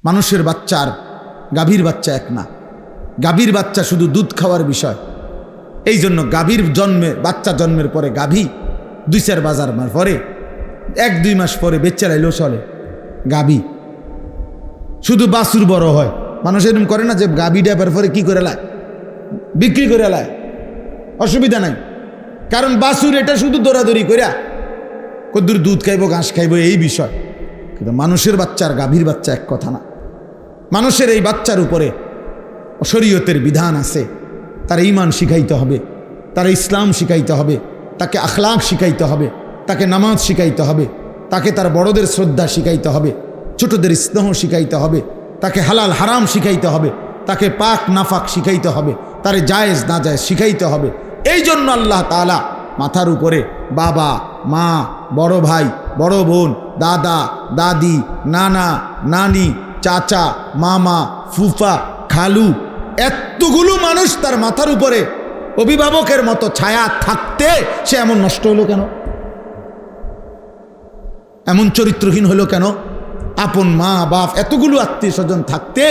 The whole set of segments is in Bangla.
মানুষের বাচ্চা আর গাভীর বাচ্চা এক না। গাভীর বাচ্চা শুধু দুধ খাওয়ার বিষয়, এই জন্য গাভীর বাচ্চা জন্মের পরে গাভী 2-4 বাজার পরে 1-2 মাস পরে বেচা লাইলেও চলে। গাভী শুধু বাছুর বড় হয়, মানুষ এরকম করে না যে গাভী ডেপার পরে কি করে লায়, বিক্রি করে লায়, অসুবিধা নাই। কারণ বাছুর এটা শুধু দৌড়াদৌড়ি করিয়া কদ্দুর দুধ খাইব ঘাস খাইব এই বিষয়। কিন্তু মানুষের বাচ্চা আর গাভীর বাচ্চা এক কথা না। মানুষের এই বাচ্চার উপরে শরীয়তের বিধান আছে, তার ঈমান শিখাইতে হবে, তার ইসলাম শিখাইতে হবে, তাকে আখলাক শিখাইতে হবে, তাকে নামাজ শিখাইতে হবে, তাকে তার বড়দের শ্রদ্ধা শিখাইতে হবে, ছোটদের স্নেহ শিখাইতে হবে, তাকে হালাল হারাম শিখাইতে হবে, তাকে পাক নাফাক শিখাইতে হবে, তারে জায়েজ না জায়েজ শিখাইতে হবে। এই জন্য আল্লাহ তাআলা মাথার উপরে বাবা মা, বড় ভাই, বড় বোন, দাদা দাদি, নানা নানি, চাচা মামা, ফুফা, খালু, এতগুলো মানুষ তার মাথার উপরে অভিভাবকের মতো ছায়া থাকতে সে এমন নষ্ট হলো কেন? এমন চরিত্রহীন হলো কেন? আপন মা বাপ এতগুলো আত্মীয় স্বজন থাকতে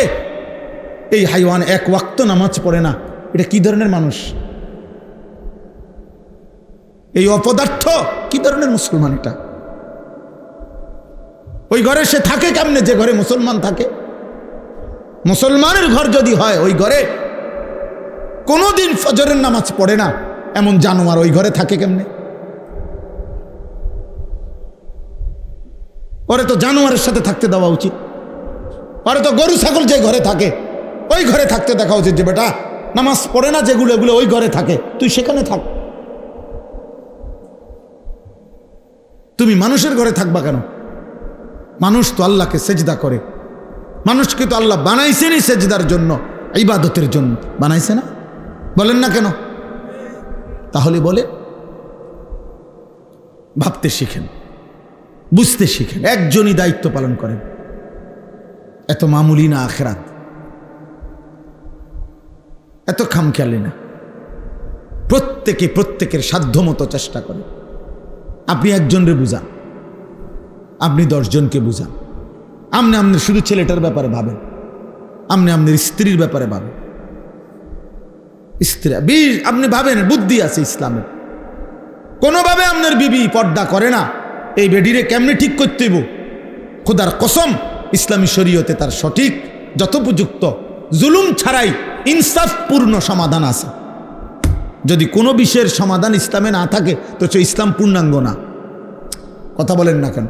এই হাইওয়ান এক ওয়াক্ত নামাজ পড়ে না। এটা কি ধরনের মানুষ? এই অপদার্থ কি ধরনের মুসলমান? এটা ওই ঘরে সে থাকে কেমনে যে ঘরে মুসলমান থাকে? মুসলমানের ঘর যদি হয়, ওই ঘরে কোনোদিন ফজরের নামাজ পড়ে না এমন জানোয়ার ওই ঘরে থাকে কেমনে? ওরে তো জানোয়ারের সাথে থাকতে দেওয়া উচিত। ওরে তো গরু ছাগল যে ঘরে থাকে ওই ঘরে থাকতে দেখা উচিত, যে বেটা নামাজ পড়ে না যেগুলো এগুলো ওই ঘরে থাকে, তুই সেখানে থাক। তুমি মানুষের ঘরে থাকবা কেন? মানুষ তো আল্লাহকে সেজদা করে, মানুষকে তো আল্লাহ বানাইছেনই সেজদার জন্য, ইবাদতের জন্য বানাইছে না? বলেন না কেন? তাহলে বলে ভাবতে শিখেন, বুঝতে শিখেন। একজনই দায়িত্ব পালন করেন, এত মামুলি না আখিরাত, এত খামখেয়ালি না। প্রত্যেকে প্রত্যেকের সাধ্যমতো চেষ্টা করেন। আপনি একজনরে বুঝান, আপনি 10 জনকে বুঝান। আপনি আপনার শুধু ছেলেটার ব্যাপারে ভাবেন, আপনি আপনার স্ত্রীর ব্যাপারে ভাবেন। স্ত্রী আপনি ভাবেন বুদ্ধি আছে ইসলামের, কোনোভাবে আপনার বিবি পর্দা করে না, এই বেডিরে কেমনে ঠিক করতে হইব? খোদার কসম ইসলামী শরীয়তে তার সঠিক যথোপযুক্ত জুলুম ছাড়াই ইনসাফপূর্ণ সমাধান আছে। যদি কোনো বিষয়ের সমাধান ইসলামে না থাকে তো সে ইসলাম পূর্ণাঙ্গ না। কথা বলেন না কেন?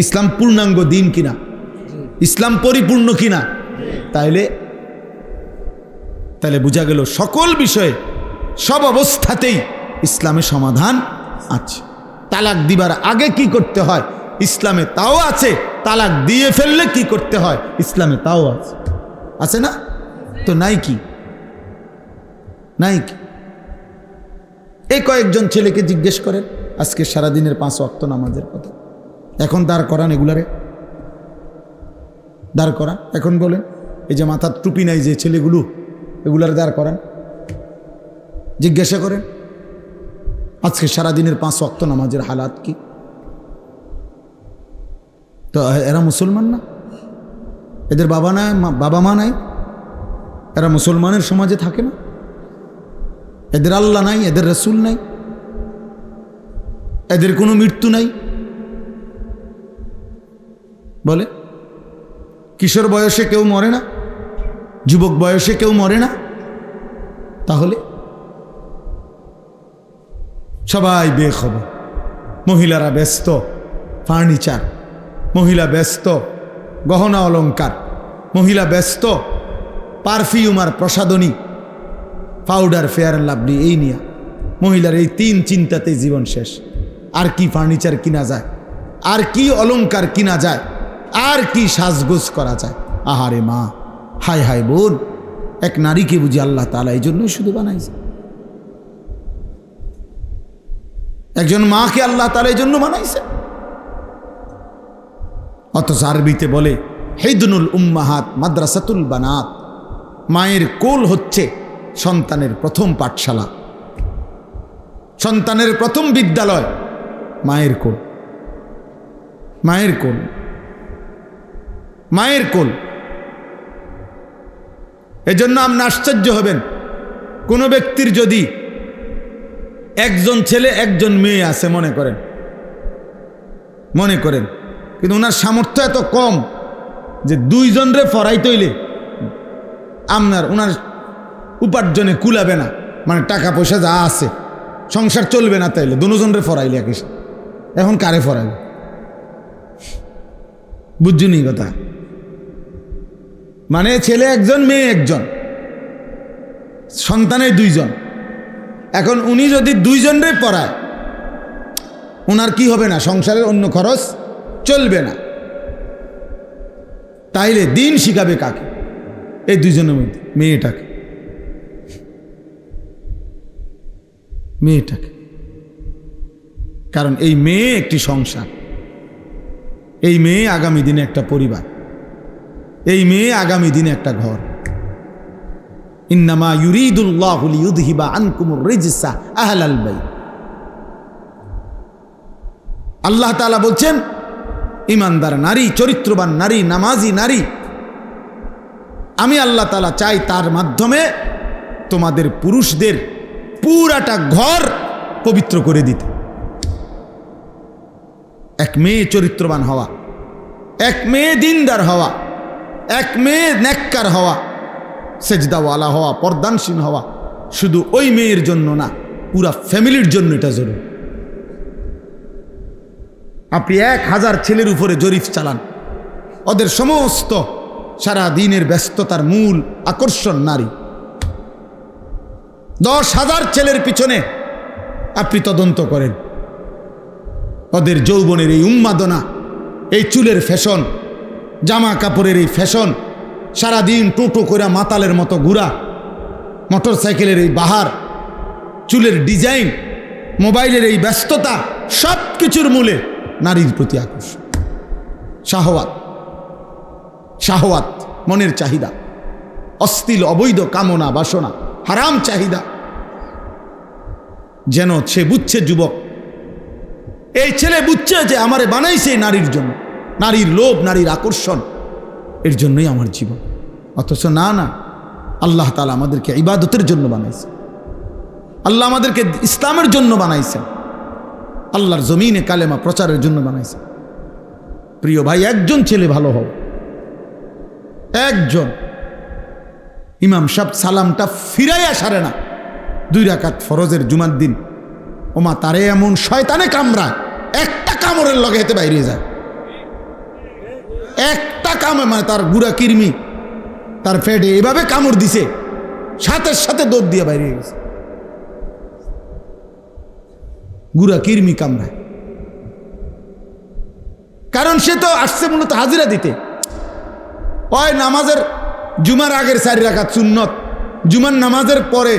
ইসলাম পূর্ণাঙ্গ দিন কিনা? ইসলাম পরিপূর্ণ কিনা? তাইলে বোঝা গেল সকল বিষয়ে সব অবস্থাতেই ইসলামে সমাধান আছে। তালাক দিবার আগে কি করতে হয় ইসলামে তাও আছে, তালাক দিয়ে ফেললে কি করতে হয় ইসলামে তাও আছে। আছে না? তো নাই কি? নাই কি? এই কয়েকজন ছেলেকে জিজ্ঞেস করেন আজকে সারাদিনের 5 ওয়াক্ত নামাজের কথা, এখন দাঁড় করান এগুলারে, দাঁড় করান। এখন বলেন এই যে মাথার টুপি নাই যে ছেলেগুলো, এগুলার দাঁড় করান, জিজ্ঞাসা করেন আজকে সারাদিনের 5 ওয়াক্ত নামাজের হালাত কি? তো এরা মুসলমান না? এদের বাবা মা নাই? এরা মুসলমানের সমাজে থাকে না? এদের আল্লাহ নাই, এদের রসুল নাই, এদের কোনো মৃত্যু নাই? বলে কিশোর বয়সে কেউ মরে না, যুবক বয়সে কেউ মরে না? তাহলে সবাই বেখবর। মহিলারা ব্যস্ত ফার্নিচার, মহিলা ব্যস্ত গহনা অলংকার, মহিলা ব্যস্ত পারফিউম আর প্রসাধনী, পাউডার, ফেয়ার অ্যান্ড লাভলি, এই নিয়ে মহিলার এই 3 চিন্তাতেই জীবন শেষ। আর কি ফার্নিচার কিনা যায়, আর কি অলংকার কিনা যায়, আর কি সাজগোজ করা যায়? আহারে মা, হায় হায় বোন, এক নারীকে বুঝি আল্লাহ তাআলা এই জন্যই শুধু বানাইছে? একজন মাকে আল্লাহ তাআলা এই জন্য বানাইছে। অথচ আরবিতে বলে হিদনুল উম্মাহাত মাদ্রাসাতুল বানাত, মায়ের কোল হচ্ছে সন্তানের প্রথম পাঠশালা, সন্তানের প্রথম বিদ্যালয় মায়ের কোল। মায়ের কোল, মায়ের কোল। এজন্য আপনি আশ্চর্য হবেন, কোনো ব্যক্তির যদি একজন ছেলে একজন মেয়ে আছে মনে করেন, কিন্তু ওনার সামর্থ্য এত কম যে দুইজনরে পড়াইতে হইলে ওনার উপার্জনে কুলাবে না, মানে টাকা পয়সা যা আছে সংসার চলবে না, তাইলে দুজনরে পড়াইলে একই সাথে। এখন কারে পড়াইবে? বুঝছুনি কথা? মানে ছেলে একজন মেয়ে একজন, সন্তানের দুইজন। এখন উনি যদি দুইজনরে পড়ায়, ওনার কি হবে না? সংসারের অন্য খরচ চলবে না। তাইলে দিন শিখাবে কাকে? এই দুইজনের মধ্যে মেয়েটাকে। কারণ এই মেয়ে একটি সংসার, এই মেয়ে আগামী দিনে একটা পরিবার, এই মেয়ে আগামী দিনে একটা ঘর। ইন্নামা ইউরিদুল্লাহু লিইউযহিবা আনকুমুর রিজসা আহলাল বাইত। আল্লাহ তাআলা বলছেন, ইমানদার নারী, চরিত্রবান নারী, নামাজি নারী, আমি আল্লাহ তাআলা চাই তার মাধ্যমে তোমাদের পুরুষদের পুরাটা ঘর পবিত্র করে দিতে। এক মেয়ে চরিত্রবান হওয়া, এক মেয়ে দিনদার হওয়া, এক মেয়ে নেককার হওয়া, সেজদাওয়ালা হওয়া, পর্দানশীল হওয়া, শুধু ওই মেয়ের জন্য না, পুরা ফ্যামিলির জন্য এটা জরুরি। আপনি 1000 ছেলের উপরে জরিপ চালান, ওদের সমস্ত সারা দিনের ব্যস্ততার মূল আকর্ষণ নারী। 10,000 ছেলের পিছনে আপনি তদন্ত করেন, ওদের যৌবনের এই উন্মাদনা, এই চুলের ফ্যাশন, জামা কাপড়ের এই ফ্যাশন, সারাদিন টোটো করে মাতালের মতো ঘুরা, মোটর সাইকেলের এই বাহার, চুলের ডিজাইন, মোবাইলের এই ব্যস্ততা, সব কিছুর মূলে নারীর প্রতি আকর্ষণ, শাহওয়াত, মনের চাহিদা, অশ্লীল অবৈধ কামনা বাসনা, হারাম চাহিদা। যেন সে বুঝছে, যুবক এই ছেলে বুঝছে যে আমারে বানাইছে নারীর জন্য, নারীর লোভ, নারীর আকর্ষণ, এর জন্যই আমার জীবন। অথচ না, আল্লাহ তাআলা আমাদেরকে ইবাদতের জন্য বানাইছে, আল্লাহ আমাদেরকে ইসলামের জন্য বানাইছেন, আল্লাহর জমিনে কালেমা প্রচারের জন্য বানাইছে। প্রিয় ভাই, একজন ছেলে ভালো হও, একজন। ইমাম সাহেব সালামটা ফিরাইয়া সারে না, 2 রাকাত ফরজের জুমার দিন, ওমা তারে এমন শয়তানে কামড়ায়, একটা কামড়ের লগে হেতে বাইরে যায়, একটা কামড়, মানে তার গুড়া কিরমি তার পেটে এভাবে কামড় দিছে, সাথে সাথে দৌড় দিয়ে বাইরে গেছে। গুড়া কিরমি কামড়ায়, কারণ সে তো আসছে মূলত হাজিরা দিতে। ওই নামাজের জুমার আগের 4 রাকাত সুন্নত, জুমার নামাজের পরে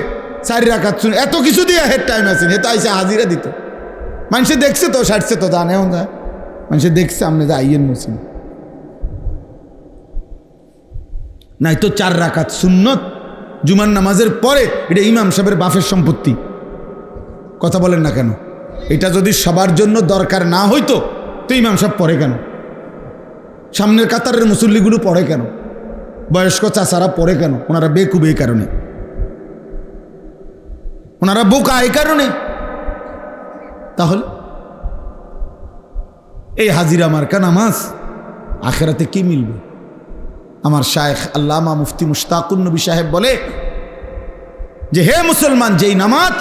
4 রাকাত সুন্নত, এত কিছু দিয়ে হেড টাইম আছে, হেতে আইসে হাজিরা দিতে। মানুষে দেখছে তো, সারছে তো, জানে যায়, মানুষে দেখছে আপনি যে আইয়েন মুসলিম নাই তো 4 রাকাত সুন্নত জুমার নামাজের পরে, এটা ইমাম সাহেবের বাফের সম্পত্তি। কথা বলেন না কেন? এটা যদি সবার জন্য দরকার না হইতো তো ইমাম সাহেব পড়ে কেন? সামনের কাতারের মুসল্লিগুলো পড়ে কেন? বয়স্ক চাচারা পড়ে কেন? ওনারা বেকুব এই কারণে, ওনারা বোকা এই কারণে। তাহলে এই হাজিরা মার্কা নামাজ আখেরাতে কি মিলবে? আমার শায়েখ আল্লামা মুফতি মুশতাকুন নবী সাহেব বলে যে, হে মুসলমান, যেই নামাজ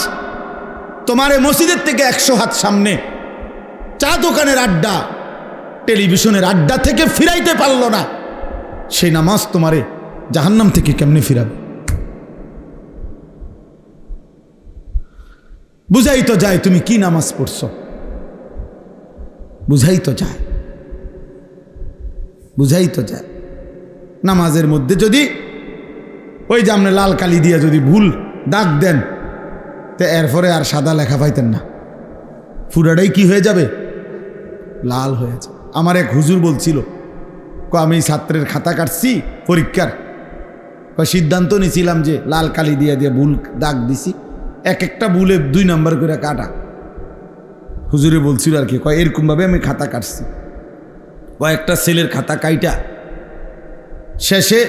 তোমার মসজিদের থেকে 100 হাত সামনে চা দোকানের আড্ডা, টেলিভিশনের আড্ডা থেকে ফিরাইতে পারল না, সেই নামাজ তোমারে জাহান্নাম থেকে কেমনে ফিরাবে? বুঝাই তো যায় তুমি কি নামাজ পড়ছো, বুঝাই তো যায়। নামাজের মধ্যে যদি ওই যে আপনি লাল কালি দিয়ে যদি ভুল দাগ দেন, তো এরপরে আর সাদা লেখা পাইতেন না, পুরাটাই কি হয়ে যাবে? লাল হয়ে যাবে। আমার এক হুজুর বলছিল, আমি ছাত্রের খাতা কাটছি পরীক্ষার, সিদ্ধান্ত নিয়েছিলাম যে লাল কালি দিয়ে ভুল দাগ দিছি, একটা ভুলে 2 নাম্বার করে কাটা। হুজুরে বলছিল আর কি, এরকমভাবে আমি খাতা কাটছি। একটা ছেলের খাতা কাইটা শেষে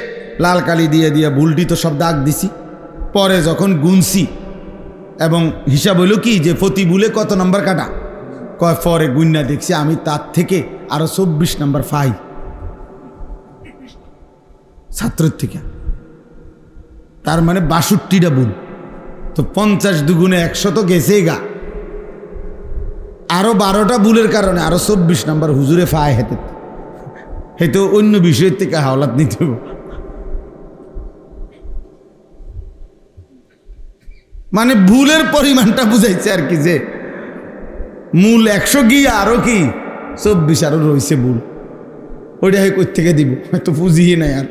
লাল কালি দিয়ে দিয়ে ভুলটি তো সব দাগ দিছি। পরে যখন গুনছি এবং হিসাব হইল কি যে প্রতি ভুলে কত নাম্বার কাটা, কয় পরে গুন্না দেখছি আমি তার থেকে আরো 24 নাম্বার পাই ছাত্রের থেকে। তার মানে 62টা ভুল, তো 50 দুগুণে 100 তো গেছে গা। আরো 12টা ভুলের কারণে আরো 24 নাম্বার হুজুরে ফায় হেতে, হয়তো অন্য বিষয়ের থেকে হাওলাত নিতে হবে। মানে ভুলের পরিমাণটা বুঝাইছে আর কি, যে মূল 100 গিয়ে আরো কি 24 আরো রয়েছে ভুল, ওইটা কই থেকে দিব, হয়তো পুঁজিয়ে নাই আর।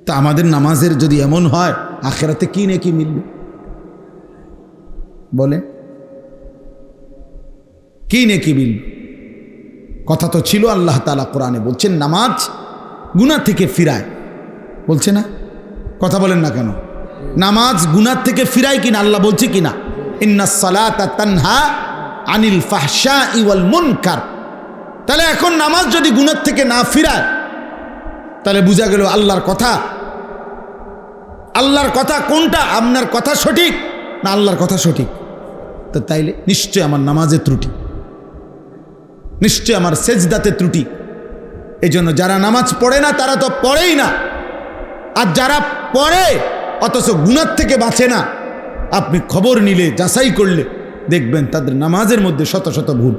তা আমাদের নামাজের যদি এমন হয়, আখেরাতে কি নাকি মিলবে বলে, কি নাকি মিলবে? কথা তো ছিল, আল্লাহ তাআলা কোরআনে বলছেন নামাজ গুনাহ থেকে ফিরায়, বলছে না? কথা বলেন না কেন? নামাজ গুনাহ থেকে ফিরায় কিনা আল্লাহ বলছে কিনা? ইন্নাস সালাতা তানহা আনিল ফাহশাই ওয়াল মুনকার। তাহলে এখন নামাজ যদি গুনাহ থেকে না ফিরায়, তাহলে বোঝা গেল আল্লাহর কথা, আল্লাহর কথা কোনটা? আপনার কথা সঠিক না আল্লাহর কথা সঠিক? তো তাইলে নিশ্চয় আমার নামাজে ত্রুটি, নিশ্চয় আমার সেজদাতে ত্রুটি। এই জন্য যারা নামাজ পড়ে না তারা তো পড়েই না, আর যারা পড়ে অথচ গুনাহ থেকে বাঁচে না, আপনি খবর নিলে যাচাই করলে দেখবেন তাদের নামাজের মধ্যে শত শত ভুল।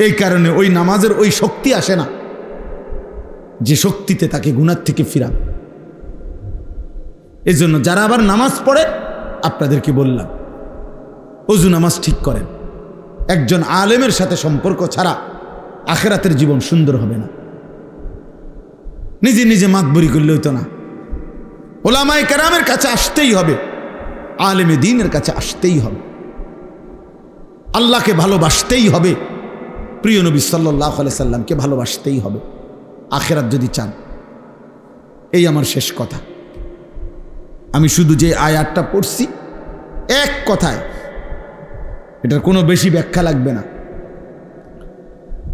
এই কারণে ওই নামাজের ওই শক্তি আসে না যে শক্তিতে তাকে গুনাহ থেকে ফিরান। এই জন্য যারা আবার নামাজ পড়ে, আপনাদেরকে বললাম ওযু নামাজ ঠিক করেন। একজন আলেমের সাথে সম্পর্ক ছাড়া আখিরাতের জীবন সুন্দর হবে না। নিজে নিজে মাতবরি করলে হইতো না, ওলামায়ে কেরামের কাছে আসতেই হবে, আলেমে দ্বীনের কাছে আসতেই হবে, আল্লাহকে ভালোবাসতেই হবে, প্রিয় নবী সাল্লাল্লাহু আলাইহি সাল্লামকে ভালোবাসতেই হবে আখিরাত যদি চান। এই আমার শেষ কথা। আমি শুধু যে আয়াতটা পড়ছি এক কথায়, এটার কোনো বেশি ব্যাখ্যা লাগবে না।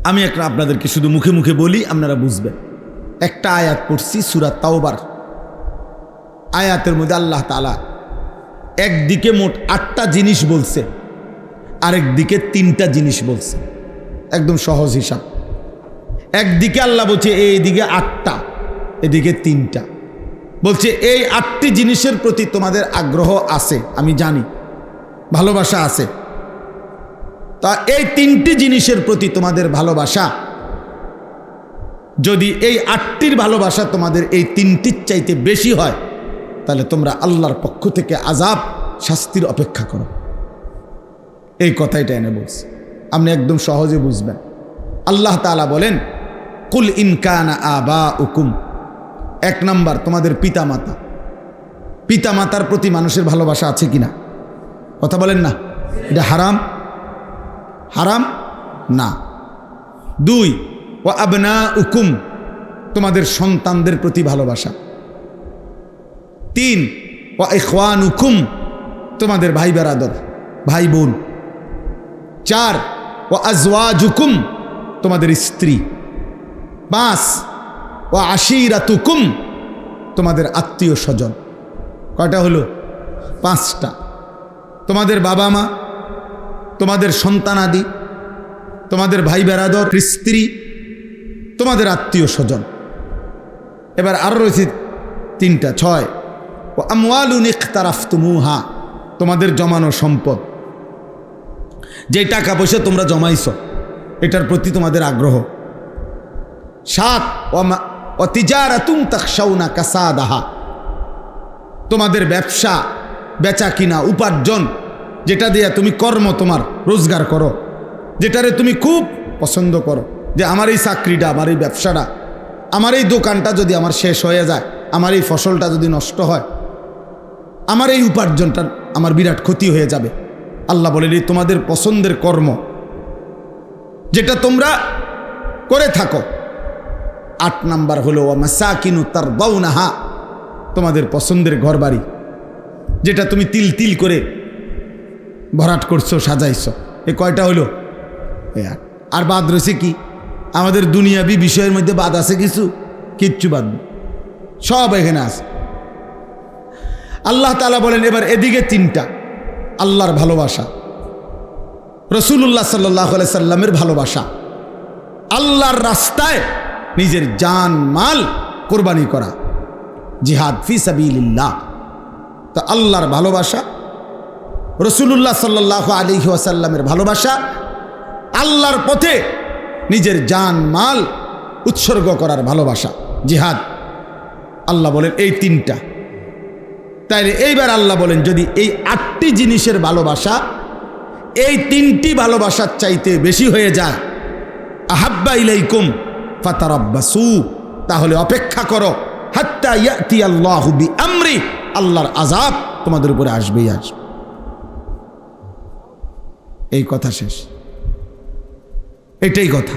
আমি একটা আপনাদেরকে শুধু মুখে মুখে বলি, আপনারা বুঝবেন। একটা আয়াত পড়ছি সূরা তাওবার, আয়াতের মধ্যে আল্লাহ তাআলা একদিকে মোট 8টা জিনিস বলছে, আরেক দিকে 3টা জিনিস বলছে। একদম সহজ হিসাব। একদিকে আল্লাহ বলছে এইদিকে 8টা, এদিকে 3টা। বলছে এই 8টি জিনিসের প্রতি তোমাদের আগ্রহ আছে, আমি জানি, ভালোবাসা আছে। তা এই 3টি জিনিসের প্রতি তোমাদের ভালোবাসা, যদি এই 8টির ভালোবাসা তোমাদের এই 3টির চাইতে বেশি হয়, তাহলে তোমরা আল্লাহর পক্ষ থেকে আযাব, শাস্তির অপেক্ষা করো। এই কথাইটা এনে বলছে, আপনি একদম সহজে বুঝবেন। আল্লাহ তাআলা বলেন কুল ইন কানা আবাউকুম, 1 নাম্বার তোমাদের পিতামাতা। পিতামাতার প্রতি মানুষের ভালোবাসা আছে কিনা? কথা বলেন না। এটা হারাম? হারাম না। 2 ওয়া আবনাউকুম, তোমাদের সন্তানদের প্রতি ভালোবাসা। 3 ওয়া ইখওয়ানুকুম, তোমাদের ভাই বেরাদর, ভাই বোন। 4 ওয়া আজওয়াজুকুম, তোমাদের স্ত্রী। 5 ওয়া আশিরাতুকুম, তোমাদের আত্মীয় স্বজন। কয়টা হলো? 5টা। তোমাদের বাবা মা, তোমাদের সন্তানাদি, তোমাদের ভাই বেরাদর, স্ত্রী, তোমাদের আত্মীয় স্বজন। এবার আরও রয়েছে 3টা, 6 ও আমওয়ালুন ইখতারাফতুমুহা, তোমাদের জমানো সম্পদ, যে টাকা পয়সা তোমরা জমাইছো এটার প্রতি তোমাদের আগ্রহ। 7 ও তিজারাতুন তাখশাউনা কাসাদাহা, তোমাদের ব্যবসা, বেচা কিনা, উপার্জন, যেটা দিয়ে তুমি কর্ম তোমার রোজগার করো, যেটারে তুমি খুব পছন্দ করো, যে আমার এই চাকরিটা, আমার এই ব্যবসাটা, আমার এই দোকানটা যদি আমার শেষ হয়ে যায়, আমার এই ফসলটা যদি নষ্ট হয়, আমার এই উপার্জনটা আমার বিরাট ক্ষতি হয়ে যাবে। আল্লাহ বলেন এই তোমাদের পছন্দের কর্ম, যেটা তোমরা করে থাকো। 8 নাম্বার হলো ওয়া মাসাকিনু তারদাউনাহা, তোমাদের পছন্দের ঘরবাড়ি, যেটা তুমি তিল তিল করে ভরাট করছো, সাজাইছো। এ কয়টা হলো? আর বাদ রয়েছে কি? আমাদের দুনিয়াবি বিষয়ের মধ্যে বাদ আছে কিছু? কিচ্ছু বাদ নেই, সব এখানে আছে। আল্লাহ তাআলা বলেন এবার এদিকে তিনটা, আল্লাহর ভালোবাসা, রাসূলুল্লাহ সাল্লাল্লাহু আলাইহি সাল্লামের ভালোবাসা, আল্লাহর রাস্তায় নিজের জান মাল কোরবানি করা, জিহাদ ফি সাবিলিল্লাহ। তো আল্লাহর ভালোবাসা, রাসূলুল্লাহ সাল্লাল্লাহু আলাইহি ওয়াসাল্লামের ভালোবাসা, আল্লাহর পথে নিজের জান মাল উৎসর্গ করার ভালোবাসা, জিহাদ। আল্লাহ বলেন এই তিনটা। তাইলে এইবার আল্লাহ বলেন যদি এই 8টি জিনিসের ভালোবাসা এই 3টি ভালোবাসার চাইতে বেশি হয়ে যায়, আহাব্বা ইলাইকুম ফাতারাব্বাসু, তাহলে অপেক্ষা করো, হাত্তা ইয়াতি আল্লাহু বিআমরি, আল্লাহর আযাব তোমাদের উপরে আসবেই আসবে। এই কথা শেষ, এটাই কথা।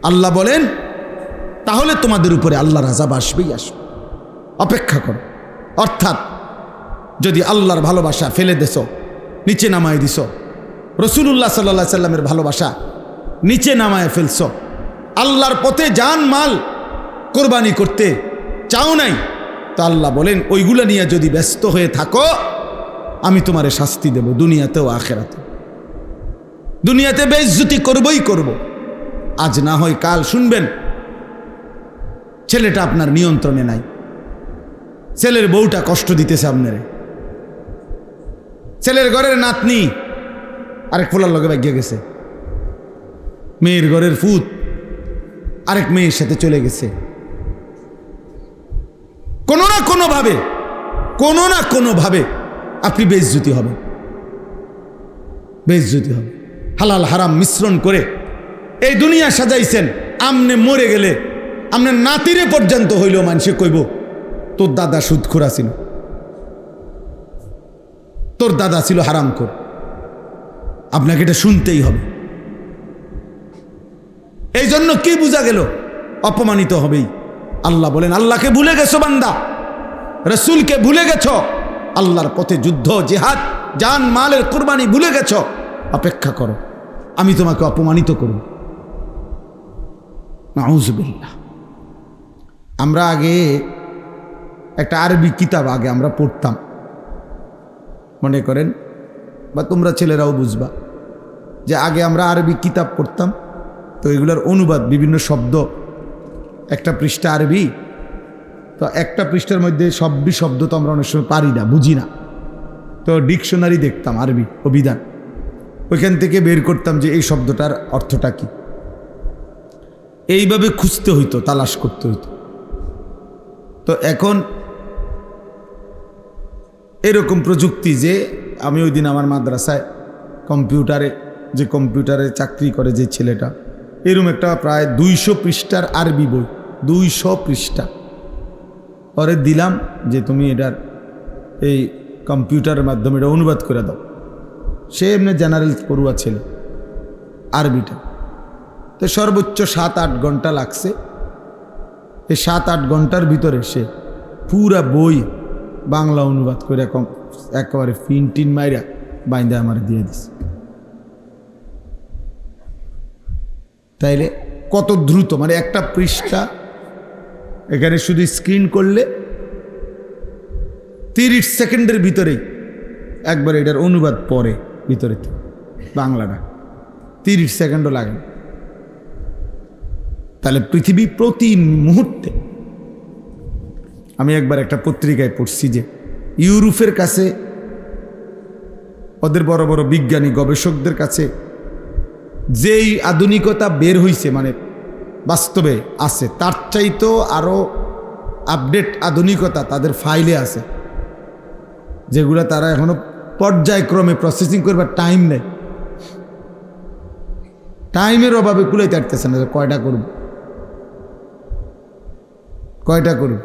আল্লাহ বলেন তাহলে তোমাদের উপরে আল্লাহর আযাব আসবেই আসবে, অপেক্ষা করো। অর্থাৎ যদি আল্লাহর ভালোবাসা ফেলে দেছো, নিচে নামায় দিছো, রাসূলুল্লাহ সাল্লাল্লাহু আলাইহি সাল্লামের ভালোবাসা নিচে নামায় ফেলছো, আল্লাহর পথে জান মাল কোরবানি করতে চাও নাই, তা আল্লাহ বলেন ওইগুলা নিয়ে যদি ব্যস্ত হয়ে থাকো আমি তোমারে শাস্তি দেব, দুনিয়াতেও আখিরাতেও। দুনিয়াতে বেইজ্জতি করবই করব, আজ না হয় কাল শুনবেন ছেলেটা আপনার নিয়ন্ত্রণে নাই, ছেলের বউটা কষ্ট দিতেছে আপনারে, ছেলের ঘরের নাতনি আরেক পোলার লগে ভাগ্যে গেছে, মেয়ের ঘরের ফুত আরেক মেয়ের সাথে চলে গেছে, কোনো না কোনোভাবে আপনি বেইজ্জতি হবে, বেইজ্জতি হবে। হালাল হারাম মিশ্রণ করে এই দুনিয়া সাজাইছেন, আমনে মরে গেলে আপনার নাতিরে পর্যন্ত হইল মানুষে কইব তোর দাদা সুদখোর ছিল, তোর দাদা ছিল হারামখোর। আপনাকে এটা শুনতেই হবে। এই জন্য কি বোঝা গেল? অপমানিত হবেই। আল্লাহ বলেন আল্লাহকে ভুলে গেছো বান্দা, রসুলকে ভুলে গেছো, আল্লাহর পথে যুদ্ধ জিহাদ জান মালের কুরবানি ভুলে গেছো, অপেক্ষা করো আমি তোমাকে অপমানিত করব। নাউযুবিল্লাহ। আমরা আগে একটা আরবি কিতাব আগে আমরা পড়তাম, মনে করেন বা তোমরা ছেলেরাও বুঝবা যে আগে আমরা আরবি কিতাব পড়তাম, তো এগুলোর অনুবাদ বিভিন্ন শব্দ, একটা পৃষ্ঠা আরবি, তো একটা পৃষ্ঠার মধ্যে সবই শব্দ তো আমরা অনেক সময় পারি না, বুঝি না, তো ডিকশনারি দেখতাম আরবি অভিধান, ওইখান থেকে বের করতাম যে এই শব্দটার অর্থটা কি, এইভাবে খুঁজতে হইতো, তালাশ করতে হইতো। তো এখন এরকম প্রযুক্তি যে আমি ওই দিন আমার মাদ্রাসায় কম্পিউটারে চাকরি করে যে ছেলেটা, এরকম একটা প্রায় 200 পৃষ্ঠার আরবি বই, 200 পৃষ্ঠা পরে দিলাম যে তুমি এটার এই কম্পিউটারের মাধ্যমে এটা অনুবাদ করে দাও। সে এমনি জেনারেল পড়ুয়া ছেলে, আরবিটা তো সর্বোচ্চ 7-8 ঘন্টা লাগছে। এই 7-8 ঘন্টার ভিতরে সে পুরা বই বাংলা অনুবাদ করে একেবারে ফিনটিন মাইরা বাইন্দা আমার দিয়ে দিছে। তাইলে কত দ্রুত, মানে একটা পৃষ্ঠা এখানে শুধু স্ক্রিন করলে 30 সেকেন্ডের ভিতরেই একবার এটার অনুবাদ পড়ে ভিতরে বাংলাটা, 30 সেকেন্ডও লাগে না। তাহলে পৃথিবী প্রতি মুহূর্তে, আমি একবার একটা পত্রিকায় পড়ছি যে ইউরোপের কাছে, ওদের বড় বড় বিজ্ঞানী গবেষকদের কাছে যেই আধুনিকতা বের হইছে, মানে বাস্তবে আছে, তার চাইতেও আরো আপডেট আধুনিকতা তাদের ফাইলে আছে, যেগুলো তারা এখনো পর্যায়ক্রমে প্রসেসিং করবার টাইম নেই, টাইমের অভাবে কুলাইতে পারতেছে না। কয়টা করব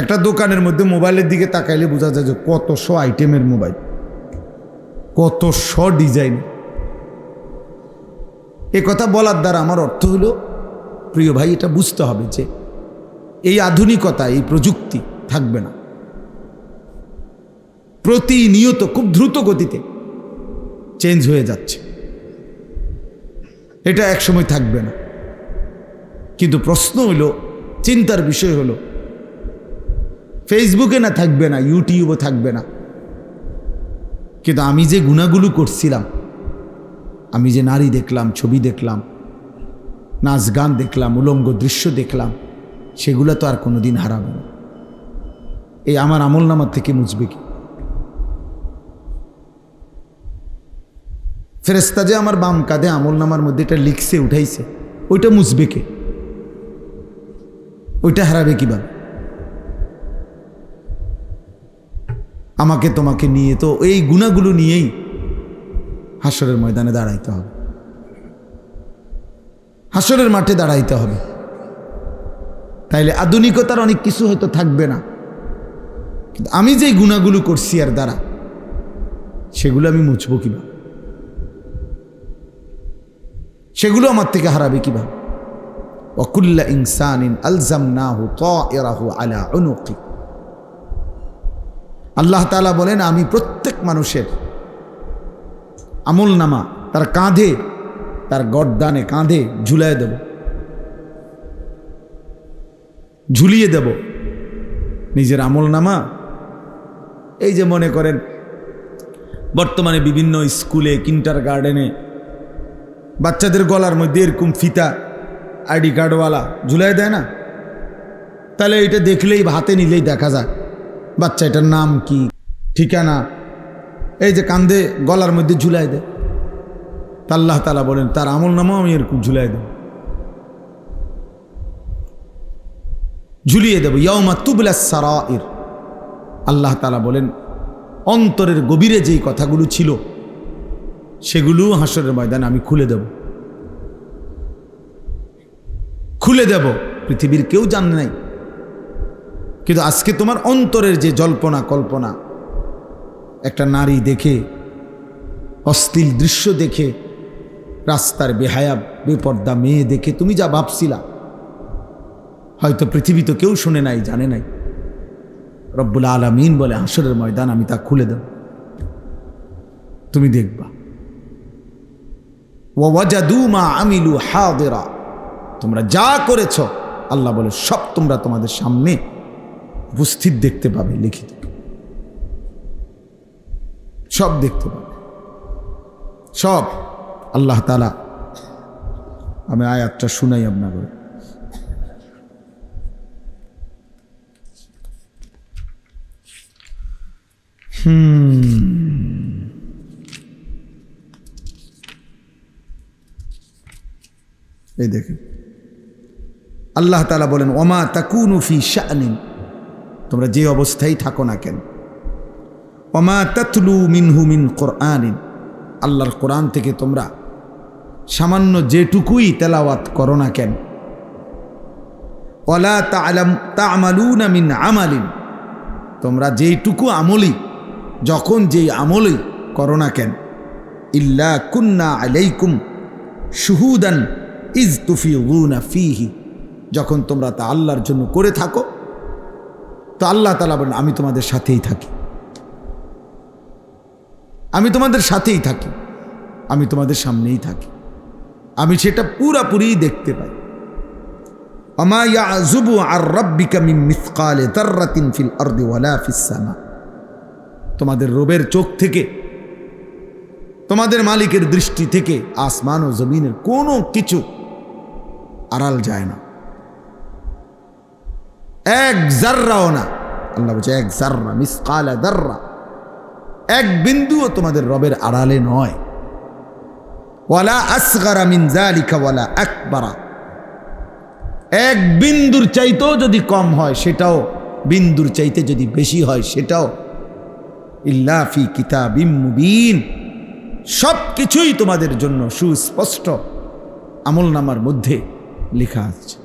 একটা দোকানের মধ্যে মোবাইলের দিকে তাকাইলে বোঝা যায় যে কত শো আইটেমের মোবাইল, কত শো ডিজাইন। এ কথা বলার দ্বারা আমার অর্থ হলো, প্রিয় ভাই, এটা বুঝতে হবে যে এই আধুনিকতা, এই প্রযুক্তি থাকবে না, প্রতিনিয়ত খুব দ্রুত গতিতে চেঞ্জ হয়ে যাচ্ছে, এটা একসময় থাকবে না। কিন্তু প্রশ্ন হলো, চিন্তার বিষয় হলো, ফেসবুকে না থাকবে না, ইউটিউবও থাকবে না, কিন্তু আমি যে গুনাহগুলো করছিলাম, আমি যে নারী দেখলাম, ছবি দেখলাম, নাচ গান দেখলাম, উলঙ্গ দৃশ্য দেখলাম, সেগুলো তো আর কোনোদিন হারাবে না। এই আমার আমলনামার থেকে মুছবে কি? ফেরেশতা যে আমার বাম কাঁধে আমলনামার মধ্যে এটা লিখছে, উঠাইছে, ওইটা মুছবে কে? ওইটা হারাবে কিভাবে? আমাকে তোমাকে নিয়ে তো এই গুনাহগুলো নিয়েই হাসরের ময়দানে দাঁড়াইতে হবে, হাসরের মাঠে দাঁড়াইতে হবে। তাইলে আধুনিকতার অনেক কিছু হয়তো থাকবে না, কিন্তু আমি যে গুনাহগুলো করছি আর দ্বারা, সেগুলো আমি মুছবো কিভাবে? সেগুলো আমার থেকে হারাবে কিভাবে? ওয়াকুল্লা ইনসানিন আলজামনাহু তায়রাহু আলা উনুকি। আল্লাহ তাআলা বলেন, আমি প্রত্যেক মানুষের আমলনামা তার কাঁধে, তার গর্দানে, কাঁধে ঝুলিয়ে দেব, ঝুলিয়ে দেব নিজের আমলনামা। এই যে মনে করেন বর্তমানে বিভিন্ন স্কুলে, কিন্ডারগার্টেনে বাচ্চাদের গলার মধ্যে এরকম ফিতা, আইডি কার্ডওয়ালা ঝুলাই দেয় না? তাহলে এটা দেখলেই, হাতে নিলেই দেখা যায় বাচ্চা এটার নাম কি, ঠিকানা, এই যে কাঁধে গলার মধ্যে ঝুলাই দেয়। তা আল্লাহ তাআলা বলেন, তার আমলনামাও আমি এরকম ঝুলাই দেব, ঝুলিয়ে দেব। ইয়াউমা তুবলাস সারাইর। আল্লাহ তাআলা বলেন, অন্তরের গভীরে যেই কথাগুলো ছিল সেগুলো হাসরের ময়দানে আমি খুলে দেব, খুলে দেব। পৃথিবীর কেউ জানে নাই, কিন্তু আজকে তোমার অন্তরের যে জল্পনা কল্পনা, একটা নারী দেখে, অশ্লীল দৃশ্য দেখে, রাস্তার বেহায়া বেপর্দা মেয়ে দেখে তুমি যা ভাবছিলা, হয়তো পৃথিবী তো কেউ শুনে নাই, জানে নাই। রব্বুল আলামিন বলে, হাসরের ময়দান আমি তা খুলে দেব, তুমি দেখবা। ওয়াজাদু মা আমিলু হাদিরা। তোমরা যা করেছ, আল্লাহ বলে, সব তোমরা তোমাদের সামনে উপস্থিত দেখতে পাবে, লিখিত, সব দেখতে পাবে, সব। আল্লাহ তাআলা, আমি আয়াতটা শুনাই আপনাকে। এই দেখেন, আল্লাহ তাআলা বলেন, ওমা তাকুনু ফি শা'নিন, তোমরা যে অবস্থায় থাকো না কেন, ওমা তাতলু মিনহু মিন কুরআনিন, আল্লাহর কোরআন থেকে তোমরা সামান্য যেটুকুই তেলাওয়াত করো না কেন, ওয়ালা তা'মালুনা মিন আমালিন, তোমরা যেইটুকু আমলি, যখন যেই আমলি করো না কেন, ইল্লা কুন্না আলাইকুম শুহুদান ইজ তুফিউনা ফিহি, যখন তোমরা তা আল্লাহর জন্য করে থাকো, তো আল্লাহ তাআলা বলেন, আমি তোমাদের সাথেই থাকি, আমি তোমাদের সাথেই থাকি, আমি তোমাদের সামনেই থাকি, আমি সেটা পুরাপুরি দেখতে পাই। ওমা ইয়াযুবু আর রাব্বিকা মিন মিসকালি যাররাতিন ফিল আরদি ওয়ালা ফিস সামা, তোমাদের রবের চোখ থেকে, তোমাদের মালিকের দৃষ্টি থেকে আসমান ও জমিনের কোনো কিছু আড়াল যায় না, এক জাররাও না। আল্লাহ বলছে, এক জাররা, মিসকালা যাররা, এক বিন্দুও তোমাদের রবের আড়ালে নয়। ওয়ালা আসগারা মিন যালিকা ওয়ালা আকবারা, এক বিন্দুর চাইতেও যদি কম হয় সেটাও, বিন্দুর চাইতে যদি বেশি হয় সেটাও, ইল্লা ফি কিতাবিম মুবিন, সব কিছুই তোমাদের জন্য সুস্পষ্ট আমলনামার মধ্যে লেখা আছে,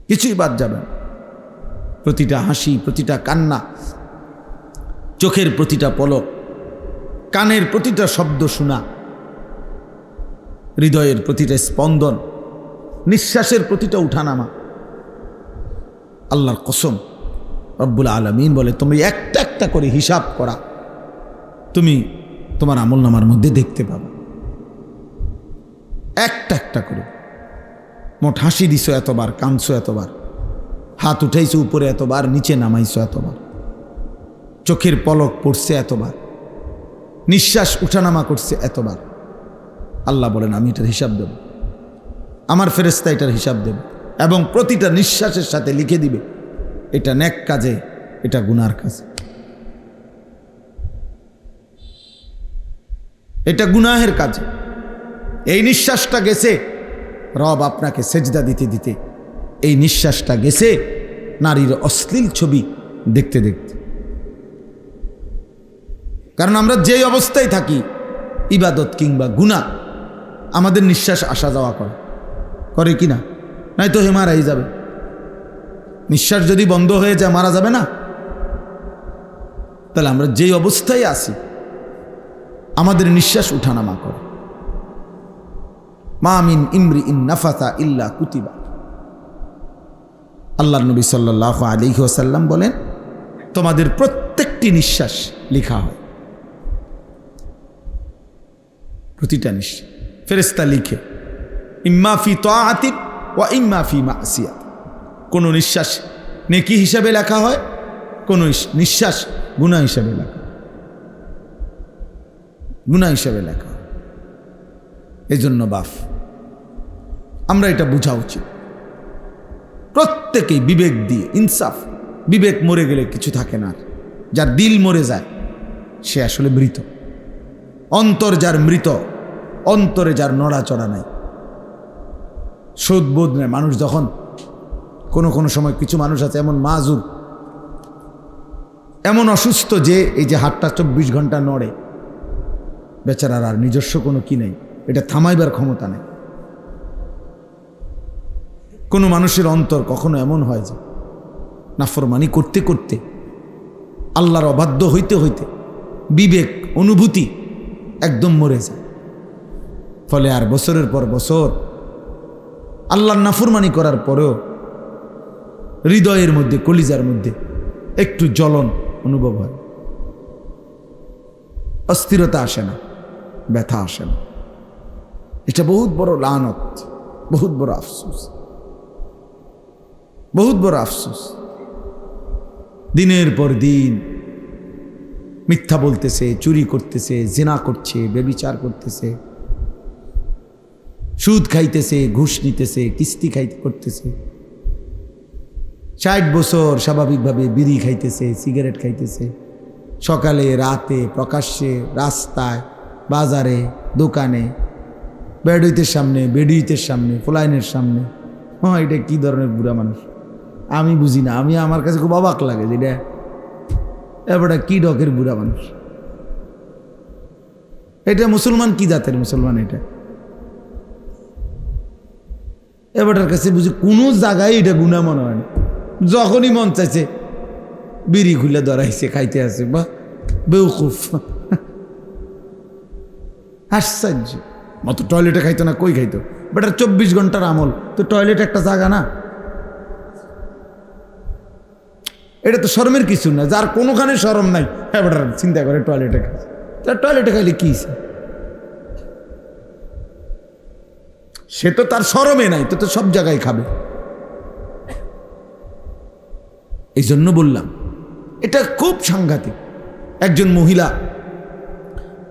কিছুই বাদ যাবে না। প্রতিটা হাসি, প্রতিটা কান্না, চোখের প্রতিটা পলক, কানের প্রতিটা শব্দ শোনা, হৃদয়ের প্রতিটা স্পন্দন, নিঃশ্বাসের প্রতিটা উঠানামা, আল্লাহর কসম রব্বুল আলামিন বলে, তুমি একটা একটা করে হিসাব করা, তুমি তোমার আমলনামার মধ্যে দেখতে পাবে, একটা একটা করে। মোট হাসি দিছো এতবার, কাঁদছো এতবার, হাত উঠাইছো উপরে এতবার, নিচে নামাইছো এতবার, চোখের পলক পড়ছে এতবার, নিঃশ্বাস উঠানামা করছে এতবার। আল্লাহ বলেন আমি এটার হিসাব দেব, আমার ফেরেশতা এটার হিসাব দেব, এবং প্রতিটা নিঃশ্বাসের সাথে লিখে দিবে এটা নেক কাজে, এটা গুনার কাজে, এটা গুনাহের কাজে। এই নিঃশ্বাসটা গেছে রব আপনাকে সেজদা দিতে দিতে, এই নিঃশ্বাসটা গেছে নারীর অশ্লীল ছবি দেখতে দেখতে। কারণ আমরা যেই অবস্থায় থাকি, ইবাদত কিংবা গুনাহ, আমাদের নিঃশ্বাস আসা যাওয়া করে কি না? নাই তো হে মারাই যাবে। নিঃশ্বাস যদি বন্ধ হয়ে যায় মারা যাবে না? তাহলে আমরা যেই অবস্থায় আছি আমাদের নিঃশ্বাস উঠানামা করে। মা মিন ইমরিইন নাফাসা ইল্লা কুতিবা। আল্লাহর নবী সাল্লাল্লাহু আলাইহি ওয়াসাল্লাম বলেন তোমাদের প্রত্যেকটি নিঃশ্বাস লেখা হয়, প্রতিটা নিঃশ্বাস ফেরেশতা লিখে, ইম্মা ফি তাআতিন ওয়া ইম্মা ফি মাসিয়াত। কোন নিঃশ্বাস নেকি হিসাবে লেখা হয়, কোন নিঃশ্বাস গুনাহ হিসাবে লেখা, গুনাহ হিসাবে লেখা। এজন্য বাপ আমরা এটা বোঝা উচিত, প্রত্যেকেই বিবেক দিয়ে, ইনসাফ। বিবেক মরে গেলে কিছু থাকে না, যার দিল মরে যায় সে আসলে মৃত। অন্তর যার মৃত, অন্তরে যার নড়াচড়া নাই, শোধবোধ নেই। মানুষ যখন কোনো সময় কিছু মানুষ আছে এমন মাজুর, এমন অসুস্থ যে এই যে হাতটা 24 ঘন্টা নড়ে, বেচারার আর নিজস্ব কোনো কি নেই, এটা থামাইবার ক্ষমতা নেই। কোনো মানুষের অন্তর কখনো এমন হয় যে নাফরমানি করতে করতে, আল্লাহর অবাধ্য হইতে হইতে বিবেক অনুভূতি একদম মরে যায়। ফলে আর বছরের পর বছর আল্লাহর নাফরমানি করার পরেও হৃদয়ের মধ্যে, কলিজার মধ্যে একটু জ্বলন অনুভব হয়, অস্থিরতা আসে না, ব্যথা আসে না। এটা বহুত বড় লানত, বহুত বড় আফসোস, বহুত বড় আফসোস। দিনের পর দিন মিথ্যা বলতেছে, চুরি করতেছে, জিনা করছে, ব্যভিচার করতেছে, সুদ খাইতেছে, ঘুষ নিতেছে, কিস্তি করতেছে। 60 বছর স্বাভাবিকভাবে বিড়ি খাইতেছে, সিগারেট খাইতেছে, সকালে রাতে প্রকাশ্যে, রাস্তায়, বাজারে, দোকানে, বেডুইতের সামনে, বেডুইতের সামনে, ফোলাইনের সামনে। হ্যাঁ, এটা কি ধরনের বুড়া মানুষ আমি বুঝি না। আমার কাছে খুব অবাক লাগে যে এটা এবারটা কি ডকের বুড়া মানুষ। এটা মুসলমান কি জাতের মুসলমান? এটা এবারটার কাছে বুঝি কোনো জায়গায় এটা গুনাহ মনে হয় না। যখনই মন চাইছে বিড়ি খুলে ধরাইছে, খাইতে আছে, বা বেউকুফ, আশ্চর্য মতো। টয়লেটে খাইতো না, কই খাইতো? বেটার 24 ঘন্টার আমল, তো টয়লেট একটা জায়গা না? এটা তো শরমের কিছু না। যার কোনোখানে শরম নাই, হ্যাঁ বেটার চিন্তা করে টয়লেটে খাইছে। তার টয়লেটে খাইলে কি? সে তো তার শরমে নাই, তো সব জায়গায় খাবে। এই জন্য বললাম এটা খুব সাংঘাতিক। একজন মহিলা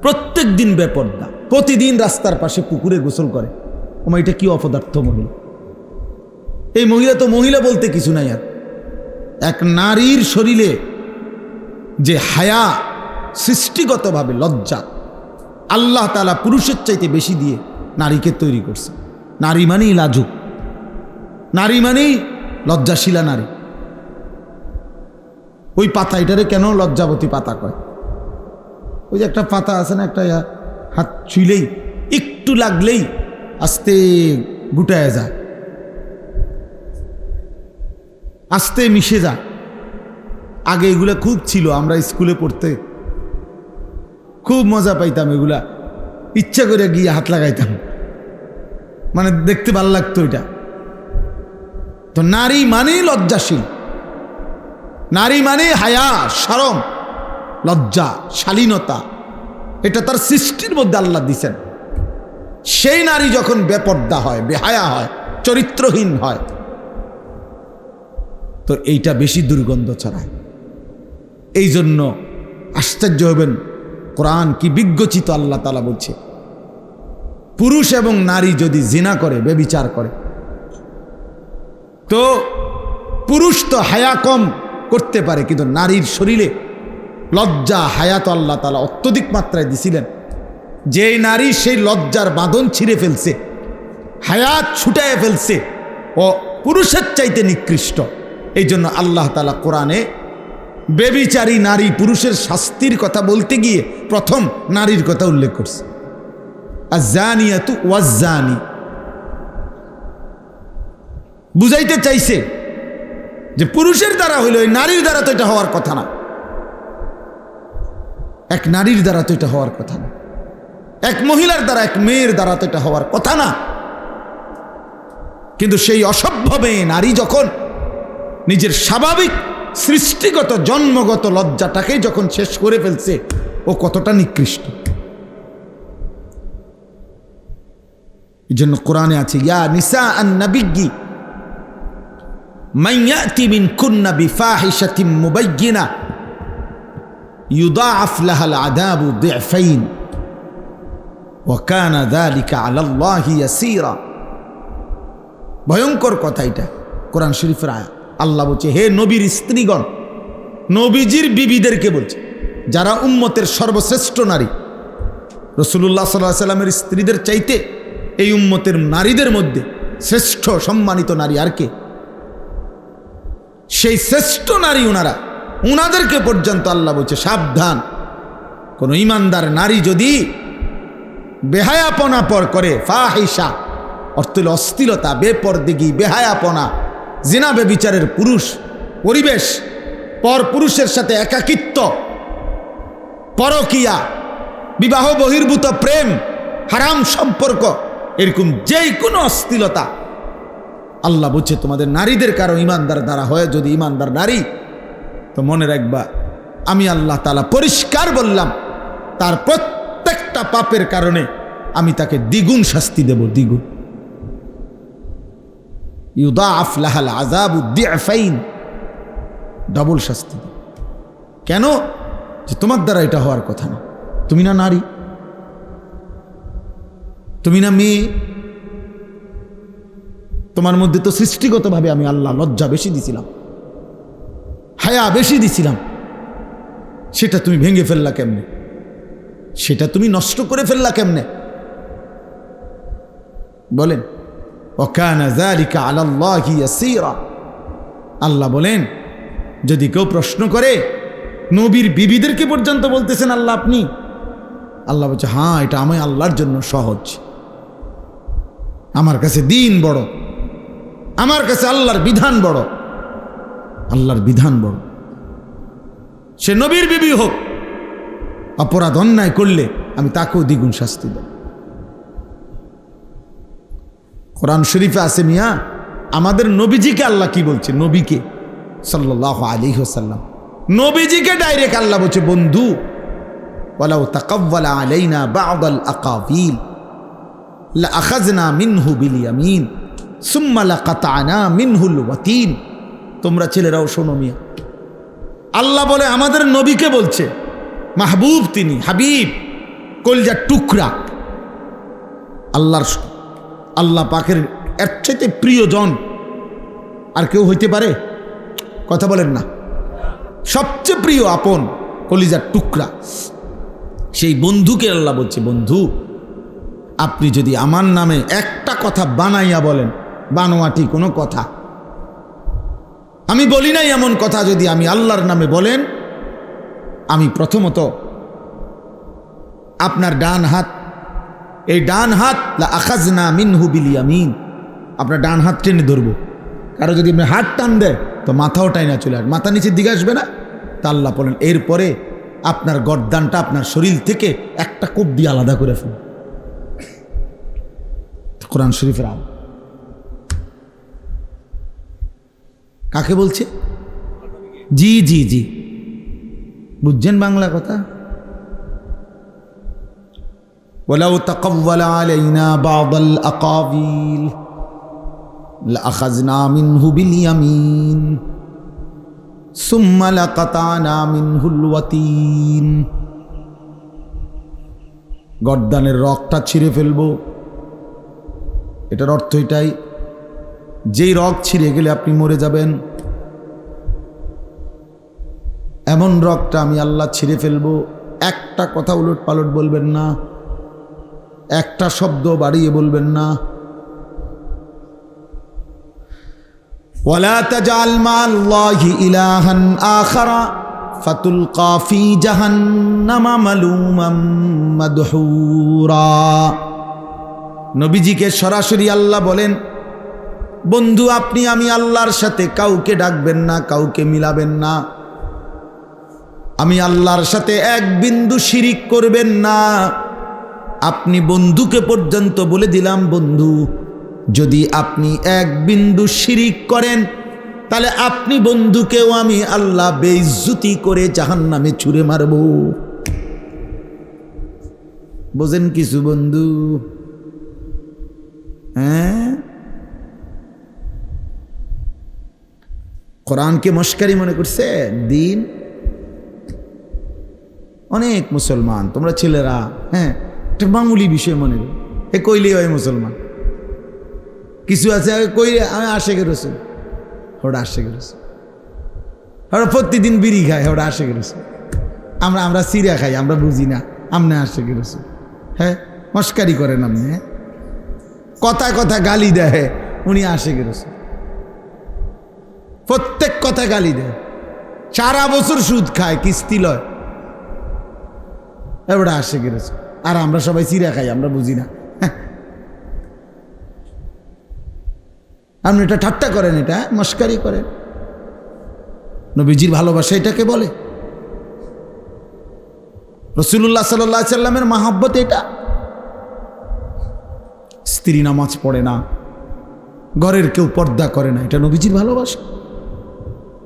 প্রত্যেক দিন বেপর্দা, প্রতিদিন রাস্তার পাশে পুকুরে গোসল করে। ওমা, এটা কি অপদার্থ মহিলা! এই মহিলা তো মহিলা বলতে কিছু নাই। আর এক নারীর শরীরে যে হায়া, সৃষ্টিগতভাবে লজ্জা, আল্লাহ তাআলা পুরুষের চাইতে বেশি দিয়ে নারীকে তৈরি করছে। নারী মানেই লাজুক, নারী মানেই লজ্জাশীলা নারী। ওই পাতা, এটারে কেন লজ্জাবতী পাতা কয়? ওই যে একটা পাতা আছে না, একটা হাত ছুইলেই, একটু লাগলেই আস্তে গুটায় যায়, আস্তে মিশে যায়। আগে এগুলা খুব ছিল, আমরা স্কুলে পড়তে খুব মজা পাইতাম। এগুলা ইচ্ছা করে গিয়ে হাত লাগাইতাম, মানে দেখতে ভালো লাগতো এটা। তো নারী মানেই লজ্জাশীল, নারী মানে হায়া, শরম, লজ্জা, শালীনতা, এটা তার সৃষ্টির মধ্যে আল্লাহ দিছেন। সেই নারী যখন বেপর্দা হয়, বেহায়া হয়, চরিত্রহীন হয়, তো এইটা বেশি দুর্গন্ধ ছড়ায়। এই জন্য আশ্চর্য হবেন, কোরআন কি বিজ্ঞচিত আল্লাহ তাআলা বলছে, পুরুষ এবং নারী যদি জিনা করে, ব্যভিচার করে, তো পুরুষ তো হায়া কম করতে পারে, কিন্তু নারীর শরীরে লজ্জা হায়া তো আল্লাহ তাআলা অত্যধিক মাত্রায় দিছিলেন। যে নারী সেই লজ্জার বাঁধন ছিঁড়ে ফেলছে, হায়াত ছুটায় ফেলছে, ও পুরুষের চাইতে নিকৃষ্ট। এই জন্য আল্লাহ তাআলা কোরআনে ব্যভিচারী নারী পুরুষের শাস্তির কথা বলতে গিয়ে প্রথম নারীর কথা উল্লেখ করছে, আয-যানিয়াতু ওয়াজ-যানি। বুঝাইতে চাইছে যে পুরুষের দ্বারা হইল, এই নারীর দ্বারা তো এটা হওয়ার কথা না, এক নারীর দ্বারা তো এটা হওয়ার কথা না, এক মহিলার দ্বারা, এক মেয়ের দ্বারা তো এটা হওয়ার কথা না। কিন্তু সেই অসভ্য মেয়ে নারী যখন নিজের স্বাভাবিক সৃষ্টিগত জন্মগত লজ্জাটাকে যখন শেষ করে ফেলছে, ও কতটা নিকৃষ্ট। এই জন্য কোরআনে আছে, ইয়া নিসা আন-নাবিয়্যি মান ইয়াতি মিনকুন্না বিফাহিশাতিন মুবায়্যিনা ইউদাআফ লাহাল আযাবু দি'ফাইন ওয়া কানা যালিকা আলাল্লাহি ইয়াসীরা। ভয়ঙ্কর কথা এটা, কোরআন শরীফের আয়াত। আল্লাহ বলছে, হে নবীর স্ত্রীগণ, নবীজির বিবিদেরকে বলছে, যারা উম্মতের সর্বশ্রেষ্ঠ নারী, রাসূলুল্লাহ সাল্লাল্লাহু আলাইহি সাল্লামের স্ত্রীদের চাইতে এই উম্মতের নারীদের মধ্যে শ্রেষ্ঠ সম্মানিত নারী আর কে? সেই শ্রেষ্ঠ নারী উনাদেরকে পর্যন্ত আল্লাহ বলছে, সাবধান, কোন ঈমানদার নারী যদি বেহায়াপনা পর করে, ফাহিশা অর্থ হল অশ্লীলতা, বেপরদিগি, বেহায়াপনা, জিনা ব্যভিচারের পুরুষ পরিবেশ, পর পুরুষের সাথে একাকিত্ব, পরকিয়া, বিবাহ বহির্ভূত প্রেম, হারাম সম্পর্ক, এরকম যেই কোনো অশ্লীলতা, আল্লাহ বলছে তোমাদের নারীদের কারো ঈমানদার দ্বারা হয়, যদি ঈমানদার নারী, তো মনে রাখবা আমি আল্লাহ তাআলা পরিষ্কার বললাম, তার প্রত্যেকটা পাপের কারণে আমি তাকে দ্বিগুণ শাস্তি দেব, দ্বিগুণ। ইউদাআফ লাহাল আযাবু দি'ফাইন, ডাবল শাস্তি। কেন? যে তোমার দ্বারা এটা হওয়ার কথা না, তুমি না নারী, তুমি না মেয়ে, তোমার মধ্যে তো সৃষ্টিগতভাবে আমি আল্লাহ লজ্জা বেশি দিছিলাম, হায়া বেশি দিছিলাম, সেটা তুমি ভেঙে ফেললা কেমনে? সেটা তুমি নষ্ট করে ফেললা কেমনে? বলেন, ওয়াকানা যালিকা আলাল্লাহি ইয়াসীরা। আল্লাহ বলেন, যদি কেউ প্রশ্ন করে, নবীর বিবিদেরকে পর্যন্ত বলতেছেন আল্লাহ আপনি, আল্লাহ বলছে, হ্যাঁ, এটা আমি আল্লাহর জন্য সহজ, আমার কাছে দিন বড়, আমার কাছে আল্লাহর বিধান বড়, আল্লাহর বিধান বড়। সে নবীর বিবি হোক, অপরাধ অন্যায় করলে আমি তাকেও দ্বিগুণ শাস্তি দেব। কোরআন শরীফে আছে মিয়া, আমাদের নবীজিকে আল্লাহ কি বলছে? নবীকে সাল্লাল্লাহু আলাইহি ওয়াসাল্লাম, নবীজিকে ডাইরেক্ট আল্লাহ বলছে, বন্ধু, ওয়ালাউ তাকাওয়ালা আলাইনা বা'দাল আকাবিল লাআখাযনা মিনহু বিল ইয়ামিন সুম্মা লাকাতা'না মিনহুল ওয়াতিন। তোমরা ছেলেরাও শোনো মিয়া, আল্লাহ বলে আমাদের নবীকে বলছে, মাহবুব তিনি, হাবিব, কলজার টুকরা, আল্লাহ পাকের এর চাইতে প্রিয়জন আর কেউ হইতে পারে? কথা বলেন না। সবচেয়ে প্রিয় আপন কলিজার টুকরা, সেই বন্ধুকে আল্লাহ বলছে, বন্ধু, আপনি যদি আমার নামে একটা কথা বানাইয়া বলেন, বানোয়াটি কোনো কথা, আমি বলি নাই এমন কথা, যদি আমি আল্লাহর নামে বলেন, আমি প্রথমত আপনার ডান হাত, এই ডান হাত লাআখাযনা মিনহু বিল ইয়ামিন, আপনার ডান হাত টেনে ধরবো। কারো যদি আপনি হাত টান দেয় তো মাথাও টাইনা চলে আসবে, মাথা নিচের দিকে আসবে না? তা আল্লাহ বলেন, এরপরে আপনার গর্দানটা আপনার শরীর থেকে একটা কোপ দিয়ে আলাদা করে ফেলুন। কোরআন শরীফের আয়াত। কাকে বলছে? জি জি জি, বুঝছেন বাংলা কথা? ওয়ালাউ তাকাওয়ালা আলাইনা বা'দাল আকাবিল, লাআখাযনা মিনহু বিল ইয়ামিন সুম্মা লাকাতানা মিনহুল ওয়াতিন। গর্দানের রগটা ছিঁড়ে ফেলবো। এটার অর্থ এটাই, যেই রগ ছিঁড়ে গেলে আপনি মরে যাবেন, এমন রগটা আমি আল্লাহ ছিঁড়ে ফেলবো। একটা কথা উলট পালট বলবেন না, একটা শব্দ বাড়িয়ে বলবেন না। ওয়ালা তাজআল মা'আল্লাহি ইলাহান আখারা ফাতুলকা ফি জাহান্নামা মালুমান মাদহুরা। নবীজিকে সরাসরি আল্লাহ বলেন, বন্ধু আপনি আমি আল্লাহর সাথে কাউকে ডাকবেন না, কাউকে মিলাবেন না। আমি আল্লাহর সাথে এক বিন্দু শিরিক করবেন না। আপনি বন্ধুকে পর্যন্ত বলে দিলাম, বন্ধু যদি আপনি এক বিন্দু শিরিক করেন তাহলে আপনি বন্ধুকেও আমি আল্লাহ বেইজ্জতি করে জাহান্নামে ছুঁড়ে মারব। বোঝেন কিছু বন্ধু? হ্যাঁ, কোরআনকে মস্কারি মনে করছে দিন। অনেক মুসলমান তোমরা ছেলেরা, হ্যাঁ, একটা মামুলি বিষয় মনে করো, এ কইলেই হয় মুসলমান। কিছু আছে কইলে আমি আশেকের রসুল, ওটা আশেকের রসুল। ওরা প্রতিদিন বিড়ি খায়, ওটা আশেকের রসুল। আমরা সিরা খাই, আমরা বুঝি না, আমনে আশেকের রসুল। হ্যাঁ, মস্কারি করেন আপনি। হ্যাঁ, কথা কথা গালি দেয়, উনি আশেকের রসুল। প্রত্যেক কথা গালি দেয়, সারা বছর সুদ খায়, কিস্তি লয়, এবারে আশেকের রসুল। আর আমরা সবাই সিরা খাই, আমরা বুঝি না। আপনি এটা ঠাট্টা করেন, এটা মস্কারি করেন। নবীজির ভালোবাসা এটাকে বলে। রাসূলুল্লাহ সাল্লাল্লাহু আলাইহি সাল্লামের মহব্বত এটা। স্ত্রী নামাজ পড়ে না, ঘরের কেউ পর্দা করে না, এটা নবীজির ভালোবাসা।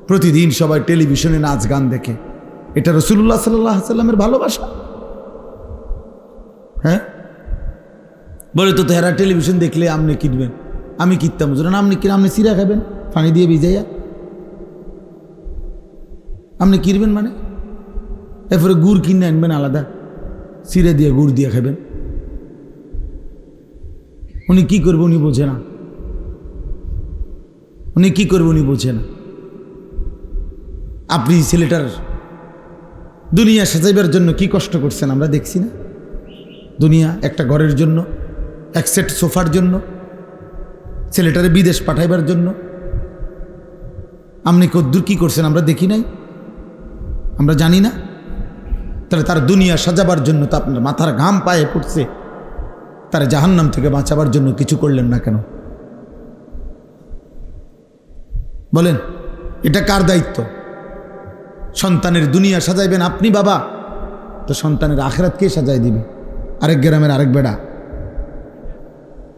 প্রতিদিন সবাই টেলিভিশনে নাচ গান দেখে, এটা রাসূলুল্লাহ সাল্লাল্লাহু আলাইহি সাল্লামের ভালোবাসা। হ্যাঁ, বলে তো হেরা টেলিভিশন দেখলে আপনি কিনবেন, আমি কিনতাম, বুঝলেন? আপনি কিনে আপনি সিরা খাবেন পানি দিয়ে ভিজাইয়া, আপনি কিনবেন মানে? এরপরে গুড় কিনে আনবেন আলাদা, সিরা দিয়ে গুড় দিয়ে খাবেন। উনি কি করবে উনি বোঝে না, উনি কি করবে উনি বোঝে না। আপনি ছেলেটার দুনিয়া সাজাইবার জন্য কি কষ্ট করছেন আমরা দেখছি না? দুনিয়া একটা ঘরের জন্য, এক সেট সোফার জন্য, ছেলেটারে বিদেশ পাঠাইবার জন্য আপনি কদ্দূর কি করছেন আমরা দেখি নাই, আমরা জানি না? তাহলে তার দুনিয়া সাজাবার জন্য তো আপনার মাথার ঘাম পায়ে পড়ছে, তার জাহান্নাম থেকে বাঁচাবার জন্য কিছু করলেন না কেন? বলেন, এটা কার দায়িত্ব? সন্তানের দুনিয়া সাজাইবেন আপনি বাবা, তো সন্তানের আখিরাত কে সাজাই দিবে? আরেক গ্রামের আরেক বেড়া?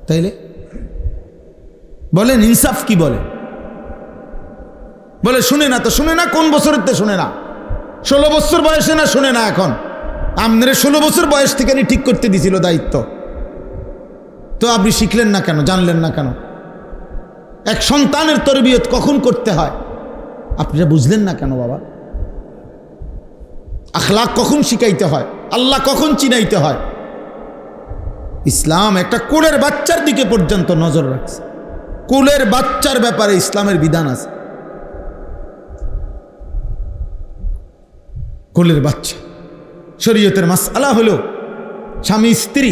তাইলে বলেন ইনসাফ কি বলে? বলে শুনে না তো শুনে না, কোন বছরের তে শুনে না? 16 বছর বয়সে না শুনে না? এখন আপনারা 16 বছর বয়স থেকে ঠিক করতে দিছিল দায়িত্ব, তো আপনি শিখলেন না কেন, জানলেন না কেন? এক সন্তানের তরবিয়ত কখন করতে হয় আপনারা বুঝলেন না কেন বাবা? আখলাক কখন শিখাইতে হয়, আল্লাহ কখন চিনাইতে হয়? ইসলাম একটা কোলের বাচ্চার দিকে পর্যন্ত নজর রাখছে। কোলের বাচ্চার ব্যাপারে ইসলামের বিধান আছে। কোলের বাচ্চা শরীয়তের মাসআলা হলো স্বামী স্ত্রী,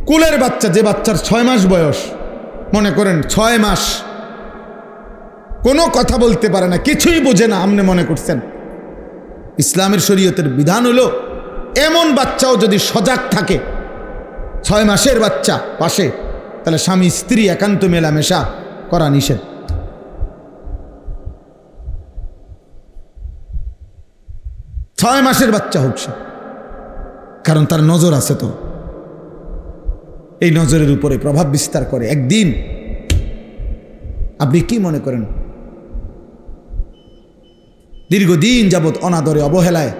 কোলের বাচ্চা, যে বাচ্চার 6 মাস বয়স, মনে করেন 6 মাস, কোনো কথা বলতে পারে না, কিছুই বোঝে না, আপনি মনে করছেন, ইসলামের শরীয়তের বিধান হলো এমন বাচ্চাও যদি সজাগ থাকে, 6 মাসের বাচ্চা পাশে, তাহলে স্বামী স্ত্রী একান্ত মেলামেশা করা নিষেধ। ছয় মাসের বাচ্চা হোক সে, কারণ তার নজর আছে, তো এই নজরের উপরে প্রভাব বিস্তার করে। একদিন আপনি কি মনে করেন দীর্ঘদিন যাবৎ অনাদরে অবহেলায়,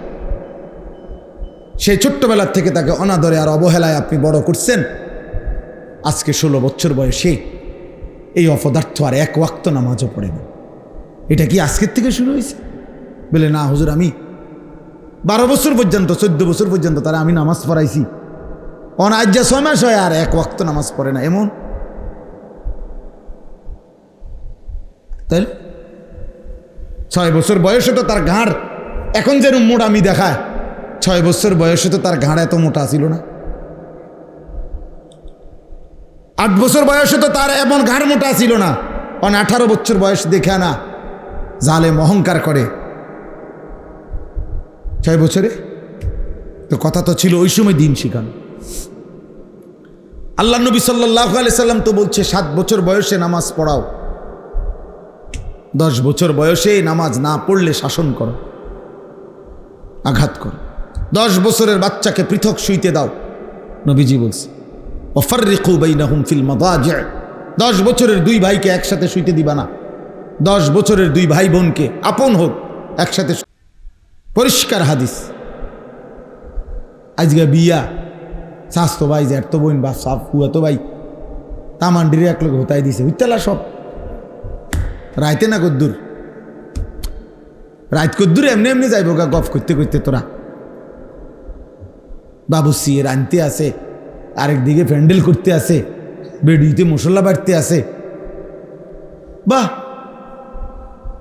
সেই ছোট্টবেলার থেকে তাকে অনাদরে আর অবহেলায় আপনি বড় করছেন, আজকে 16 বছর বয়সে এই অপদার্থ আর এক ওয়াক্ত নামাজও পড়ে না। এটা কি আজকের থেকে শুরু হয়েছে? বলে না হুজুর, আমি 12 বছর পর্যন্ত 14 বছর পর্যন্ত তারা আমি নামাজ পড়াইছি, আজ যা 6 মাস হয় আর এক ওয়াক্ত নামাজ পড়ে না, এমন? তাইলে 6 বছর বয়সে তো তার ঘাড় এখন যেরকম মোটা আমি দেখায়, 6 বছর বয়সে তো তার ঘাড় এত মোটা ছিল না। 8 বছর বয়সে তো তার এমন ঘাড় মোটা ছিল না। 18 বছর বয়স দেখে না জালেম অহংকার করে 6 বছরে। তো কথা তো ছিল ওই সময় দিন শিখানো। আল্লাহ নবী সাল্লাল্লাহু আলাইহি সাল্লাম তো বলছে 7 বছর বয়সে নামাজ পড়াও, 10 বছর বয়সে নামাজ না পড়লে শাসন করো, আঘাত করো। 10 বছরের বাচ্চাকে পৃথক শুইতে দাও, নবীজি বলছে ওয়াফাররিকু বাইনাহুম ফিল মাদাজি'। 10 বছরের 2 ভাইকে একসাথে শুইতে দিবা না। 10 বছরের 2 ভাই বোনকে আপন হোক একসাথে, পরিষ্কার হাদিস। আজকে বিয়া স্বাস্থ্য ভাই জ্যাঠ তো বোন বাপ সাফ হুয়া তো ভাই তামান্ডিরে এক লোক হতাই দিছে, উত্তালা সব রাইতে না কদ্দুর, রাইত কদ্দুর এমনি এমনি যাইব গা গফ করতে করতে। তোরা বাবু সিয়ের আনতে আসে, আরেকদিকে প্যান্ডেল করতে আসে, বেডিতে মশলা বাড়তে আসে। বাহ,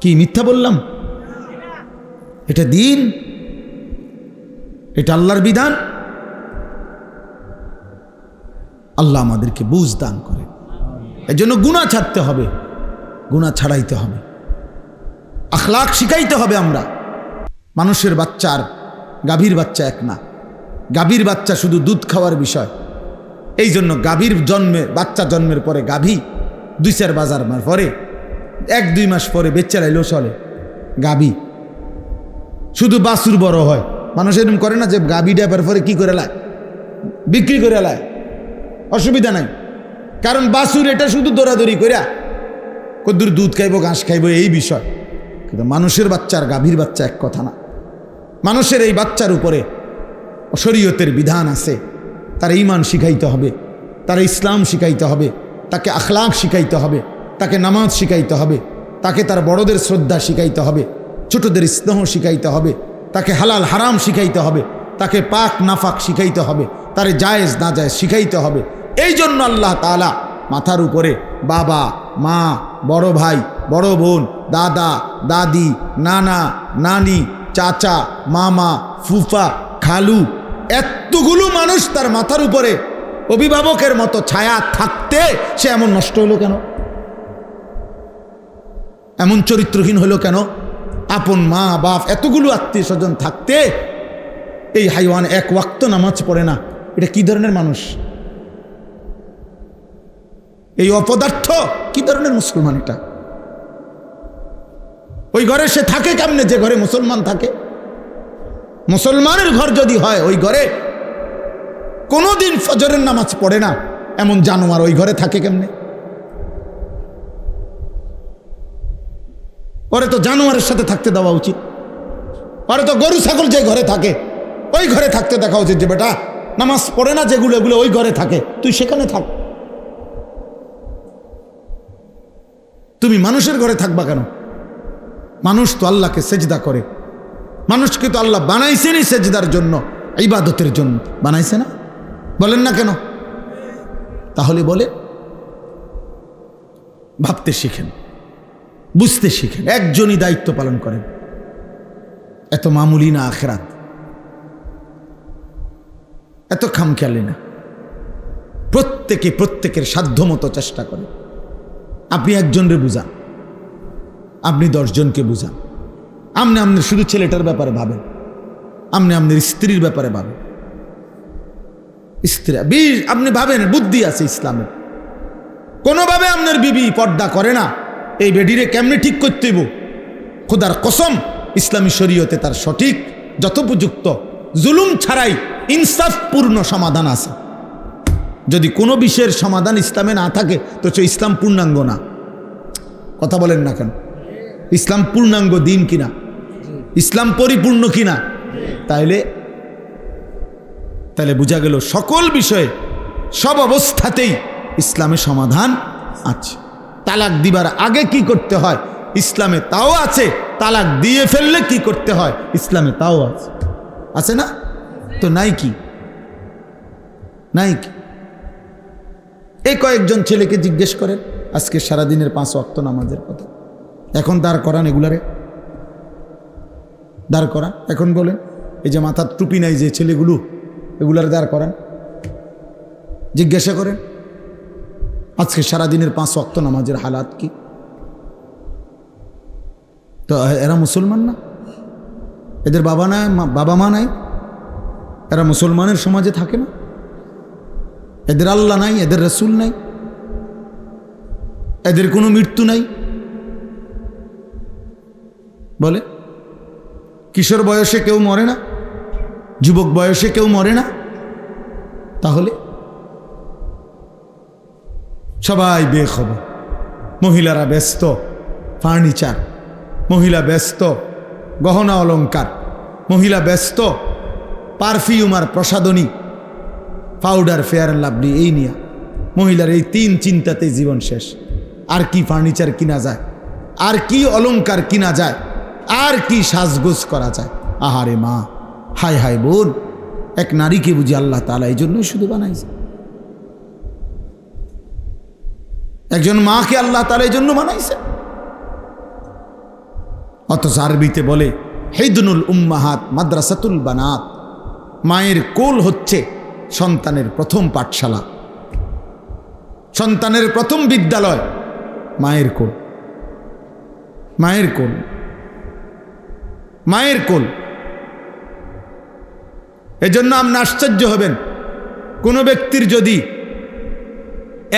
কি মিথ্যা বললাম? এটা দিন, এটা আল্লাহর বিধান। আল্লাহ আমাদেরকে বুঝ দান করে। এই জন্য গুনাহ ছাড়তে হবে, গুনাহ ছাড়াইতে হবে, আখলাক শিখাইতে হবে। আমরা মানুষের বাচ্চার গাভীর বাচ্চা এক না। গাভীর বাচ্চা শুধু দুধ খাওয়ার বিষয়। এই জন্য গাভীর জন্মে বাচ্চা জন্মের পরে গাভী 2-4 বাজার পরে 1-2 মাস পরে বেচা লাইলেও চলে। গাভী শুধু বাছুর বড় হয়, মানুষ এরকম করে না যে গাভী ডাবার পরে কি করে লায়, বিক্রি করে লায়, অসুবিধা নাই। কারণ বাছুর এটা শুধু দৌড়াদৌড়ি করিয়া কদ্দুর দুধ খাইব ঘাস খাইব এই বিষয়। কিন্তু মানুষের বাচ্চা আর গাভীর বাচ্চা এক কথা না। মানুষের এই বাচ্চার উপরে শরীয়তের বিধান আছে, তার ঈমান শিখাইতে হবে, তার ইসলাম শিখাইতে হবে, তাকে আখলাক শিখাইতে হবে, তাকে নামাজ শিখাইতে হবে, তাকে তার বড়দের শ্রদ্ধা শিখাইতে হবে, ছোটদের স্নেহ শিখাইতে হবে, তাকে হালাল হারাম শিখাইতে হবে, তাকে পাক নাফাক শিখাইতে হবে, তারে জায়েজ না জায়েজ শিখাইতে হবে। এই জন্য আল্লাহ তাআলা মাথার উপরে বাবা মা, বড় ভাই বড় বোন, দাদা দাদি, নানা নানি, চাচা মামা, ফুফা, খালু, এতগুলো মানুষ তার মাথার উপরে অভিভাবকের মতো ছায়া থাকতে সে এমন নষ্ট হলো কেন? এমন চরিত্রহীন হলো কেন? আপন মা বাপ এতগুলো আত্মীয় স্বজন থাকতে এই হাইওয়ান এক ওয়াক্ত নামাজ পড়ে না। এটা কি ধরনের মানুষ? এই অপদার্থ কি ধরনের মুসলমান? এটা ওই ঘরে সে থাকে কেমনে যে ঘরে মুসলমান থাকে? মুসলমানের ঘর যদি হয়, ওই ঘরে কোনোদিন ফজরের নামাজ পড়ে না এমন জানোয়ার ওই ঘরে থাকে কেমনে? ওরে তো জানোয়ারের সাথে থাকতে দেওয়া উচিত। ওরে তো গরু ছাগল যে ঘরে থাকে ওই ঘরে থাকতে দেখা উচিত, যে বেটা নামাজ পড়ে না যেগুলো এগুলো ওই ঘরে থাকে, তুই সেখানে থাক। তুমি মানুষের ঘরে থাকবা কেন? মানুষ তো আল্লাহকে সেজদা করে। মানুষকে তো আল্লাহ বানাইছেনই সেজদার জন্য, ইবাদতের জন্য বানাইছে না? বলেন না কেন? তাহলে বলে ভাবতে শিখেন, বুঝতে শিখেন, একজনই দায়িত্ব পালন করেন। এত মামুলি না আখিরাত, এত খামখেয়ালি না। প্রত্যেকে প্রত্যেকের সাধ্যমতো চেষ্টা করে। আপনি একজনরে বুঝান, আপনি 10 জনকে বুঝান। আপনি আপনার শুধু ছেলেটার ব্যাপারে ভাবেন, আপনি আপনার স্ত্রীর ব্যাপারে ভাবেন। স্ত্রী আপনি ভাবেন বুদ্ধি আছে ইসলামের, কোনোভাবে আপনার বিবি পর্দা করে না, এই বেডিরে কেমনে ঠিক করতে হইব? খোদার কসম ইসলামী শরীয়তে তার সঠিক যথোপযুক্ত জুলুম ছাড়াই ইনসাফপূর্ণ সমাধান আছে। যদি কোনো বিষয়ের সমাধান ইসলামে না থাকে তো সে ইসলাম পূর্ণাঙ্গ না। কথা বলেন না কেন? ইসলাম পূর্ণাঙ্গ দিন কিনা? ইসলাম পরিপূর্ণ কিনা? তাইলে বোঝা গেল সকল বিষয়ে সব অবস্থাতেই ইসলামে সমাধান আছে। তালাক দিবার আগে কি করতে হয় ইসলামে তাও আছে, তালাক দিয়ে ফেললে কি করতে হয় ইসলামে তাও আছে। আছে না? তো নাই কি? নাই কি? এই কয়েকজন ছেলেকে জিজ্ঞেস করেন আজকে সারাদিনের 5 ওয়াক্ত নামাজের কথা, এখন দাঁড় করান এগুলারে, দাঁড় করান। এখন বলেন এই যে মাথার টুপি নাই যে ছেলেগুলো, এগুলার দাঁড় করান, জিজ্ঞাসা করেন আজকে সারাদিনের 5 ওয়াক্ত নামাজের হালাত কি। তো এরা মুসলমান না? এদের বাবা নাই, বাবা মা নাই? এরা মুসলমানের সমাজে থাকে না? এদের আল্লাহ নাই, এদের রসুল নাই, এদের কোনো মৃত্যু নাই? বলে কিশোর বয়সে কেউ মরে না, যুবক বয়সে কেউ মরে না? তাহলে সবাই বেখবর। মহিলারা ব্যস্ত ফার্নিচার, মহিলা ব্যস্ত গহনা অলংকার, মহিলা ব্যস্ত পারফিউম আর প্রসাধনী, পাউডার, ফেয়ার অ্যান্ড লাভলি, এই নিয়ে মহিলার এই 3 চিন্তাতেই জীবন শেষ। আর কি ফার্নিচার কিনা যায়, আর কি অলংকার কিনা যায়, আর কি সাজগোজ করা যায়। আহারে মা, হায় হায় বোন, এক নারীকে বুঝি আল্লাহ তাআলা এই জন্যই শুধু বানাইছে। একজন মাকে আল্লাহ তাআলা এই জন্য বানাইছে। অথচ আরবিতে বলে হিদনুল উম্মাহাত মাদ্রাসাতুল বানাত, মায়ের কোল হচ্ছে সন্তানের প্রথম পাঠশালা, সন্তানের প্রথম বিদ্যালয় মায়ের কোল। মায়ের কোল, মায়ের কোল। এজন্য আপনি আশ্চর্য হবেন কোনো ব্যক্তির যদি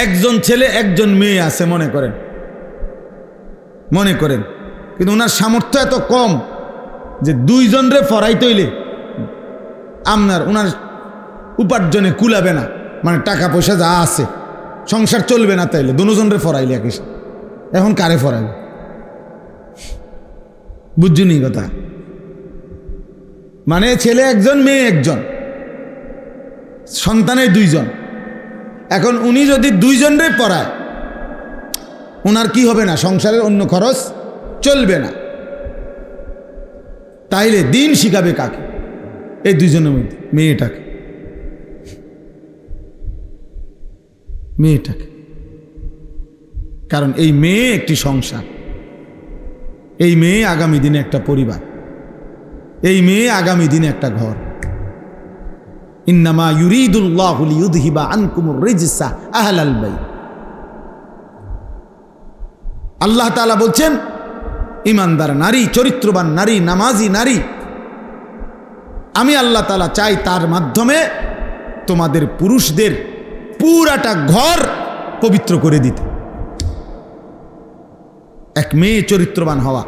একজন ছেলে একজন মেয়ে আছে মনে করেন, কিন্তু ওনার সামর্থ্য এত কম যে 2 জনরে ফরাইতে হইলে ওনার উপার্জনে কুলাবে না, মানে টাকা পয়সা যা আছে সংসার চলবে না, তাইলে 2 জনরে ফরাইলে একই। এখন কারে ফরাইলে? বুঝছুনি কথা? মানে ছেলে একজন মেয়ে একজন, সন্তানের 2 জন। এখন উনি যদি 2 জনরে পড়ায় ওনার কি হবে না? সংসারের অন্য খরচ চলবে না। তাইলে দিন শিখাবে কাকে? এই 2 জনের মধ্যে মেয়েটাকে। কারণ এই মেয়ে একটি সংসার, এই মেয়ে আগামী দিনে একটা পরিবার, এই মেয়ে আগামী দিনে একটা ঘর। ইন্নামা ইউরিদুল্লাহু লিইউযহিবা আনকুমুর রিজসা আহলাল বাইত। আল্লাহ তাআলা বলছেন ইমানদার নারী, চরিত্রবান নারী, নামাজি নারী, আমি আল্লাহ তাআলা চাই তার মাধ্যমে তোমাদের পুরুষদের পুরাটা ঘর পবিত্র করে দিতে। এক মেয়ে চরিত্রবান হওয়া,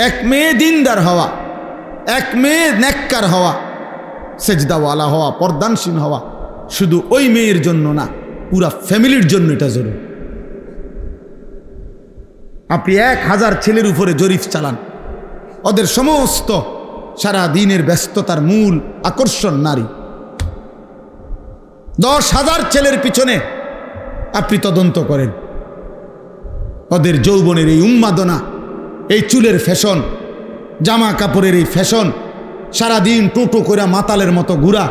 এক মেয়ে দিনদার হওয়া, এক মেয়ে নেককার হওয়া, সেজদাওয়ালা হওয়া, পর্দানসীন হওয়া, শুধু ওই মেয়ের জন্য না, পুরা ফ্যামিলির জন্য এটা জরুরি। আপনি 1000 ছেলের উপরে জরিপ চালান, ওদের সমস্ত সারা দিনের ব্যস্ততার মূল আকর্ষণ নারী। 10,000 ছেলের পিছনে আপনি তদন্ত করেন, ওদের যৌবনের এই উন্মাদনা, এই চুলের ফ্যাশন, জামা কাপড়ের এই ফ্যাশন, সারাদিন টোটো করে মাতালের মতো ঘুরা,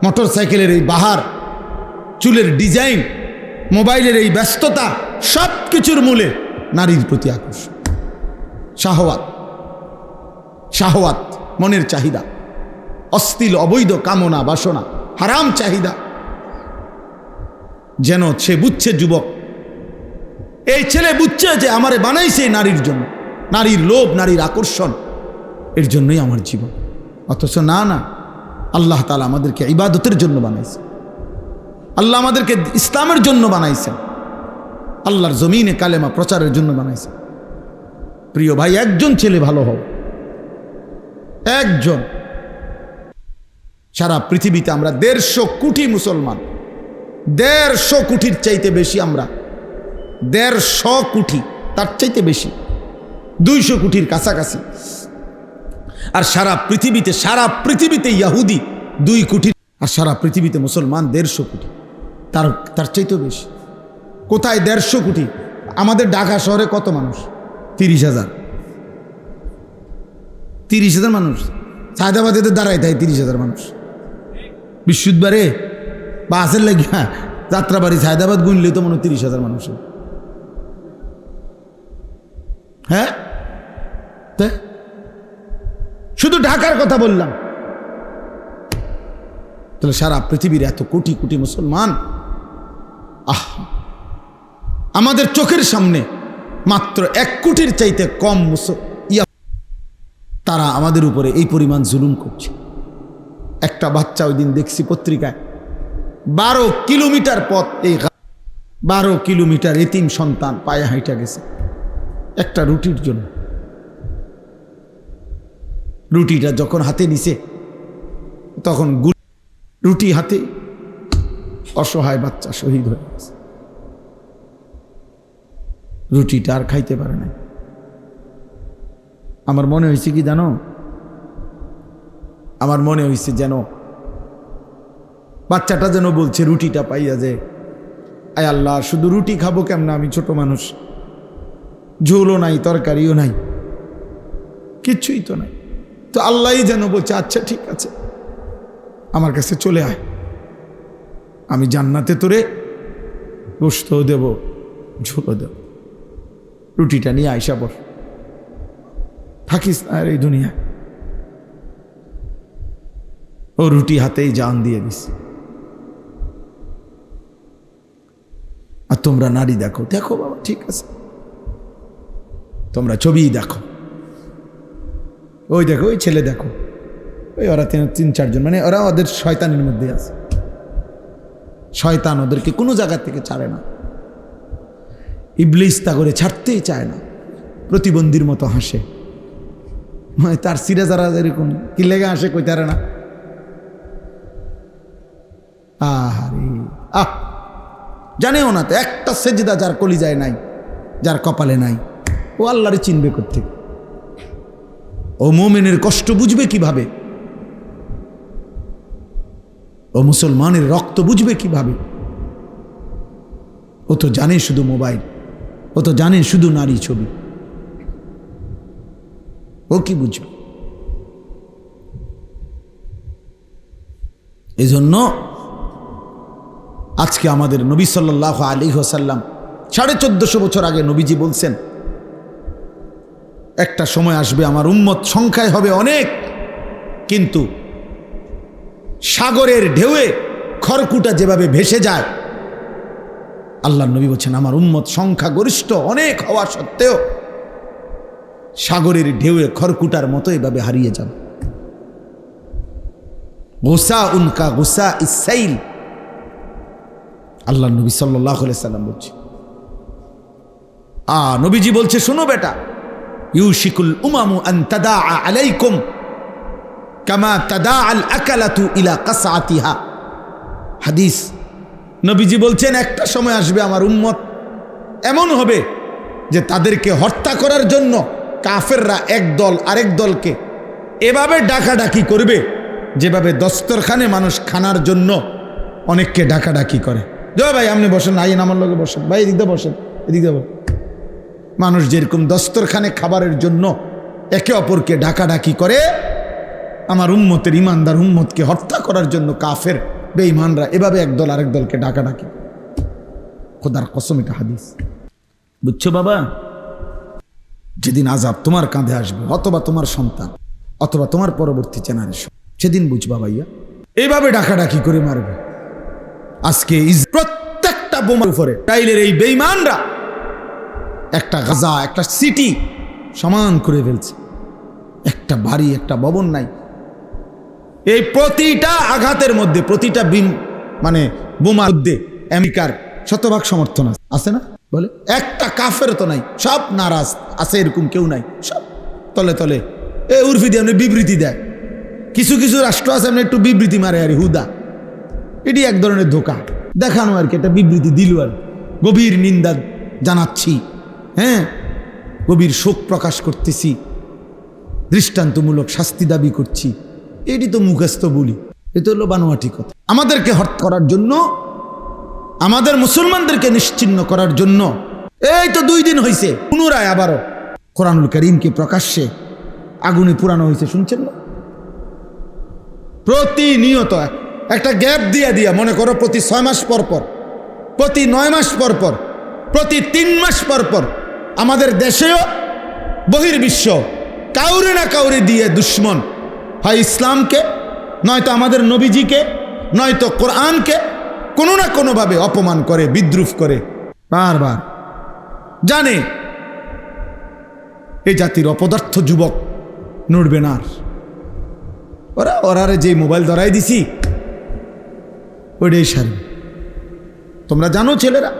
মোটর সাইকেলের এই বাহার, চুলের ডিজাইন, মোবাইলের এই ব্যস্ততা, সব কিছুর মূলে নারীর প্রতি আকর্ষণ, শাহওয়াত, শাহওয়াত, মনের চাহিদা, অশ্লীল অবৈধ কামনা বাসনা, হারাম চাহিদা। যেন সে বুঝছে, যুবক এই ছেলে বুঝছে যে আমারে বানাইছে নারীর জন্য, নারীর লোভ, নারীর আকর্ষণ, এর জন্যই আমার জীবন। অথচ না, আল্লাহ তাআলা আমাদেরকে ইবাদতের জন্য বানাইছে, আল্লাহ আমাদেরকে ইসলামের জন্য বানাইছেন, আল্লাহর জমিনে কালেমা প্রচারের জন্য বানাইছে। প্রিয় ভাই, একজন ছেলে ভালো হও, একজন। সারা পৃথিবীতে আমরা 150 কোটি মুসলমান, 150 কোটির চাইতে বেশি, আমরা 150 কোটি, তার চাইতে বেশি, 200 কোটির কাছাকাছি। আর সারা পৃথিবীতে ইহুদি 2 কোটি, আর সারা পৃথিবীতে মুসলমান 150 কোটি, তার চাইতেও বেশি। কোথায় 150 কোটি? আমাদের ঢাকা শহরে কত মানুষ? 30,000। 30,000 মানুষ। সায়দাবাদে দাঁড়ায় তাই 30,000 মানুষ। বৃহস্পতিবারে বাসের লাগে যাত্রাবাড়ি সায়দাবাদ গুনলে তো মনে হয় 30,000 মানুষ। হ্যাঁ, শুধু ঢাকার কথা বললাম, তাহলে সারা পৃথিবীর এত কোটি কোটি মুসলমান, আমাদের চোখের সামনে মাত্র 1 কোটির চাইতে কম তারা আমাদের উপরে এই পরিমাণ জুলুম করছে। একটা বাচ্চা ওই দিন দেখছি পত্রিকায়, 12 কিলোমিটার পথ, এই 12 কিলোমিটার এতিম সন্তান পায়ে হাঁটা গেছে একটা রুটির জন্য। রুটিটা যখন হাতে নিছে তখন রুটি হাতে অসহায় বাচ্চা শহীদ হয়ে গেছে। রুটিটা আর খাইতে পারে না। আমার মনে হয়েছে কি জানো, আমার মনে হয়েছে যেন বাচ্চাটা যেন বলছে রুটিটা পাইয়া যে, আয় আল্লাহ, শুধু রুটি খাবো কেমন, আমি ছোট মানুষ, ঝোলও নাই, তরকারিও নাই, কিচ্ছুই তো নাই। তো আল্লাহই যেন বলছে, আচ্ছা ঠিক আছে, আমার কাছে চলে আয়, আমি জান্নাতে তোরে গোশতও দেব, ঝোলও দেব, রুটিটা নিয়ে আইসা পর, থাকিস আর এই দুনিয়া। ও রুটি হাতেই জান দিয়ে দিস। আর তোমরা নারী দেখো, দেখো বাবা ঠিক আছে, তোমরা ছবি দেখো, ওই দেখো, ওই ছেলে দেখো, ওই ওরা 3-4 জন, মানে ওরা ওদের শয়তানের মধ্যে আছে। শয়তান ওদেরকে কোনো জায়গা থেকে ছাড়ে না। ইবলিস তা করে ছাড়তেই চায় না, প্রতিবন্ধীর মতো হাসে। তার সিরা যারা এরকম কি লেগে হাসে কইতারে না। জানেও না তো একটা সেজদা যার কলিজায় নাই, যার কপালে নাই, ও আল্লাহরে চিনবে কোত্থেকে? ও মুমিনের কষ্ট বুঝবে কিভাবে? ও মুসলমানের রক্ত বুঝবে কিভাবে? ও তো জানে শুধু মোবাইল, ও তো জানে শুধু নারী ছবি, ও কি বুঝবে? এই জন্য আজকে আমাদের নবী সাল্লাল্লাহু আলাইহি ওয়াসাল্লাম 1450 বছর আগে নবীজি বলছেন, একটা সময় আসবে আমার উম্মত সংখ্যায় হবে অনেক, কিন্তু সাগরের ঢেউয়ে খড়কুটা যেভাবে ভেসে যায়, আল্লাহ নবী বলছেন আমার উম্মত সংখ্যা গরিষ্ঠ অনেক হওয়া সত্ত্বেও সাগরের ঢেউয়ে খড়কুটার মতো এভাবে হারিয়ে যাবে। গোসা উনকা গোসা ইসাইল, আল্লাহ নবী সাল্লাল্লাহু আলাইহি সাল্লাম বলছে। নবীজি বলছে, শোনো বেটা, ইউশিকুল উমামু আন তাদা আলাইকুম কামা তাদা আল আকালাতু ইলা কাসআতিহা। হাদিস, নবীজি বলছেন একটা সময় আসবে আমার উম্মত এমন হবে যে তাদেরকে হত্যা করার জন্য কাফেররা এক দল আরেক দলকে এভাবে ডাকাডাকি করবে যেভাবে দস্তরখানে মানুষ খানার জন্য অনেককে ডাকাডাকি করে। জয় ভাই আপনি বসেন, আইন আমার লগে বসেন, ভাই এদিকে বসেন, এদিকে বসেন। মানুষ যেরকম দস্তরখানে খাবারের জন্য একে অপরকে ডাকাডাকি করে, আমার উম্মতের ইমানদার উম্মতকে হত্যা করার জন্য কাফের বেঈমানরা এভাবে একদল আরেক দলকে ডাকাডাকি। খোদার কসম, এটা হাদিস। বুঝছো বাবা? যেদিন আযাব তোমার কাঁধে আসবে, অথবা তোমার সন্তান, অথবা তোমার পরবর্তী জেনারেশন, সেদিন বুঝবা ভাইয়া, এইভাবে ডাকাডাকি করে মারবে। আজকে প্রত্যেকটা বোমার উপরে ইসরায়েলের এই বেঈমানরা একটা গাজা, একটা সিটি সমান করে ফেলছে। একটা বাড়ি, একটা ভবন নাই। এই প্রতিটা আঘাতের মধ্যে, প্রতিটা মানে বোমার মধ্যে আমেরিকার শতভাগ সমর্থন আছে না? বলে একটা কাফের তো নাই, সব নারাজ আছে, এরকম কেউ নাই, সব তলে তলে উর্ফি দিয়ে আপনি বিবৃতি দেয়। কিছু কিছু রাষ্ট্র আছে আপনি একটু বিবৃতি মারে আর হুদা, এটি এক ধরনের ধোকা দেখানো আর কি। একটা বিবৃতি দিল আর গভীর নিন্দা জানাচ্ছি, হ্যাঁ, গভীর শোক প্রকাশ করতেছি, দৃষ্টান্তমূলক শাস্তি দাবি করছি, এটি তো মুখস্থ বলি, এটি হলো বানোয়াটি কথা। আমাদেরকে হত্যা করার জন্য, আমাদের মুসলমানদেরকে নিশ্চিহ্ন করার জন্য এই তো 2 দিন হয়েছে পুনরায় আবারও কোরআনুল কারীমকে প্রকাশ্যে আগুনে পুরানো হয়েছে, শুনছেন না? প্রতিনিয়ত একটা গ্যাপ দিয়া মনে করো প্রতি 6 মাস পর পর, প্রতি 9 মাস পর পর, প্রতি 3 মাস পর পর আমাদের দেশেও বহির্বিশ্ব কাউরে না কাউরে দিয়ে দুশ্মন হয় ইসলামকে, নয়তো আমাদের নবীজিকে, নয়তো কোরআনকে কোনো না কোনোভাবে অপমান করে, বিদ্রুপ করে। বারবার জানে এই জাতির অপদার্থ যুবক নড়বে না আর। ওরারে যে মোবাইল ধরাই দিছি ওইটাই সারবে। তোমরা জানো ছেলেরা,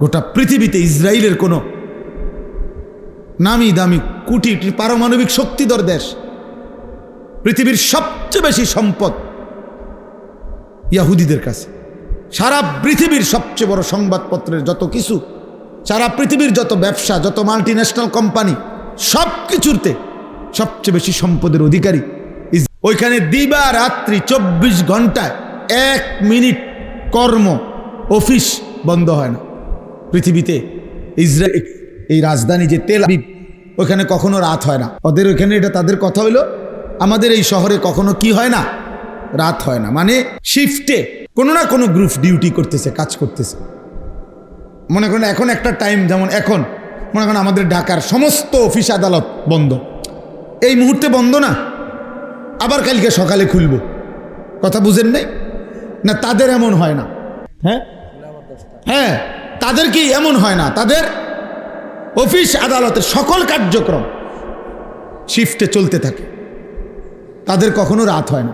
গোটা পৃথিবীতে ইসরায়েলের কোনো নামি দামি কোটি পারমাণবিক শক্তিধর দেশ, পৃথিবীর সবচেয়ে বেশি সম্পদ ইহুদিদের কাছে। সারা পৃথিবীর সবচেয়ে বড় সংবাদপত্রের যত কিছু, সারা পৃথিবীর যত ব্যবসা, যত মাল্টিন্যাশনাল কোম্পানি, সব কিছুতে সবচেয়ে বেশি সম্পদের অধিকারী। ওইখানে দিবা রাত্রি 24 ঘন্টায় 1 মিনিট কর্ম অফিস বন্ধ হয় না। পৃথিবীতে ইসরায়েল এই রাজধানী যে তেল আবিব, ওইখানে কখনো রাত হয় না। ওদের ওইখানে এটা তাদের কথা হইলো, আমাদের এই শহরে কখনো কি হয় না, রাত হয় না। মানে শিফটে কোনো না কোনো গ্রুপ ডিউটি করতেছে, কাজ করতেছে। মনে করেন এখন একটা টাইম, যেমন এখন মনে করেন আমাদের ঢাকার সমস্ত অফিস আদালত বন্ধ, এই মুহূর্তে বন্ধ না, আবার কালকে সকালে খুলবো। কথা বুঝেন নাই না? তাদের এমন হয় না। হ্যাঁ, তাদের কি এমন হয় না? তাদের অফিস আদালতের সকল কার্যক্রম শিফটে চলতে থাকে, তাদের কখনো রাত হয় না।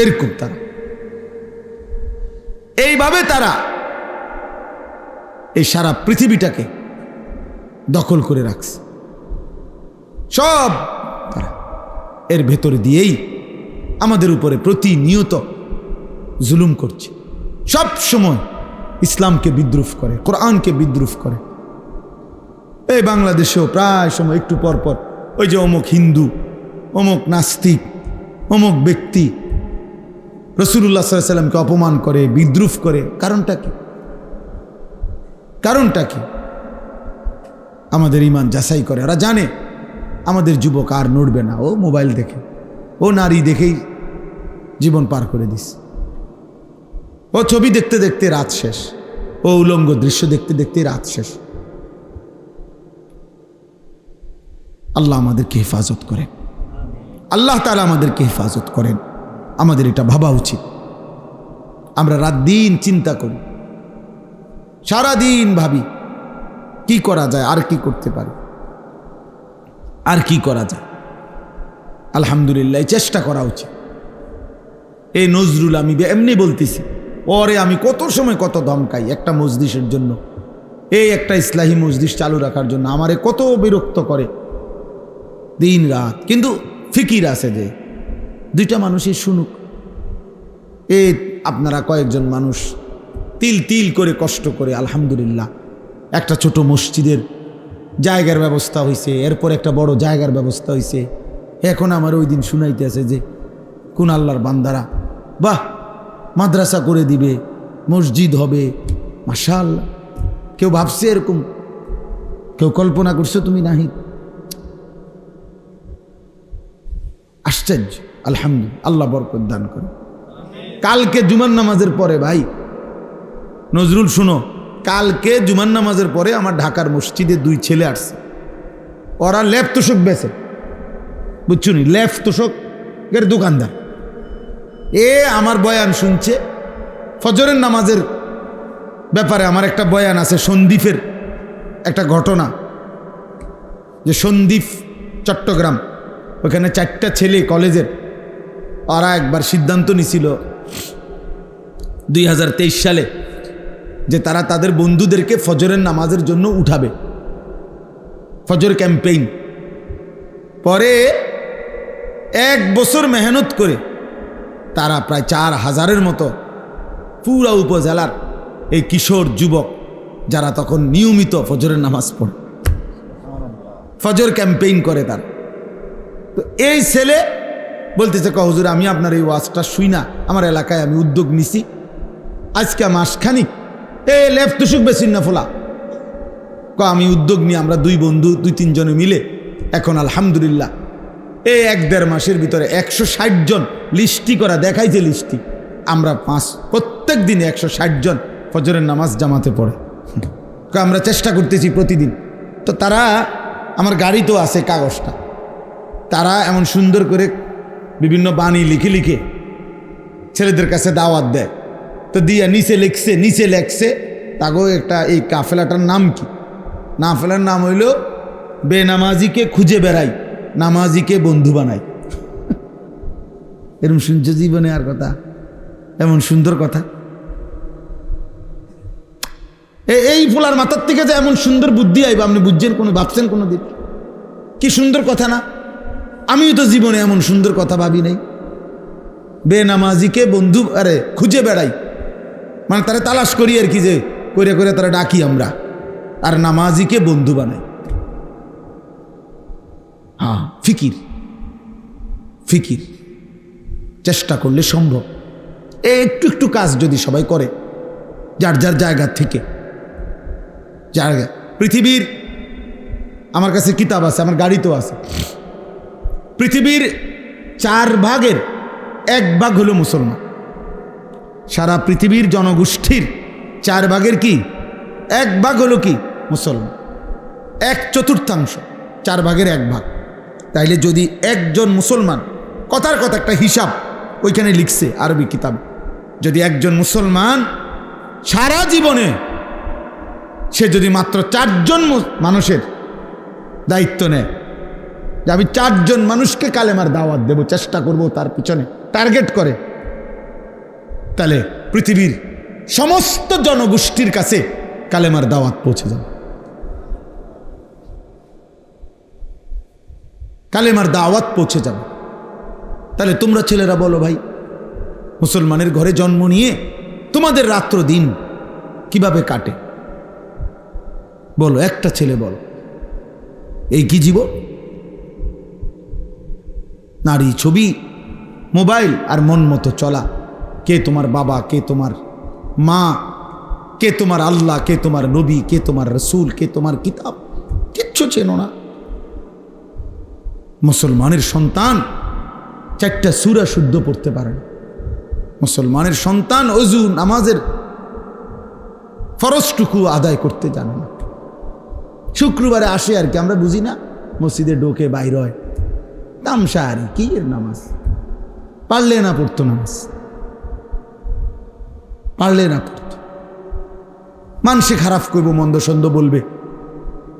এরকম তারা এইভাবে তারা এই সারা পৃথিবীটাকে দখল করে রাখছে। সব তারা এর ভেতর দিয়েই আমাদের উপরে প্রতিনিয়ত জুলুম করছে। সব সময় ইসলামকে বিদ্রুপ করে, কোরআনকে বিদ্রুপ করে। এই বাংলাদেশেও প্রায় সময় একটু পর পর ওই যে অমুক হিন্দু, অমুক নাস্তিক, অমুক ব্যক্তি রাসূলুল্লাহ সাল্লাল্লাহু আলাইহি সাল্লামকে অপমান করে, বিদ্রুপ করে। কারণটা কি? কারণটা কি? আমাদের ঈমান যাচাই করে। ওরা জানে আমাদের যুবক আর নড়বে না, ও মোবাইল দেখে, ও নারী দেখেই জীবন পার করে দিস, ও ছবি দেখতে দেখতে রাত শেষ, ও উলঙ্গ দৃশ্য দেখতে দেখতে রাত শেষ। আল্লাহ আমাদেরকে হেফাজত করেন, আল্লাহ তাআলা আমাদেরকে হেফাজত করেন। আমাদের এটা ভাবা উচিত। আমরা রাত দিন চিন্তা করি, সারাদিন ভাবি কি করা যায়, আর কি করতে পারি, আর কি করা যায়। আলহামদুলিল্লাহ, চেষ্টা করা উচিত। এই নজরুল আমি এমনি বলতেছি, ওরে আমি কত সময় কত ধমকাই একটা মজলিসের জন্য, এই একটা ইসলাহী মজলিস চালু রাখার জন্য আমারে কত বিরক্ত করে দিন রাত। কিন্তু ফিকির আছে যে 2টা মানুষই শুনুক। এই আপনারা কয়েকজন মানুষ তিল তিল করে কষ্ট করে আলহামদুলিল্লাহ একটা ছোট মসজিদের জায়গার ব্যবস্থা হয়েছে, এরপর একটা বড় জায়গার ব্যবস্থা হয়েছে। এখন আমার ওই দিন শুনাইতে আছে যে কোন আল্লাহর বান্দারা বাহ মাদ্রাসা করে দিবে, মসজিদ হবে, মাশাআল্লাহ। কেউ ভাবছে এরকম? কেউ কল্পনা করছো তুমি? নাহি। আশ্চর্য, আলহামদুলিল্লাহ, আল্লাহ বরকত দান করে। কালকে জুমার নামাজের পরে, ভাই নজরুল শুনো, কালকে জুমার নামাজের পরে আমার ঢাকার মসজিদে 2 ছেলে আসছে। ওরা ল্যাপ তোষক বেচে, বুঝছো নি, ল্যাপ তোষকের দোকানদার। আমার বয়ান শুনছে ফজরের নামাজের ব্যাপারে। আমার একটা বয়ান আছে সন্দ্বীপের একটা ঘটনা, যে সন্দ্বীপ চট্টগ্রাম, ওখানে 4টা ছেলে কলেজের, ওরা একবার সিদ্ধান্ত নিছিল 2023 সালে যে তারা তাদের বন্ধুদেরকে ফজরের নামাজের জন্য উঠাবে, ফজর ক্যাম্পেইন। পরে 1 বছর মেহনত করে তারা প্রায় 4000-এর মতো পুরা উপজেলার এই কিশোর যুবক, যারা তখন নিয়মিত ফজরের নামাজ পড়ে, ফজর ক্যাম্পেইন করে তারা। তো এই ছেলে বলতেছে, হুজুর আমি আপনার এই ওয়াজটা শুই না, আমার এলাকায় আমি উদ্যোগ নিছি, আজকে মাসখানিক লেফ তুসুক বেশি না ফোলা আমি উদ্যোগ নিয়ে আমরা দুই বন্ধু 2-3 জনে মিলে এখন আলহামদুলিল্লাহ এই 1-1.5 মাসের ভিতরে 160 জন লিস্টি করা দেখাইছে লিস্টি আমরা প্রত্যেক দিনে 160 জন ফজরের নামাজ জামাতে পড়ে আমরা চেষ্টা করতেছি প্রতিদিন। তো তারা আমার গাড়ি তো আছে কাগজটা, তারা এমন সুন্দর করে বিভিন্ন বাণী লিখে লিখে ছেলেদের কাছে দাওয়াত দেয়। তো দিয়া নিচে লেখছে তাগো একটা এই কাফেলাটার নাম কি? কাফেলার নাম হইল বেনামাজিকে খুঁজে বেড়াই, নামাজিকে বন্ধু বানাই। এরকম শুনছে জীবনে আর কথা? এমন সুন্দর কথা এই ফুলার মাথার থেকে যে এমন সুন্দর বুদ্ধি আইবা আপনি বুঝছেন কোনো, ভাবছেন কোনো দিন? কি সুন্দর কথা না? আমিও তো জীবনে এমন সুন্দর কথা ভাবি নাই। বেনামাজিকে বন্ধু খুঁজে বেড়াই, মানে তারা তালাশ করি আর কি, যে করে করে তারা ডাকি আমরা, আর নামাজিকে বন্ধু বানাই। হ্যাঁ, ফিকির চেষ্টা করলে সম্ভব। একটু একটু কাজ যদি সবাই করে যার যার জায়গা থেকে, জায়গা পৃথিবীর, আমার কাছে কিতাব আছে, আমার গাড়িতেও আছে, পৃথিবীর 4 ভাগের 1 ভাগ হলো মুসলমান। সারা পৃথিবীর জনগোষ্ঠীর 4 ভাগের কি 1 ভাগ হলো কি মুসলমান, 1/4, 4 ভাগের 1 ভাগ। তাইলে যদি একজন মুসলমান, কথার কথা একটা হিসাব ওইখানে লিখছে আরবি কিতাব, যদি একজন মুসলমান সারা জীবনে সে যদি মাত্র 4 জন মানুষের দায়িত্ব নেয়, যে আমি 4 জন মানুষকে কালেমার দাওয়াত দেব, চেষ্টা করব, তার পিছনে টার্গেট করে, তাহলে পৃথিবীর সমস্ত জনগোষ্ঠীর কাছে কালেমার দাওয়াত পৌঁছে যাবে। কালেমার দাওয়াত পৌঁছে যাবে। তাহলে তোমরা ছেলেরা বলো ভাই, মুসলমানের ঘরে জন্ম নিয়ে তোমাদের রাত্র দিন কিভাবে কাটে? বলো, একটা ছেলে বলো, এই কি জীবন? নারী, ছবি, মোবাইল আর মন মতো চলা। কে তোমার বাবা, কে তোমার মা, কে তোমার আল্লাহ, কে তোমার নবী, কে তোমার রসুল, কে তোমার কিতাব, কিচ্ছু চেনো না। মুসলমানের সন্তান 4টা সূরা শুদ্ধ পড়তে পারে না। মুসলমানের সন্তান ওযু নামাজের ফরজটুকু আদায় করতে জানে না। শুক্রবারে আসে আর কি, আমরা বুঝি না, মসজিদে ঢোকে বাইর হয়, তামসা আর কি এর নামাজ, পারলে না পড়তো নামাজ, পারলে না পড়তো। মানুষে খারাপ করবো, মন্দ সন্দ বলবে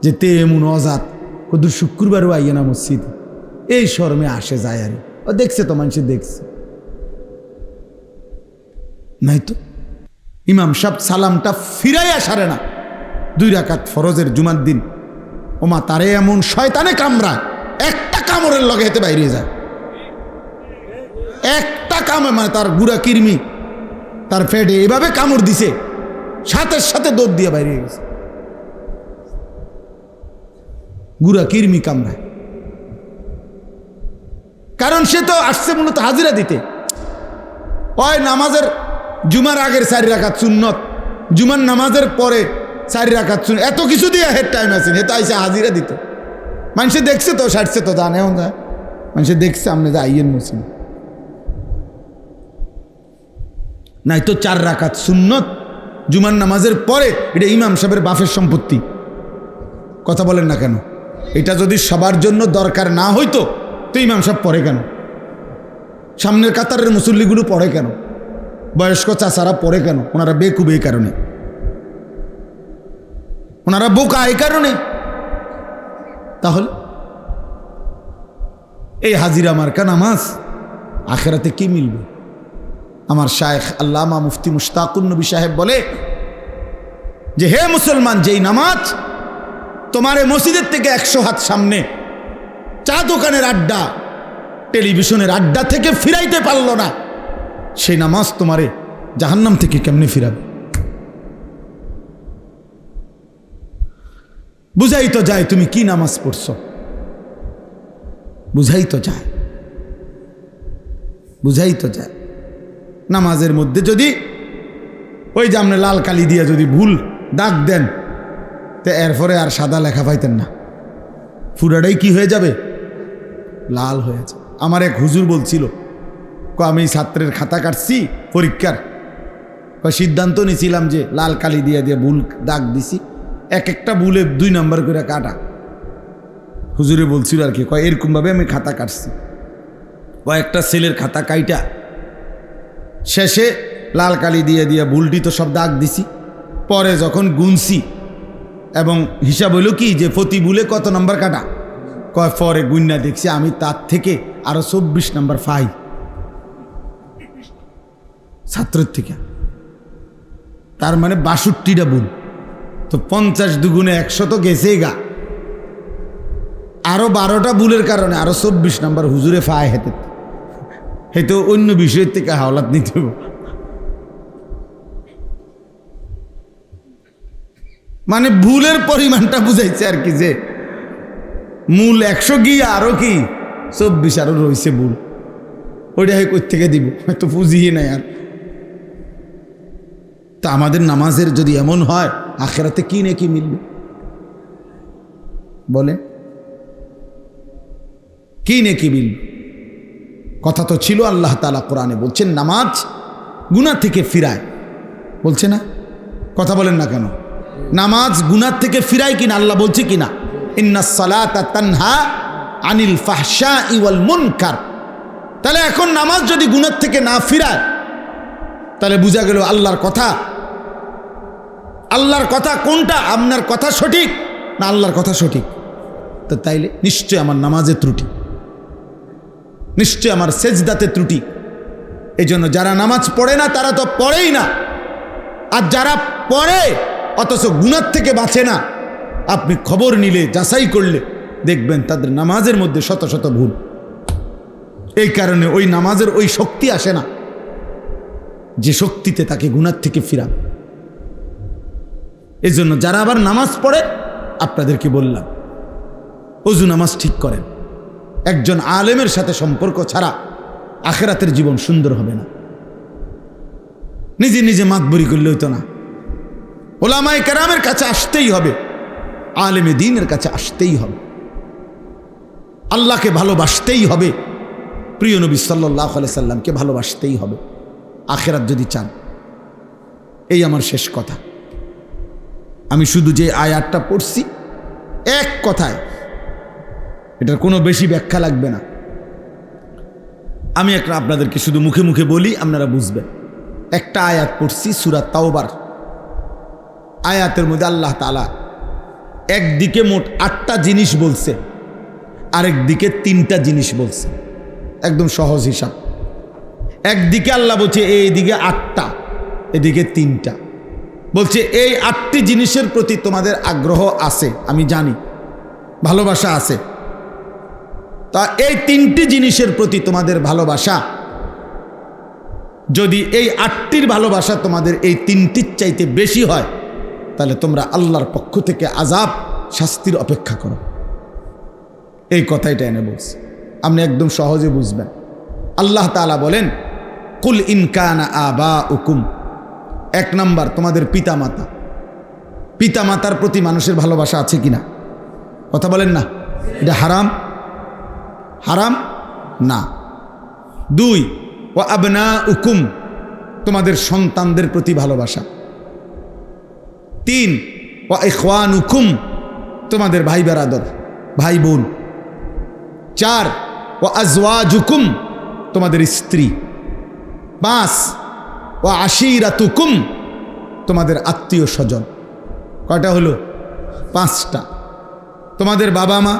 যে তে এমন অজাত, কত শুক্রবারও আইয়ে না মসজিদ, এই শরমে আসে যায় আর ও দেখছে তো, মানুষে দেখছে নাই তো। ইমাম সাহেব সালামটা ফিরাইয়া সারে না, 2 রাকাত ফরজের জুমার দিন, ওমা তারে এমন শয়তানে কামড়া, একটা কামড়ের লগে হেতে বাইরে যায়, একটা কামড়, মানে তার গুড়া কিরমি তার ফেটে এভাবে কামড় দিছে, সাথে সাথে দৌড় দিয়ে বাইরে গেছে। গুড়া কিরমি কামড়ায়, কারণ সে তো আসছে মূলত হাজিরা দিতে। ওই নামাজের জুমার আগের 4 রাকাত সুন্নত, জুমার নামাজের পরে 4 রাকাত সুন্নত, এত কিছু দিয়ে হেড টাইম আছে, হেতে আইসে হাজিরা দিত। মানুষে দেখছে তো, সারছে তো, জানে যায়, মানুষে দেখছে আপনি যে আইয়েন মসজিদ নাই তো 4 রাকাত সুন্নত জুমার নামাজের পরে, এটা ইমাম সাহেবের বাপের সম্পত্তি। কথা বলেন না কেন? এটা যদি সবার জন্য দরকার না হইতো তো ইমাম সাহেব পড়ে কেন? সামনের কাতারের মুসল্লিগুলো পড়ে কেন? বয়স্ক চাচারা পড়ে কেন? ওনারা বেকুব এই কারণে, ওনারা বোকা এই কারণে। তাহলে এই হাজিরা মার্কা নামাজ আখেরাতে কি মিলবে? আমার শায়েখ আল্লামা মুফতি মুশতাকুন নবী সাহেব বলে যে হে মুসলমান, যেই নামাজ তোমার মসজিদের থেকে 100 হাত সামনে চা দোকানের আড্ডা, টেলিভিশনের আড্ডা থেকে ফিরাইতে পারলো না, সেই নামাজ তোমারে জাহান্নাম থেকে কেমনে ফিরাবে? বুঝাই তো যায় তুমি কি নামাজ পড়ছো, বুঝাই তো যায়, বুঝাই তো যায়। নামাজের মধ্যে যদি ওই যে আপনি লাল কালি দিয়ে যদি ভুল দাগ দেন তো এরপরে আর সাদা লেখা পাইতেন না, পুরাটাই কি হয়ে যাবে, লাল হয়ে যাবে। আমার এক হুজুর বলছিল, আমি ছাত্রের খাতা কাটছি পরীক্ষার, সিদ্ধান্ত নিয়েছিলাম যে লাল কালি দিয়ে দিয়ে ভুল দাগ দিছি, এক একটা ভুলে 2 নম্বর করে কাটা। হুজুরে বলছিল আর কি, এরকমভাবে আমি খাতা কাটছি। কয়েকটা ছেলের খাতা কাইটা শেষে লাল কালি দিয়ে দিয়ে ভুলটি তো সব দাগ দিছি। পরে যখন গুনছি এবং হিসাব হইল কি যে প্রতি ভুলে কত নম্বর কাটা, পরে গুন্না দেখছি আমি তার থেকে আরো 24 নম্বর পাই ছাত্রের থেকে। তার মানে 62টা ভুল, তো 50 দুগুণে 100 তো গেছেই গা। আরো 12টা ভুলের কারণে আরো 24 নম্বর হুজুরে ফায় হেতে, হয়তো অন্য বিষয়ের থেকে হাওলাত নিতে হবে। মানে ভুলের পরিমাণটা বুঝাইছে আর কি, যে মূল 100 গিয়ে আরো কি 24 আরো রয়েছে ভুল, ওইটা কই থেকে দিব, হয়তো পুঁজিয়ে নাই আর। তা আমাদের নামাজের যদি এমন হয়, আখেরাতে কি নাকি মিলবে বলে, কি নাকি মিলবে? কথা তো ছিল, আল্লাহ তাআলা কোরআনে বলছেন নামাজ গুনাহ থেকে ফিরায়, বলছে না? কথা বলেন না কেন? নামাজ গুনাহ থেকে ফিরায় কিনা আল্লাহ বলছে কিনা, ইন্নাস সালাতা তানহা আনিল ফাহশাই ওয়াল মুনকার। তাহলে এখন নামাজ যদি গুনাহ থেকে না ফিরায়, তাহলে বোঝা গেল আল্লাহর কথা কোনটা, আপনার কথা সঠিক না আল্লাহর কথা সঠিক? তো তাইলে নিশ্চয় আমার নামাজে ত্রুটি, নিশ্চয় আমার সেজদাতে ত্রুটি। এই জন্য যারা নামাজ পড়ে না তারা তো পড়েই না, আর যারা পড়ে অথচ গুনাহ থেকে বাঁচে না, আপনি খবর নিলে যাচাই করলে দেখবেন তাদের নামাজের মধ্যে শত শত ভুল। এই কারণে ওই নামাজের ওই শক্তি আসে না যে শক্তিতে তাকে গুনাহ থেকে ফিরান। এই জন্য যারা আবার নামাজ পড়ে, আপনাদেরকে বললাম ওযু নামাজ ঠিক করেন। একজন আলেমের সাথে সম্পর্ক ছাড়া আখিরাতের জীবন সুন্দর হবে না। নিজে নিজে মাতবরি করলে হইতো না, ওলামায়ে কেরামের কাছে আসতেই হবে, আলেমে দ্বীনের কাছে আসতেই হবে, আল্লাহকে ভালোবাসতেই হবে, প্রিয় নবী সাল্লাল্লাহু আলাইহি সাল্লামকে ভালোবাসতেই হবে আখিরাত যদি চান। এই আমার শেষ কথা। আমি শুধু যে আয়াতটা পড়ছি এক কথায়, এটার কোনো বেশি ব্যাখ্যা লাগবে না। আমি একটা আপনাদেরকে শুধু মুখে মুখে বলি, আপনারা বুঝবেন। একটা আয়াত পড়ছি সূরা তাওবার, আয়াতের মধ্যে আল্লাহ তাআলা একদিকে মোট 8টা জিনিস বলছে, আরেক দিকে 3টা জিনিস বলছে। একদম সহজ হিসাব। একদিকে আল্লাহ বলছে এইদিকে 8টা, এদিকে 3টা। বলছে এই 8টি জিনিসের প্রতি তোমাদের আগ্রহ আছে, আমি জানি, ভালোবাসা আছে। তা এই 3টি জিনিসের প্রতি তোমাদের ভালোবাসা, যদি এই 8টির ভালোবাসা তোমাদের এই 3টির চাইতে বেশি হয়, তাহলে তোমরা আল্লাহর পক্ষ থেকে আযাব, শাস্তির অপেক্ষা করো। এই কথাইটা এনে বলছি, আপনি একদম সহজে বুঝবেন। আল্লাহ তাআলা বলেন, কুল ইন কানা আবাউকুম, 1 নাম্বার তোমাদের পিতামাতা। পিতামাতার প্রতি মানুষের ভালোবাসা আছে কিনা? কথা বলেন না। এটা হারাম? হারাম না। 2, ওয়া আবনাউকুম, তোমাদের সন্তানদের প্রতি ভালোবাসা। 3, ওয়া ইখওয়ানুকুম, তোমাদের ভাই বেরাদর, ভাই বোন। 4, ওয়া আজওয়াজুকুম, তোমাদের স্ত্রী। 5, ওয়া আশিরাতুকুম, তোমাদের আত্মীয় স্বজন। কয়টা হলো? 5টা। তোমাদের বাবা মা,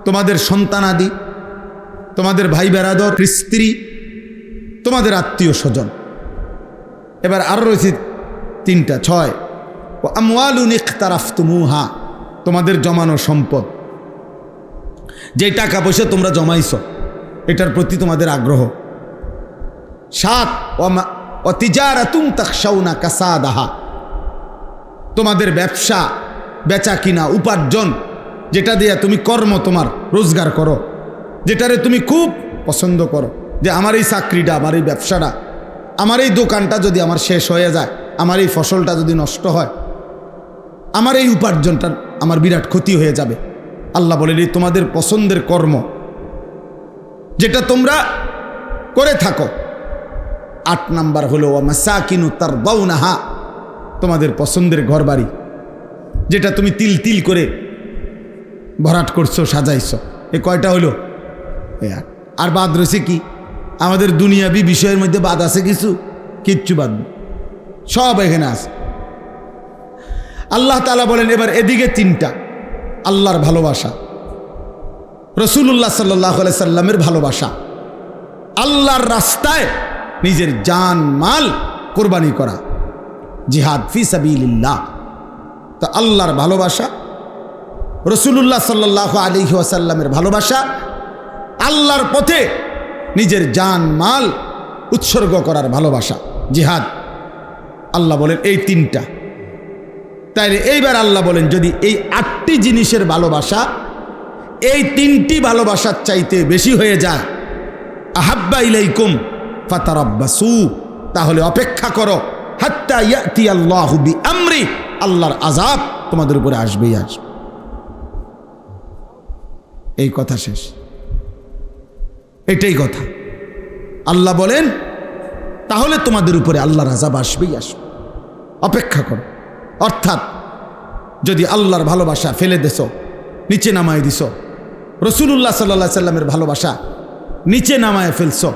তোমাদের সন্তানাদি, তোমাদের ভাই বেরাদর, স্ত্রী, তোমাদের আত্মীয় স্বজন। এবার আরো রয়েছে 3টা, 6, ওয়া আমওয়ালুন ইখতারাফতুমুহা, তোমাদের জমানো সম্পদ, যে টাকা পয়সা তোমরা জমাইছো এটার প্রতি তোমাদের আগ্রহ। 7, ওয়া তিজারাতুন তাখশাউনা কাসাদাহা, তোমাদের ব্যবসা, বেচা কিনা, উপার্জন, যেটা দিয়ে তুমি কর্ম, তোমার রোজগার করো, যেটারে তুমি খুব পছন্দ করো, যে আমার এই চাকরিটা, আমার এই ব্যবসাটা আমার এই দোকানটা যদি আমার শেষ হয়ে যায়, আমার এই ফসলটা যদি নষ্ট হয়, আমার এই উপার্জনটা আমার বিরাট ক্ষতি হয়ে যাবে। আল্লাহ বলেন এই তোমাদের পছন্দের কর্ম যেটা তোমরা করে থাকো। 8 নাম্বার হলো ওয়া মাসাকিনু তারদাউনাহা, তোমাদের পছন্দের ঘরবাড়ি যেটা তুমি তিল তিল করে ভরাট করছো, সাজাইছো। এ কয়টা হলো? আর বাদ রয়েছে কি? আমাদের দুনিয়াবি বিষয়ের মধ্যে বাদ আছে কিছু? কিচ্ছু বাদ নেই, সব এখানে আছে। আল্লাহ তাআলা বলেন এবার এদিকে 3টা, আল্লাহর ভালোবাসা, রাসূলুল্লাহ সাল্লাল্লাহু আলাইহি সাল্লামের ভালোবাসা, আল্লাহর রাস্তায় নিজের জান মাল কোরবানি করা, জিহাদ ফি সাবিলিল্লাহ। তো আল্লাহর ভালোবাসা, রাসূলুল্লাহ সাল্লাল্লাহু আলাইহি ওয়াসাল্লামের ভালোবাসা, আল্লাহর পথে নিজের জান মাল উৎসর্গ করার ভালোবাসা, জিহাদ। আল্লাহ বলেন এই 3টা। তাইলে এইবার আল্লাহ বলেন যদি এই 8টি জিনিসের ভালোবাসা এই 3টি ভালোবাসার চাইতে বেশি হয়ে যায়, আহাব্বা ইলাইকুম ফাতারাব্বাসু, তাহলে অপেক্ষা করো, হাত্তা ইয়াতি আল্লাহু বিআমরি, আল্লাহর আযাব তোমাদের উপরে আসবেই আসবে। এই কথা শেষ, এটাই কথা। আল্লাহ বলেন তাহলে তোমাদের উপরে আল্লাহর আযাব আসবেই আসবে, অপেক্ষা করো। অর্থাৎ যদি আল্লাহর ভালোবাসা ফেলে দেছো, নিচে নামায় দিছ, রাসূলুল্লাহ সাল্লাল্লাহু আলাইহি সাল্লামের ভালোবাসা নিচে নামায় ফেলছো,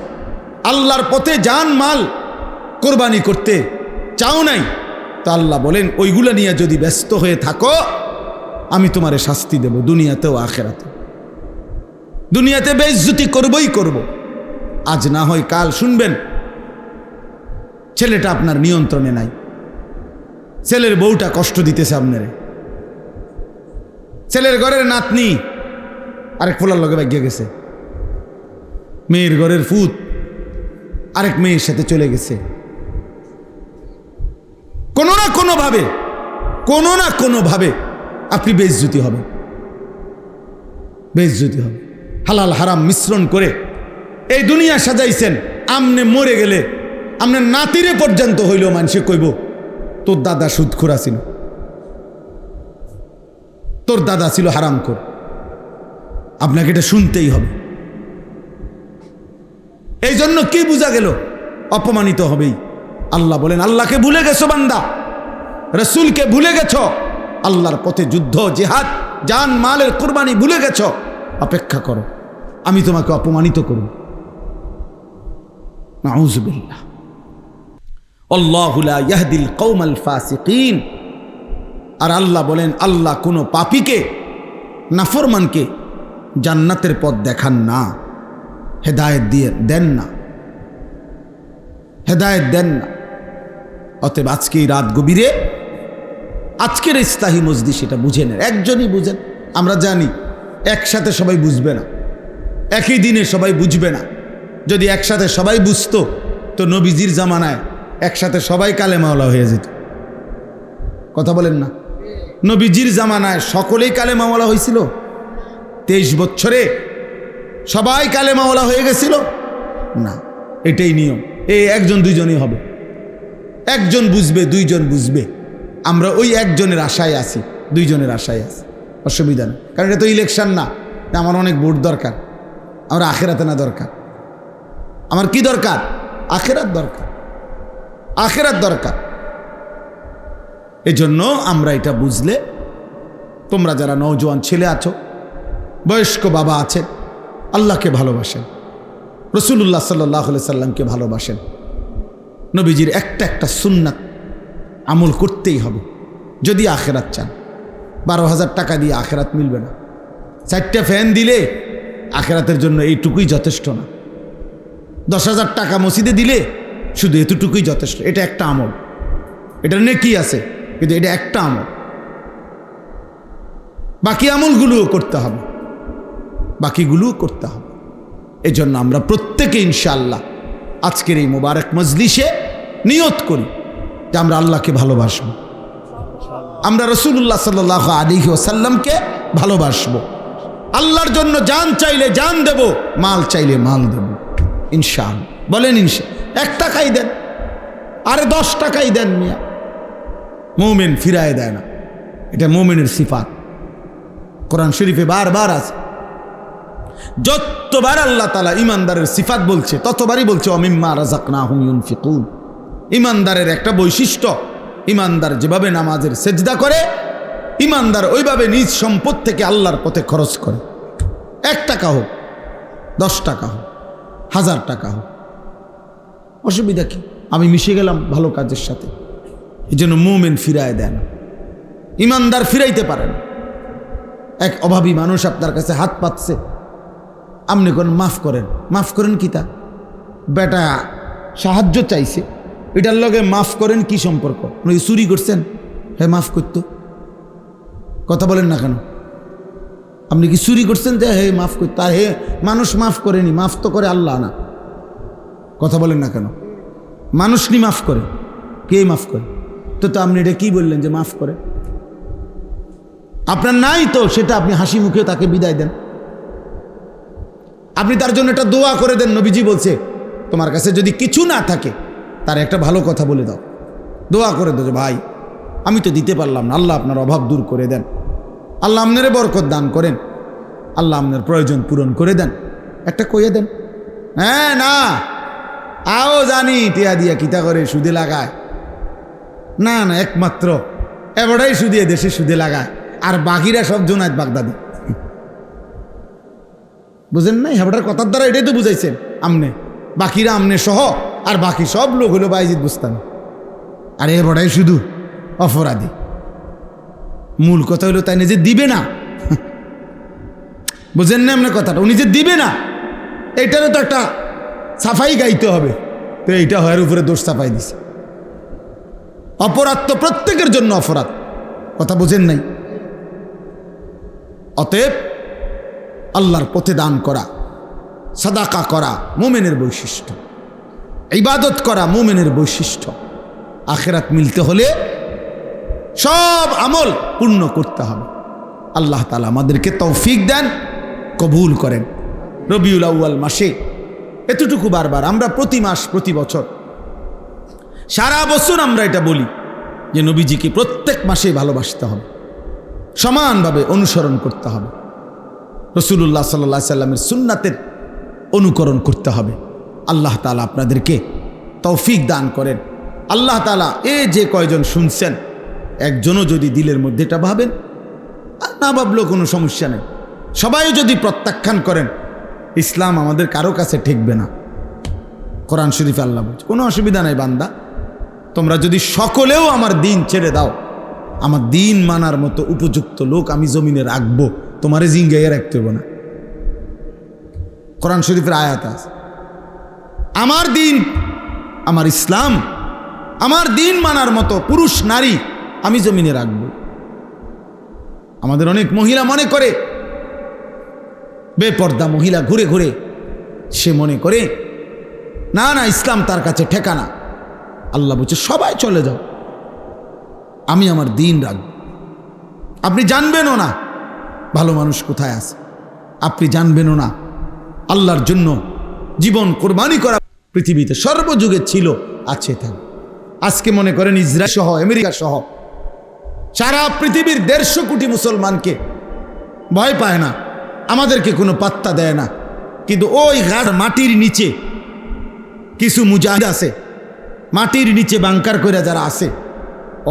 আল্লাহর পথে জান মাল কোরবানি করতে চাও নাই, তা আল্লাহ বলেন ওইগুলো নিয়ে যদি ব্যস্ত হয়ে থাকো, আমি তোমারে শাস্তি দেব দুনিয়াতেও আখিরাতে। দুনিয়াতে বেইজ্জতি করবই করব, আজ না হয় কাল শুনবেন ছেলেটা আপনার নিয়ন্ত্রণে নাই, ছেলের বউটা কষ্ট দিতেছে আপনারে, ছেলের ঘরের নাতনি আরেক ফুলার লগে ভাগিয়ে গেছে, মেয়ের ঘরের ফুত আরেক মেয়ের সাথে চলে গেছে। কোনো না কোনোভাবে আপনি বেইজ্জতি হবে, বেইজ্জতি হবে। হালাল হারাম মিশ্রণ করে এই দুনিয়া সাজাইছেন, আমনে মরে গেলে আপনার নাতিরে পর্যন্ত হইল মানুষে কইব তোর দাদা সুদখোর ছিল, তোর দাদা ছিল হারামখোর। আপনাকে এটা শুনতেই হবে। এই জন্য কি বোঝা গেল? অপমানিত হবেই। আল্লাহ বলেন আল্লাহকে ভুলে গেছো বান্দা, রাসূলকে ভুলে গেছো, আল্লাহর পথে যুদ্ধ জিহাদ জান মালের কুরবানি ভুলে গেছো, অপেক্ষা করো, আমি তোমাকে অপমানিত করব। নাউযুবিল্লাহ। আল্লাহু লা ইয়াহদিল কওমাল ফাসিকিন। আর আল্লাহ বলেন আল্লাহ কোনো পাপীকে, নাফরমানকে জান্নাতের পথ দেখান না, হেদায়েত দিয়ে দেন না, হেদায়েত দেন না। অতএব আজকে এই রাত গভীরে আজকের ইস্তাহি মজলিস সেটা বুঝে নেন, একজনই বুঝেন। আমরা জানি একসাথে সবাই বুঝবে না, একই দিনে সবাই বুঝবে না। যদি একসাথে সবাই বুঝতো তো নবীজির জামানায় একসাথে সবাই কালেমাওয়ালা হয়ে যেত। কথা বলেন না? নবীজির জামানায় সকলেই কালেমাওয়ালা হয়েছিল? 23 বছরে সবাই কালেমাওয়ালা হয়ে গেছিল না? এটাই নিয়ম। এই একজন দুইজনই হবে, একজন বুঝবে দুইজন বুঝবে। আমরা ওই একজনের আশায় আছি, দুইজনের আশায় আছি, অসুবিধা নেই। কারণ এটা তো ইলেকশন না, আমার অনেক ভোট দরকার, আমার আখেরাতে না দরকার। আমার কি দরকার? আখেরাত দরকার, আখেরাত দরকার। এজন্য আমরা এটা বুঝলে, তোমরা যারা নওজোয়ান ছেলে আছো, বয়স্ক বাবা আছেন, আল্লাহকে ভালোবাসেন, রাসূলুল্লাহ সাল্লাল্লাহু আলাইহি সাল্লামকে ভালোবাসেন, নবীজির একটা একটা সুন্নাত আমল করতেই হবে যদি আখেরাত চান। 12,000 টাকা দিয়ে আখেরাত মিলবে না, 4টা ফ্যান দিলে আখেরাতের জন্য এইটুকুই যথেষ্ট না। 10,000 টাকা মসজিদে দিলে শুধু এতটুকুই যথেষ্ট। এটা একটা আমল, এটা নেকি আছে, কিন্তু এটা একটা আমল। বাকি আমলগুলোও করতে হবে, বাকিগুলোও করতে হবে। এই জন্য আমরা প্রত্যেকে ইনশাআল্লাহ আজকের এই মোবারক মজলিসে নিয়ত করি যে আমরা আল্লাহকে ভালোবাসবো, আমরা রাসূলুল্লাহ সাল্লাল্লাহু আলাইহি ওয়াসাল্লামকে ভালোবাসবো, আল্লাহর জন্য জান চাইলে জান দেব, মাল চাইলে মাল দেব ইনশাআল্লাহ। বলেন ইনশাআল্লাহ। 1 টাকাই দেন, আরে 10 টাকাই দেন মিয়া, মুমিন ফিরায় দেয় না। এটা মুমিনের সিফাত, কোরআন শরীফে বারবার আছে। যতবার আল্লাহ তাআলা ইমানদারের সিফাত বলছে ততবারই বলছে ওয়ামিম্মা রাযাকনাহুম ইউনফিকুন। ইমানদারের একটা বৈশিষ্ট্য, ইমানদার যেভাবে নামাজের সেজদা করে, ইমানদার ওইভাবে নিজ সম্পদ থেকে আল্লাহর পথে খরচ করে। 1 টাকা হোক, 10 টাকা হোক, 1000 টাকা হোক, অসুবিধা কি? আমি মিশে গেলাম ভালো কাজের সাথে। এই জন্য মুমিন ফিরায় দেয় না, ইমানদার ফিরাইতে পারে না। এক অভাবী মানুষ আপনার কাছে হাত পাতছে, আপনি কোন মাফ করেন। মাফ করেন কি? তা বেটা সাহায্য চাইছে, এটার লগে মাফ করেন কি সম্পর্ক? আপনি চুরি করছেন, হ্যাঁ মাফ করতো। কথা বলেন না কেন? আপনি কি চুরি করছেন যে হে মাফ করতো? আর হে মানুষ মাফ করেনি, মাফ তো করে আল্লাহ না। কথা বলেন না কেন? মানুষ নি মাফ করে, কে মাফ করে? তো আপনি এটা কি বললেন যে মাফ করে? আপনার নাই তো, সেটা আপনি হাসি মুখে তাকে বিদায় দেন। আপনি তার জন্য একটা দোয়া করে দেন। নবীজি বলছে তোমার কাছে যদি কিছু না থাকে তার একটা ভালো কথা বলে দাও, দোয়া করে দাও যে ভাই আমি তো দিতে পারলাম না, আল্লাহ আপনার অভাব দূর করে দেন, আল্লাহ আপনারে বরকত দান করেন, আল্লাহ আপনার প্রয়োজন পূরণ করে দেন, একটা কইয়ে দেন। হ্যাঁ না আও জানি টিয়া দিয়া কিতা করে সুদে লাগায়, না না একমাত্র এবারটাই সুদিয়ে দেশে সুদে লাগায়, আর বাকিরা সব জোনায়েত বাগদাদি। বুঝেন নাই? হেবাটার কথার দ্বারা এটাই তো বুঝাইছেন আমনে, বাকিরা আমনে সহ, আর বাকি সব লোক হলো বাইজিদ বুস্তামি। আর এবারটাই শুধু অপরাধী। মূল কথা হলো তাই নিজে দিবে না। বুঝেন না আপনার কথাটা? উনি যে দিবে না, এইটারও তো একটা সাফাই গাইতে হবে। তো এইটা হয়ের উপরে দোষ চাপাই দিছে। অপরাধ তো প্রত্যেকের জন্য অপরাধ, কথা বুঝেন নাই? অতএব আল্লাহর পথে দান করা, সাদাকা করা মুমিনের বৈশিষ্ট্য, ইবাদত করা মুমিনের বৈশিষ্ট্য। আখিরাত মিলতে হলে সব আমল পূর্ণ করতে হবে। আল্লাহ তাআলা আমাদেরকে তৌফিক দেন, কবুল করেন। রবিউল আউয়াল মাসে এতটুকু বারবার আমরা প্রতি মাস প্রতি বছর সারা বছর আমরা এটা বলি যে নবীজিকে প্রত্যেক মাসে ভালোবাসতে হবে, সমানভাবে অনুসরণ করতে হবে, রাসূলুল্লাহ সাল্লাল্লাহু আলাইহি সাল্লামের সুন্নাতের অনুকরণ করতে হবে। আল্লাহ তাআলা আপনাদেরকে তৌফিক দান করেন। আল্লাহ তাআলা যে কয়জন শুনছেন, একজনও যদি দিলের মধ্যে এটা ভাবেন, আর না ভাবলেও কোনো সমস্যা নেই, সবাই যদি প্রত্যাখ্যান করেন, ইসলাম আমাদের কারো কাছে ঠেকবে না। কোরআন শরীফে আল্লাহ বলছে কোনো অসুবিধা নাই বান্দা, তোমরা যদি সকলেও আমার দিন ছেড়ে দাও, আমার দিন মানার মতো উপযুক্ত লোক আমি জমিনে রাখবো, তোমারে জিঙ্গাইয়া রাখতে হবে না। কোরআন শরীফের আয়াত আছে, আমার দিন, আমার ইসলাম, আমার দিন মানার মতো পুরুষ নারী আমি জমিনে রাখবো। আমাদের অনেক মহিলা মনে করে, বেপর্দা মহিলা ঘুরে ঘুরে সে মনে করে না না ইসলাম তার কাছে ঠেকানা। আল্লাহ বলছে সবাই চলে যাও, আমি আমার দিন রাখব। আপনি জানবেনও না ভালো মানুষ কোথায় আছে, আপনি জানবেনও না আল্লাহর জন্য জীবন কোরবানি করা পৃথিবীতে সর্বযুগে ছিল, আছে থাক। আজকে মনে করেন ইসরায়েল সহ আমেরিকা সহ সারা পৃথিবীর 150 কোটি মুসলমানকে ভয় পায় না, আমাদেরকে কোনো পাত্তা দেয় না। কিন্তু ওই গাঢ় মাটির নিচে কিছু মুজাহিদ আছে, মাটির নিচে বাংকার করে যারা আছে,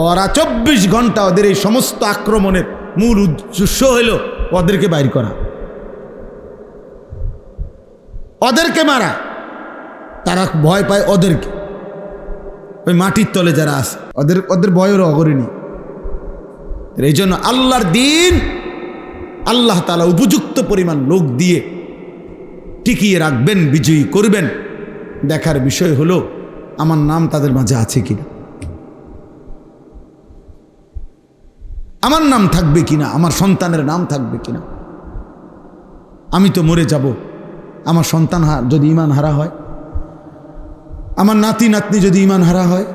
ওরা 24 ঘন্টা ওদের এই সমস্ত আক্রমণের মূল উদ্দেশ্য হইল ওদেরকে বাইর করা, ওদেরকে মারা। তারা ভয় পায় ওদেরকে, ওই মাটির তলে যারা আছে ওদের ভয়েরও অগরিনী। এই জন্য আল্লাহর দিন আল্লাহ তাআলা উপযুক্ত পরিমাণ লোক দিয়ে টিকিয়ে রাখবেন, বিজয়ী করবেন। দেখার বিষয় হলো আমার নাম তাদের মাঝে আছে কিনা, আমার নাম থাকবে কিনা, আমার সন্তানের নাম থাকবে কিনা। আমি তো মরে যাব, আমার সন্তান যদি ঈমান হারা হয়, আমার নাতি নাতনি যদি ঈমান হারা হয়,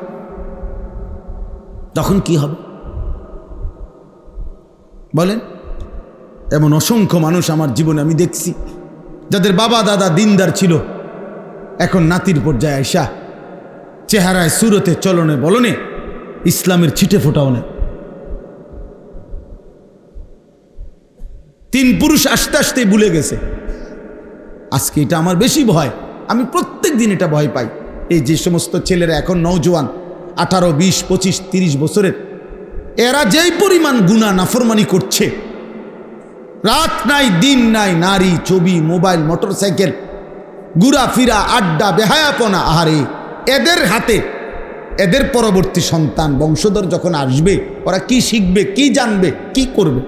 তখন কি হবে বলেন? এমন অসংখ্য মানুষ আমার জীবনে আমি দেখছি, যাদের বাবা দাদা দিনদার ছিল, এখন নাতির পর্যায়ে আইসা চেহারায়, সুরতে, চলনে বলনে ইসলামের ছিটে ফোটাও নেই। তিন পুরুষ আস্তে আস্তে ভুলে গেছে। আজকে এটা আমার বেশি ভয়, আমি প্রত্যেক দিন এটা ভয় পাই। এই যে সমস্ত ছেলেরা এখন নওজোয়ান 18, 20, 25, 30 বছরের, এরা যেই পরিমাণ গুনাহ নাফরমানি করছে, রাত নাই দিন নাই, নারী, ছবি, মোবাইল, মোটরসাইকেল, ঘুরাফিরা, আড্ডা, বেহায়াপনা। আহারে, এদের হাতে এদের পরবর্তী সন্তান বংশধর যখন আসবে, ওরা কি শিখবে, কি জানবে, কি করবে?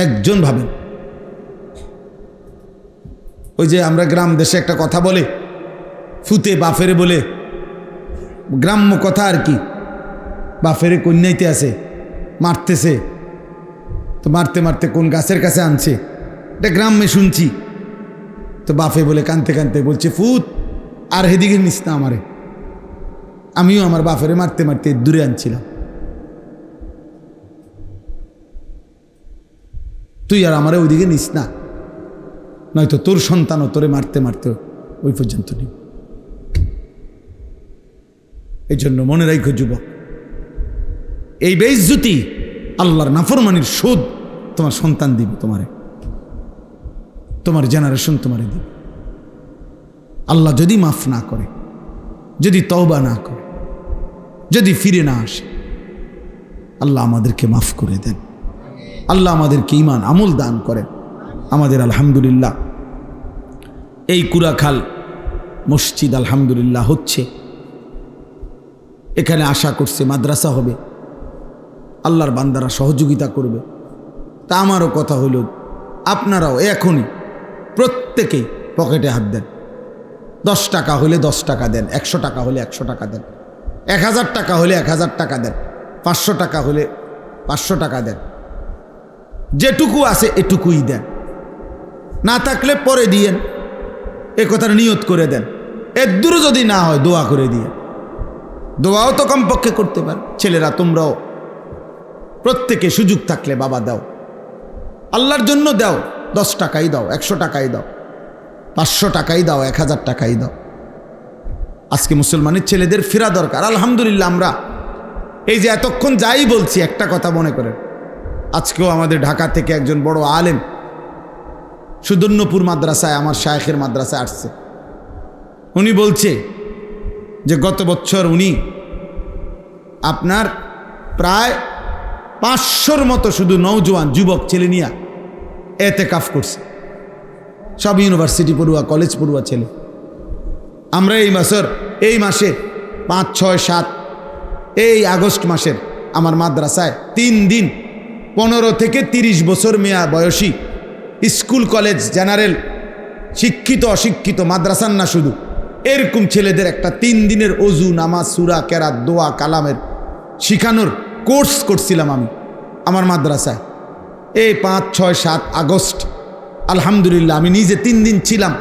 একজন ভাবেন। ওই যে আমরা গ্রাম দেশে একটা কথা বলে, ফুতে বাফেরে বলে, গ্রাম্য কথা আর কি, বাফেরে কন্যাইতে আছে, মারতেছে, তো মারতে মারতে কোন গাছের কাছে আনছে, এটা গ্রামে শুনছি। তো বাফে বলে কানতে কানতে বলছে, ফুত আর হেদিকে নিস না আমারে। আমিও আমার বাফেরে মারতে মারতে দূরে আনছিলাম, তুই আর আমারে ওইদিকে নিস না, নয়তো তোর সন্তানও তোরে মারতে মারতে ওই পর্যন্ত নিব। এই জন্য মনে রাখো যুবক, এই বেইজ্জতি, আল্লাহর নাফরমানির শোধ তোমার সন্তান দিবে, তোমার জেনারেশন তোমারে দিবে। আল্লাহ যদি মাফ না করে, যদি তওবা না করে, যদি ফিরে না আসে, আল্লাহ আমাদেরকে মাফ করে দেন। আল্লাহ আমাদেরকে ঈমান আমল দান করেন। আমাদের আলহামদুলিল্লাহ এই কুরাখাল মসজিদ আলহামদুলিল্লাহ হচ্ছে, এখানে আশা করছে মাদ্রাসা হবে, আল্লাহর বান্দারা সহযোগিতা করবে। তা আমারও কথা হলো, আপনারাও এখনই প্রত্যেকেই পকেটে হাত দেন। 10 টাকা হলে 10 টাকা দেন, 100 টাকা হলে 100 টাকা দেন, 1000 টাকা হলে 1000 টাকা দেন, 500 টাকা হলে 500 টাকা দেন। যেটুকু আছে এটুকুই দেন, না থাকলে পরে দিয়েন, এ কথার নিয়ত করে দেন। এর দূরে যদি না হয় দোয়া করে দিয়ে, দোয়াও তো কমপক্ষে করতে পার। ছেলেরা তোমরাও প্রত্যেকে সুযোগ থাকলে বাবা দাও, আল্লাহর জন্য দাও। 10 টাকাই দাও, 100 টাকাই দাও, 500 টাকাই দাও, 1000 টাকাই দাও। আজকে মুসলমানের ছেলেদের ফেরা দরকার। আলহামদুলিল্লাহ আমরা এই যে এতক্ষণ যাই বলছি, একটা কথা মনে করেন, আজকেও আমাদের ঢাকা থেকে একজন বড় আলেম সুদর্ণপুর মাদ্রাসায়, আমার শায়েখের মাদ্রাসায় আসছে। উনি বলছে যে গত বছর উনি আপনার প্রায় 500-র মতো শুধু নওজোয়ান যুবক ছেলে নিয়ে এতেকাফ করছে, সব ইউনিভার্সিটি পড়ুয়া, কলেজ পড়ুয়া ছেলে। আমরা এই মাসে 5, 6, 7 এই আগস্ট মাসের আমার মাদ্রাসায় 3 দিন 15 থেকে 30 বছর মেয়া বয়সী স্কুল, কলেজ, জেনারেল, শিক্ষিত, অশিক্ষিত, মাদ্রাসার না শুধু, এরকম ছেলেদের একটা 3 দিনের অজু, নামাজ, সূরা, কেরাত, দোয়া, কালামের শিখানোর কোর্স করছিলাম আমি আমার মাদ্রাসায়। এই 5, 6, 7 আগস্ট আলহামদুলিল্লাহ আমি নিজে 3 দিন ছিলাম,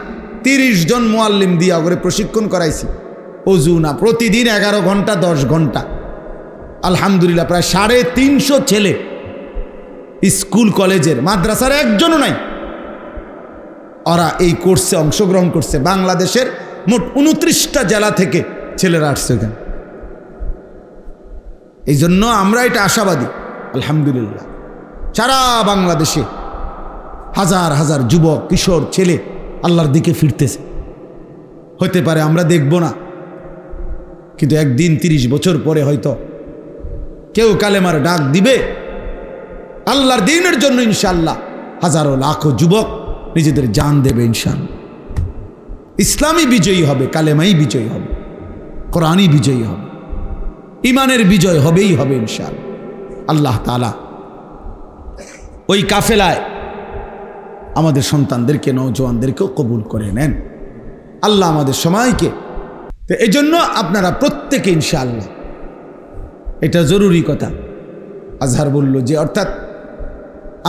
30 জন মুআল্লিম দিয়া করে প্রশিক্ষণ করাইছি। অজু না, প্রতিদিন 11 ঘন্টা 10 ঘন্টা। আলহামদুলিল্লাহ প্রায় 350 ছেলে, স্কুল, কলেজের, মাদ্রাসার একজনও নাই, ওরা এই কোর্সে অংশগ্রহণ করছে। বাংলাদেশের মোট 29টা জেলা থেকে ছেলেরা আসছে এখানে। এই জন্য আমরা এটা আশাবাদী আলহামদুলিল্লাহ, সারা বাংলাদেশে হাজার হাজার যুবক, কিশোর, ছেলে আল্লাহর দিকে ফিরতেছে। হতে পারে আমরা দেখব না, কিন্তু একদিন 30 বছর পরে হয়তো কেউ কালেমার ডাক দিবে আল্লাহর দ্বীনের জন্য। ইনশাআল্লাহ হাজারো লাখো যুবক নিজেদের জান দেবে ইনশাআল্লাহ। ইসলামী বিজয়ী হবে, কালেমাই বিজয়ী হবে, কোরআনই বিজয়ী হবে, ইমানের বিজয় হবেই হবে ইনশাআল্লাহ। আল্লাহ তাআলা ওই কাফেলায় আমাদের সন্তানদেরকে, নওজোয়ানদেরকেও কবুল করে নেন আল্লাহ, আমাদের সময়কে। তো এই জন্য আপনারা প্রত্যেকে ইনশাআল্লাহ, এটা জরুরি কথা আজহার বলল যে, অর্থাৎ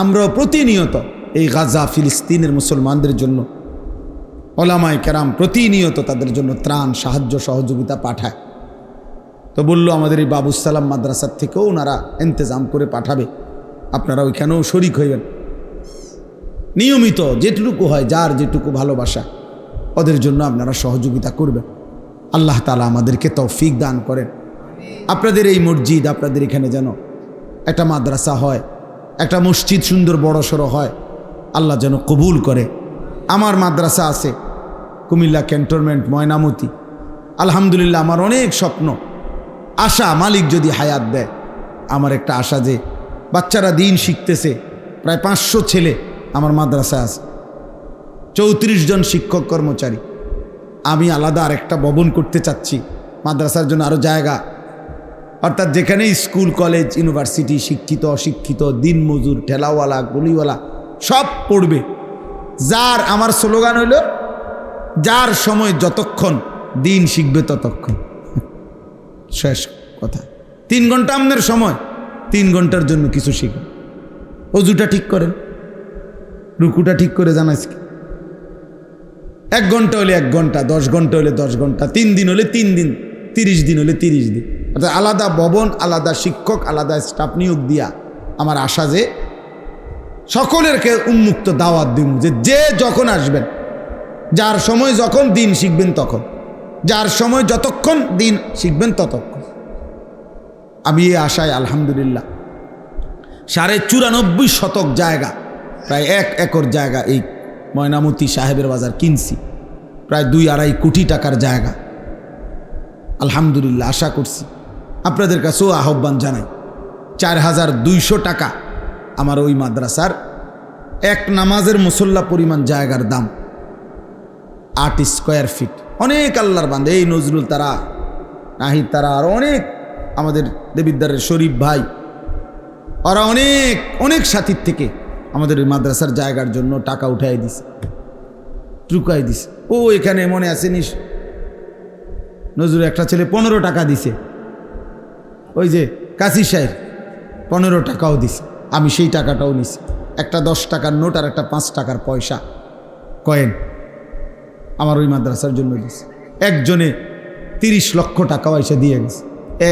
আমরা প্রতিনিয়ত এই গাজা, ফিলিস্তিনের মুসলমানদের জন্য ওলামায়ে কেরাম প্রতিনিয়ত তাদের জন্য ত্রাণ, সাহায্য, সহযোগিতা পাঠায়। তো বলল আমাদের এই বাবুস সালাম মাদ্রাসার থেকেও ওনারা ইন্তজাম করে পাঠাবে, আপনারা ওইখানেও শরিক হইবেন। নিয়মিত যেটুকু হয়, যার যেটুকু ভালোবাসা, ওদের জন্য আপনারা সহযোগিতা করবেন। আল্লাহ তাআলা আমাদেরকে তৌফিক দান করেন। আপনাদের এই মসজিদ, আপনাদের এখানে যেন একটা মাদ্রাসা হয়, একটা মসজিদ সুন্দর বড় সড়ো হয়, আল্লাহ যেন কবুল করে। আমার মাদ্রাসা আছে কুমিল্লা ক্যান্টনমেন্ট ময়নামতি, আলহামদুলিল্লাহ আমার অনেক স্বপ্ন, আশা, মালিক যদি হায়াত দেয়, আমার একটা আশা যে বাচ্চারা দিন শিখতেছে, প্রায় 500 ছেলে আমার মাদ্রাসা আছে, 34 জন শিক্ষক কর্মচারী। আমি আলাদা আরেকটা ভবন করতে চাচ্ছি মাদ্রাসার জন্য, আরও জায়গা, অর্থাৎ যেখানে স্কুল কলেজ ইউনিভার্সিটি, শিক্ষিত অশিক্ষিত, দিন মজুর, ঠেলাওয়ালা, গলিওয়ালা সব পড়বে। যার, আমার স্লোগান হইল যার সময় যতক্ষণ দিন শিখবে ততক্ষণ। শেষ কথা। 3 ঘন্টা আপনার সময়, 3 ঘন্টার জন্য কিছু শিখুন। অজুটা ঠিক করেন, রুকুটা ঠিক করে জানাইস কি, 1 ঘন্টা হলে 1 ঘন্টা, 10 ঘন্টা হলে 10 ঘন্টা, 3 দিন হলে 3 দিন, 30 দিন হলে 30 দিন, অর্থাৎ আলাদা ভবন, আলাদা শিক্ষক, আলাদা স্টাফ নিয়োগ দিয়া আমার আশা যে সকলেরকে উন্মুক্ত দাওয়াত দিব, যে যখন আসবেন, যার সময় যখন দিন শিখবেন তখন, যার সময় যতক্ষণ দিন শিখবেন ততক্ষণ। আমি এই আশায় আলহামদুলিল্লাহ 94.5 শতক জায়গা, প্রায় 1 একর জায়গা এই ময়নামতি সাহেবের বাজার কিনছি, প্রায় 2-2.5 কোটি টাকার জায়গা। আলহামদুলিল্লাহ আশা করছি আপনাদের কাছেও আহ্বান জানাই, 4200 টাকা আমার ওই মাদ্রাসার এক নামাজের মুসল্লা পরিমাণ জায়গার দাম, 8 স্কোয়ার ফিট। অনেক আল্লাহর বান্দা, এই নজরুল তারা, নাহিদ তারা, আর অনেক আমাদের দেবিদ্দারের শরীফ ভাই, ওরা অনেক অনেক সাথীর থেকে আমাদের ওই মাদ্রাসার জায়গার জন্য টাকা উঠাই দিছে, টুকাই দিছে। ও এখানে মনে আছে নিস, নজরুল একটা ছেলে 15 টাকা দিছে, ওই যে কাশি সাহেব 15 টাকাও দিছে, আমি সেই টাকাটাও নিছি। একটা 10 টাকার নোট আর একটা 5 টাকার পয়সা কয়েন আমার ওই মাদ্রাসার জন্য দিছে। একজনে 30 লক্ষ টাকাও এসে দিয়ে গেছে,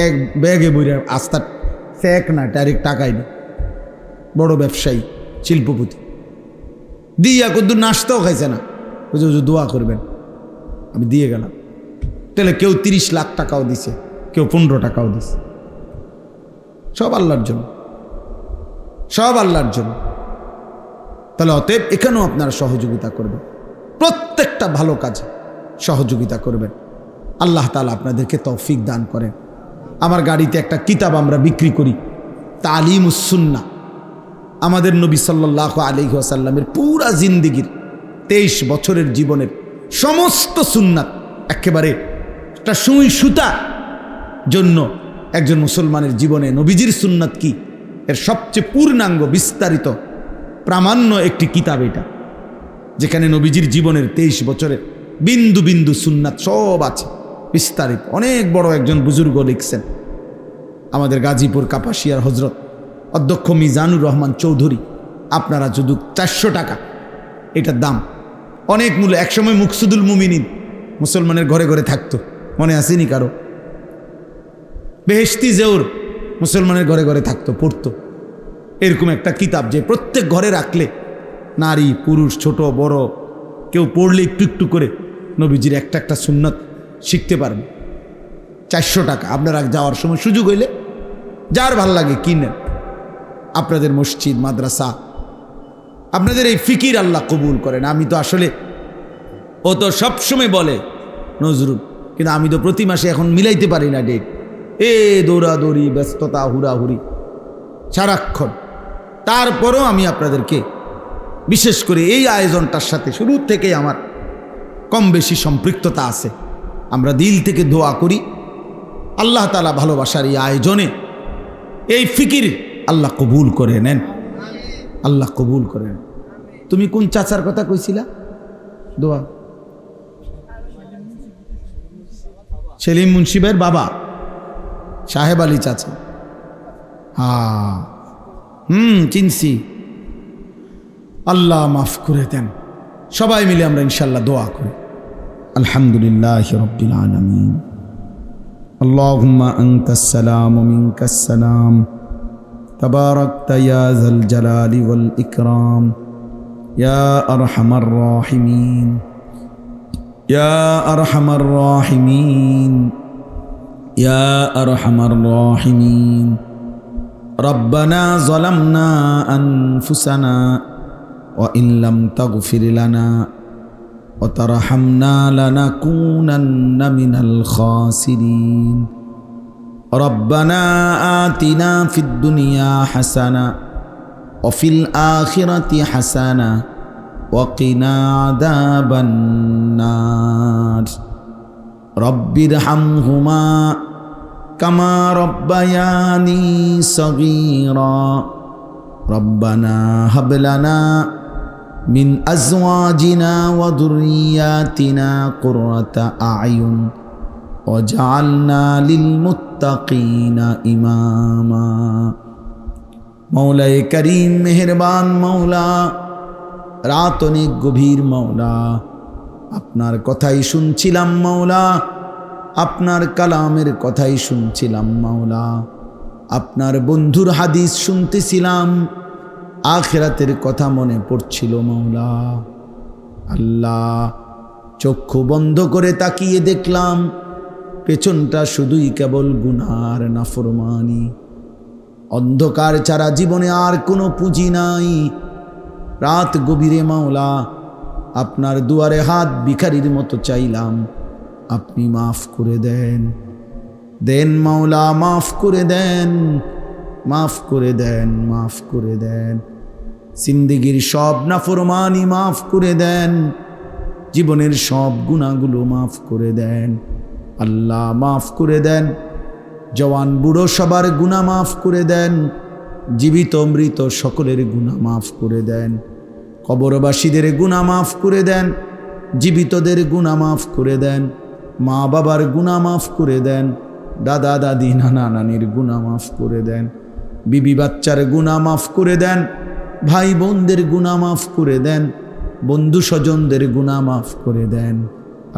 এক ব্যাগে বইরে, আস্থা ফেক না, ডাইরেক্ট টাকাই নেই, বড় ব্যবসায়ী, শিল্পপতি, দিয়া কদ্দুর নাস্তাও খাইছে না, বুঝে বুঝে দোয়া করবেন, আমি দিয়ে গেলাম। তাহলে কেউ 30 লাখ টাকাও দিছে, কেউ 15 টাকাও দিছে, সব আল্লাহর জন্য, সব আল্লাহর জন্য। তাহলে অতএব এখানেও আপনারা সহযোগিতা করবেন, প্রত্যেকটা ভালো কাজে সহযোগিতা করবেন। আল্লাহ তাআলা আপনাদেরকে তৌফিক দান করেন। আমার গাড়িতে একটা কিতাব আমরা বিক্রি করি, তালিমুস সুন্নাহ, আমাদের নবী সাল্লাল্লাহু আলাইহি ওয়াসাল্লামের পুরা জিন্দেগির 23 বছরের জীবনের সমস্ত সুন্নাত, একেবারে একটা সুই সুতা জন্য একজন মুসলমানের জীবনে নবীজির সুন্নাত কি, এর সবচেয়ে পূর্ণাঙ্গ বিস্তারিত প্রামাণ্য একটি কিতাব এটা, যেখানে নবীজির জীবনের 23 বছরের বিন্দু বিন্দু সুন্নাত সব আছে বিস্তারিত। অনেক বড় একজন বুজুর্গ লিখছেন, আমাদের গাজীপুর কাপাসিয়ার হজরত অধ্যক্ষ মিজানুর রহমান চৌধুরী। আপনারা যদি 400 টাকা এটার দাম, অনেক মূল্য। একসময় মুকসুদুল মুমিনিন মুসলমানের ঘরে ঘরে থাকতো, মনে আসেনি কারো? বেহেশতি জেউর মুসলমানের ঘরে ঘরে থাকতো, পড়তো। এরকম একটা কিতাব যে প্রত্যেক ঘরে রাখলে নারী পুরুষ ছোট বড় কেউ পড়লে একটু একটু করে নবীজির একটা একটা সুন্নাত শিখতে পারবে। 400 টাকা। আপনারা যাওয়ার সময় সুযোগ হইলে যার ভাল লাগে কিনেন। আপনাদের মসজিদ মাদ্রাসা, আপনাদের এই ফিকির আল্লাহ কবুল করেন। আমি তো আসলে, ও তো সবসময় বলে নজরুল, কিন্তু আমি তো প্রতি মাসে এখন মিলাইতে পারি না ডেট, দৌড়াদৌড়ি, ব্যস্ততা, হুড়াহুড়ি সারাক্ষণ। তারপরও আমি আপনাদেরকে বিশেষ করে এই আয়োজনটার সাথে শুরু থেকেই আমার কম বেশি সম্পৃক্ততা আছে। আমরা দিল থেকে দোয়া করি আল্লাহ তাআলা ভালোবাসার এই আয়োজনে এই ফিকির আল্লাহ কবুল করে নেন, আল্লাহ কবুল করে নেন। তুমি কোন চাচার কথা কইছিলা? দোয়া সেলিম মুন্সিবের বাবা সাহেব আলী চাচা। হ্যাঁ, চিনছি। আল্লাহ মাফ করে দেন। সবাই মিলে আমরা ইনশাল্লাহ দোয়া করি। আলহামদুলিল্লাহ রাব্বিল আলামিন। আল্লাহুম্মা আনতাস সালাম ওয়া মিনকাস সালাম। তাবারাকতা ইয়া যাল জালালি ওয়াল ইকরাম ইয়া আরহামার রাহিমিন ইয়া আরহামার রাহিমিন, ইয়া আরহামার রাহিমিন। রব্বানা যালামনা আনফুসানা ওয়া ইন লাম তাগফির লানা ওয়া তারহামনা লানাকুনান্না মিনাল খাসিরিন। রব্বানা আতিনা ফিদ দুনিয়া হাসানা ওয়া ফিল আখিরাতি হাসানা ওয়া কিনা আযাবান নার। রব্বিরহামহুমা কামা রব্বায়ানি সগীরা। রব্বানা হাব লানা মিন আজওয়াজিনা ওয়া যুররিয়াতিনা কুররাতা আ'য়ুন ওয়াজআলনা লিল মুত্তাকিনা ইমামা। মৌলায়ে করিম, মেহেরবান মৌলা, রাত অনেক গভীর মৌলা, আপনার কথাই শুনছিলাম মৌলা, আপনার কালামের কথাই শুনছিলাম মৌলা, আপনার বন্ধুর হাদিস শুনতেছিলাম, আখিরাতের কথা মনে পড়ছিল মৌলা। আল্লাহ, চক্ষু বন্ধ করে তাকিয়ে দেখলাম পেছনটা শুধুই কেবল গুনার নাফরমানি। অন্ধকার ছাড়া জীবনে আর কোনো পুঁজি নাই। রাত গভীরে মাওলা আপনার দুয়ারে হাত ভিখারির মতো চাইলাম, আপনি মাফ করে দেন। দেন মাওলা, মাফ করে দেন, মাফ করে দেন, মাফ করে দেন। জিন্দেগির সব নাফরমানি মাফ করে দেন, জীবনের সব গুনাহগুলো মাফ করে দেন। আল্লাহ, মাফ করে দেন। জওয়ান বুড়ো সবার গুনাহ মাফ করে দেন, জীবিত মৃত সকলের গুনাহ মাফ করে দেন। কবরবাসীদের গুনাহ মাফ করে দেন, জীবিতদের গুনাহ মাফ করে দেন। মা বাবার গুনাহ মাফ করে দেন, দাদা দাদি নানা নানির গুনাহ মাফ করে দেন। বিবি বাচ্চার গুনাহ মাফ করে দেন, ভাই বোনদের গুনাহ মাফ করে দেন, বন্ধু স্বজনদের গুনাহ মাফ করে দেন।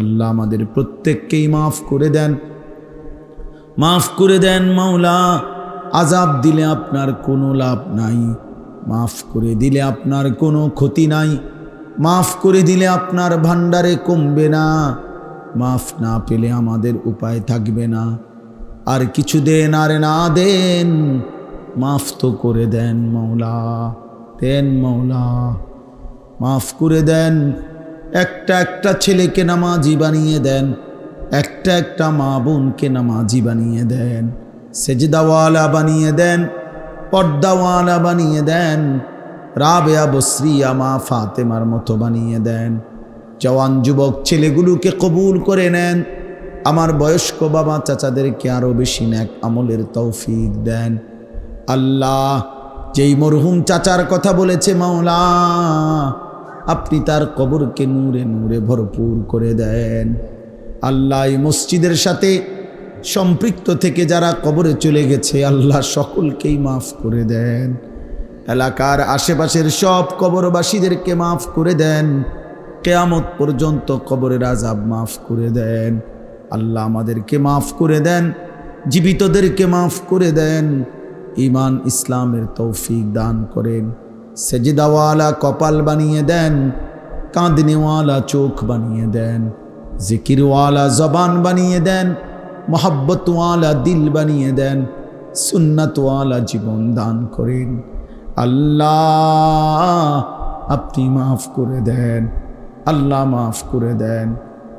আল্লাহ, আমাদের প্রত্যেককেই মাফ করে দেন, মাফ করে দেন মাওলা। আযাব দিলে আপনার কোনো লাভ নাই, মাফ করে দিলে আপনার কোনো ক্ষতি নাই, মাফ করে দিলে আপনার ভান্ডারে কমবে না, মাফ না পেলে আমাদের উপায় থাকবে না। আর কিছু দেন আর না দেন, মাফ তো করে দেন মাওলা, দেন মাওলা, মাফ করে দেন। একটা একটা ছেলেকে নামাজি বানিয়ে দেন, একটা একটা মা বোনকে নামাজি বানিয়ে দেন, সেজদাওয়ালা বানিয়ে দেন, পর্দাওয়ালা বানিয়ে দেন, রাবেয়া বসরিয়া মা ফাতেমার মতো বানিয়ে দেন। জওয়ান যুবক ছেলেগুলোকে কবুল করে নেন। আমার বয়স্ক বাবা চাচাদেরকে আরও বেশি নেক আমলের তৌফিক দেন। আল্লাহ, যেই মরহুম চাচার কথা বলেছে মাওলা, আপনি তার কবরকে নূরে নূরে ভরপুর করে দেন। আল্লাহ, এই মসজিদের সাথে সম্পৃক্ত থেকে যারা কবরে চলে গেছে, আল্লাহ সকলকেই মাফ করে দেন। এলাকার আশেপাশের সব কবরবাসীদেরকে মাফ করে দেন। কিয়ামত পর্যন্ত কবরের আযাব মাফ করে দেন। আল্লাহ, আমাদেরকে মাফ করে দেন, জীবিতদেরকে মাফ করে দেন। ঈমান ইসলামের তৌফিক দান করেন। সেজদাওয়ালা কপাল বানিয়ে দেন, কাঁদনেওয়ালা চোখ বানিয়ে দেন, জিকিরওয়ালা জবান বানিয়ে দেন, মোহাব্বতওয়ালা দিল বানিয়ে দেন, সুন্নাতওয়ালা জীবন দান করেন। আল্লাহ, আপনি মাফ করে দেন। আল্লাহ, মাফ করে দেন।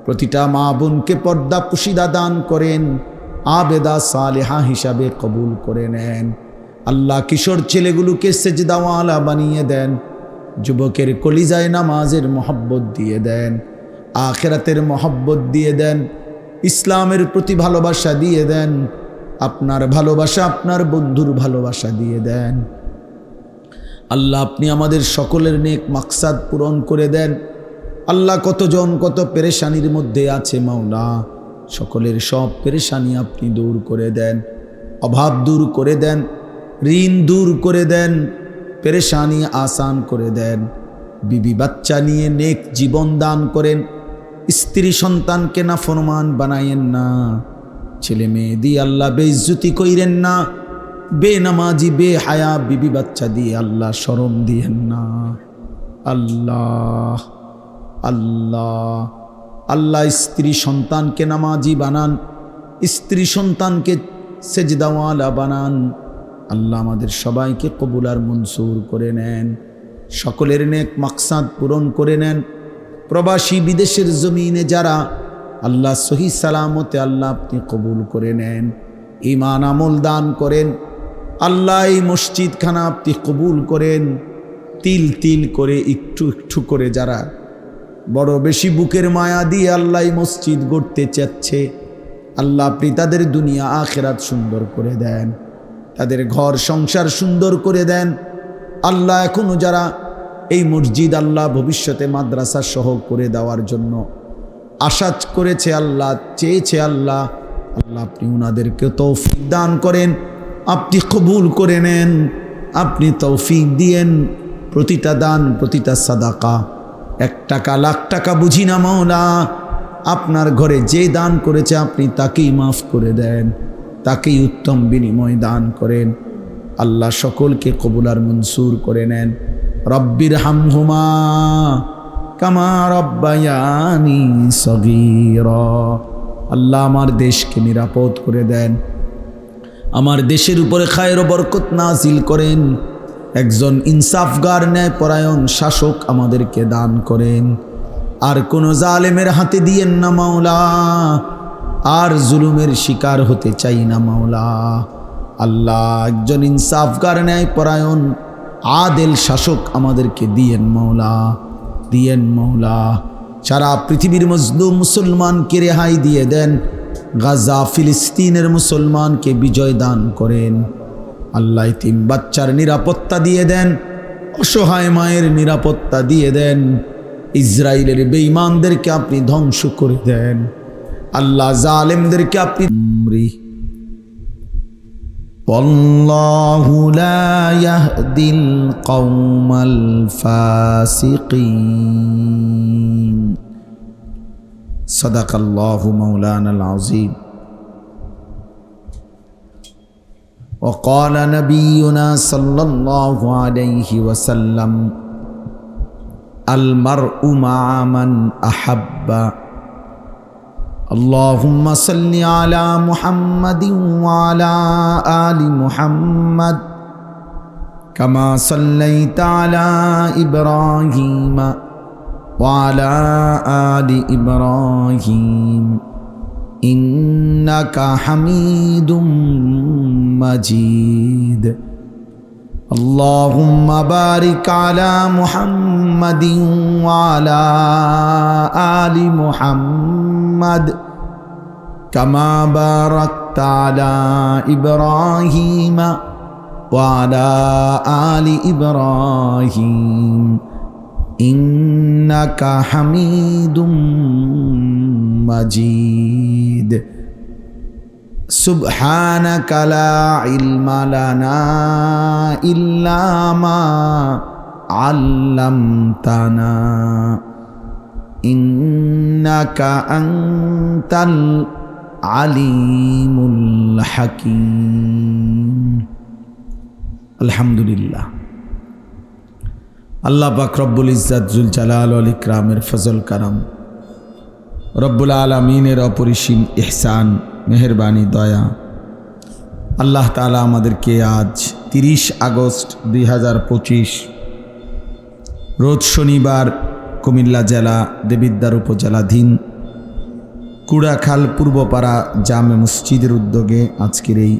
প্রতিটা মা বোনকে পর্দা পুশিদা দান করেন, আবেদা সালেহা হিসাবে কবুল করে নেন। আল্লাহ, কিশোর ছেলেগুলোকে সেজদাওয়ালা বানিয়ে দেন, যুবকের কলিজায় নামাজের মহব্বত দিয়ে দেন, আখিরাতের মহব্বত দিয়ে দেন, ইসলামের প্রতি ভালোবাসা দিয়ে দেন, আপনার ভালোবাসা, আপনার বন্ধুর ভালোবাসা দিয়ে দেন। আল্লাহ, আপনি আমাদের সকলের নেক মাকসাদ পূরণ করে দেন। আল্লাহ, কতজন কত পেরেশানির মধ্যে আছে মাওলা, সকলের সব পেরেশানি আপনি দূর করে দেন, অভাব দূর করে দেন, ঋণ দূর করে দেন, পেরেশানি আসান করে দেন। বিবি বাচ্চা নিয়ে নেক জীবন দান করেন। স্ত্রী সন্তানকে নাফরমান বানায়েন না, ছেলে মেয়ে দিয়ে আল্লাহ বেইজ্জতি কইরেন না, বেনামাজি বেহায়া বিবি বাচ্চা দিয়ে আল্লাহ শরম দিয়েন না। আল্লাহ, আল্লাহ, আল্লাহ স্ত্রী সন্তানকে নামাজি বানান, স্ত্রী সন্তানকে সেজদাওয়ালা বানান। আল্লাহ আমাদের সবাইকে কবুল আর মনসুর করে নেন, সকলের নেক মাকসাদ পূরণ করে নেন। প্রবাসী বিদেশের জমিনে যারা, আল্লাহ সহি সালামতে আল্লাহ আপনি কবুল করে নেন, ঈমান আমল দান করেন। আল্লাহ এই মসজিদখানা আপনি কবুল করেন। তিল তিল করে একটু একটু করে যারা বড় বেশি বুকের মায়া দিয়ে আল্লাহ মসজিদ গড়তে চাচ্ছে, আল্লাহ আপনি তাদের দুনিয়া আখিরাত সুন্দর করে দেন, তাদের ঘর সংসার সুন্দর করে দেন। আল্লাহ এখনো যারা এই মসজিদ আল্লাহ ভবিষ্যতে মাদ্রাসা সহ করে দেওয়ার জন্য আশা করেছে, আল্লাহ চেয়েছে, আল্লাহ আল্লাহ আপনি ওনাদেরকে তৌফিক দান করেন, আপনি কবুল করে নেন, আপনি তৌফিক দিয়েন। প্রতিটা দান, প্রতিটা সাদাকা, 1 টাকা লাখ টাকা বুঝি না মাওলা, আপনার ঘরে যে দান করেছে আপনি তাকেই মাফ করে দেন, তাকেই উত্তম বিনিময় দান করেন। আল্লাহ সকলকে কবুল আর মনসুর করে নেন। রব্বির হামহুমা কামা রব্বায়ানি সগীরা। আল্লাহ আমার দেশকে নিরাপদ করে দেন, আমার দেশের উপরে খায়ের ও বরকত নাজিল করেন। একজন ইনসাফগার ন্যায়পরায়ণ শাসক আমাদেরকে দান করেন, আর কোনো জালেমের হাতে দিয়েন না মাওলা, আর জুলুমের শিকার হতে চাই না মাওলা। আল্লাহ একজন ইনসাফগার ন্যায়পরায়ণ আদেল শাসক আমাদেরকে দিয়েন মাওলা, দিয়েন মাওলা। সারা পৃথিবীর মজলুম মুসলমানকে রেহাই দিয়ে দেন, গাজা ফিলিস্তিনের মুসলমানকে বিজয় দান করেন। আল্লাহ তিন বাচ্চার নিরাপত্তা দিয়ে দেন, অসহায় মায়ের নিরাপত্তা দিয়ে দেন। ইসরায়েলের বেঈমানদেরকে আপনি ধ্বংস করে দেন। আল্লাহ জালেমদেরকে আপনি ওয়াল্লাহু লা ইয়াহদিল কওমাল ফাসিকিন। সাদাকাল্লাহু মাওলানাল আযীম। وقال نبينا صلى الله عليه وسلم المرء مع من أحب. اللهم صل على محمد وعلى آل محمد كما صليت على إبراهيم وعلى آل إبراهيم إنك حميد مجيد. اللهم بارك على محمد وعلى آل محمد كما باركت على إبراهيم وعلى آل إبراهيم إنك حميد مجيد. سبحانك لا علم لنا إلا ما علمتنا إنك أنت العليم الحكيم. الحمد لله. আল্লাহ পাক রব্বুল ইজ্জত জুল জালাল ওয়াল ইকরামের ফজল কারাম, রব্বুল আলামিনের অপরিসীম ইহসান, মেহেরবানি, দয়া। আল্লাহ তাআলা আমাদেরকে আজ 30 আগস্ট 2025 রোজ শনিবার কুমিল্লা জেলা দেবিদ্বার উপজেলাধীন কুড়াখাল পূর্বপাড়া জামে মসজিদের উদ্যোগে আজকের এই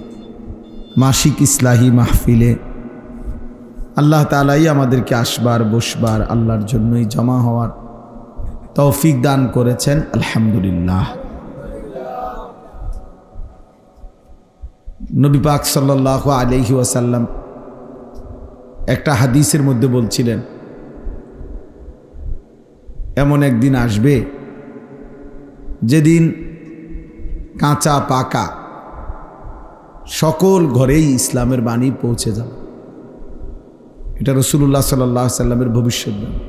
মাসিক ইসলাহি মাহফিলে আল্লাহ তাআলাই আমাদেরকে আসবার বসবার আল্লাহর জন্যই জমা হওয়ার তৌফিক দান করেছেন। আলহামদুলিল্লাহ। নবী পাক সাল্লাল্লাহু আলাইহি ওয়াসাল্লাম একটা হাদিসের মধ্যে বলছিলেন, এমন একদিন আসবে যেদিন কাঁচা পাকা সকল ঘরেই ইসলামের বাণী পৌঁছে যাবে। এটা রাসূলুল্লাহ সাল্লাল্লাহু আলাইহি সাল্লামের ভবিষ্যৎবাণী।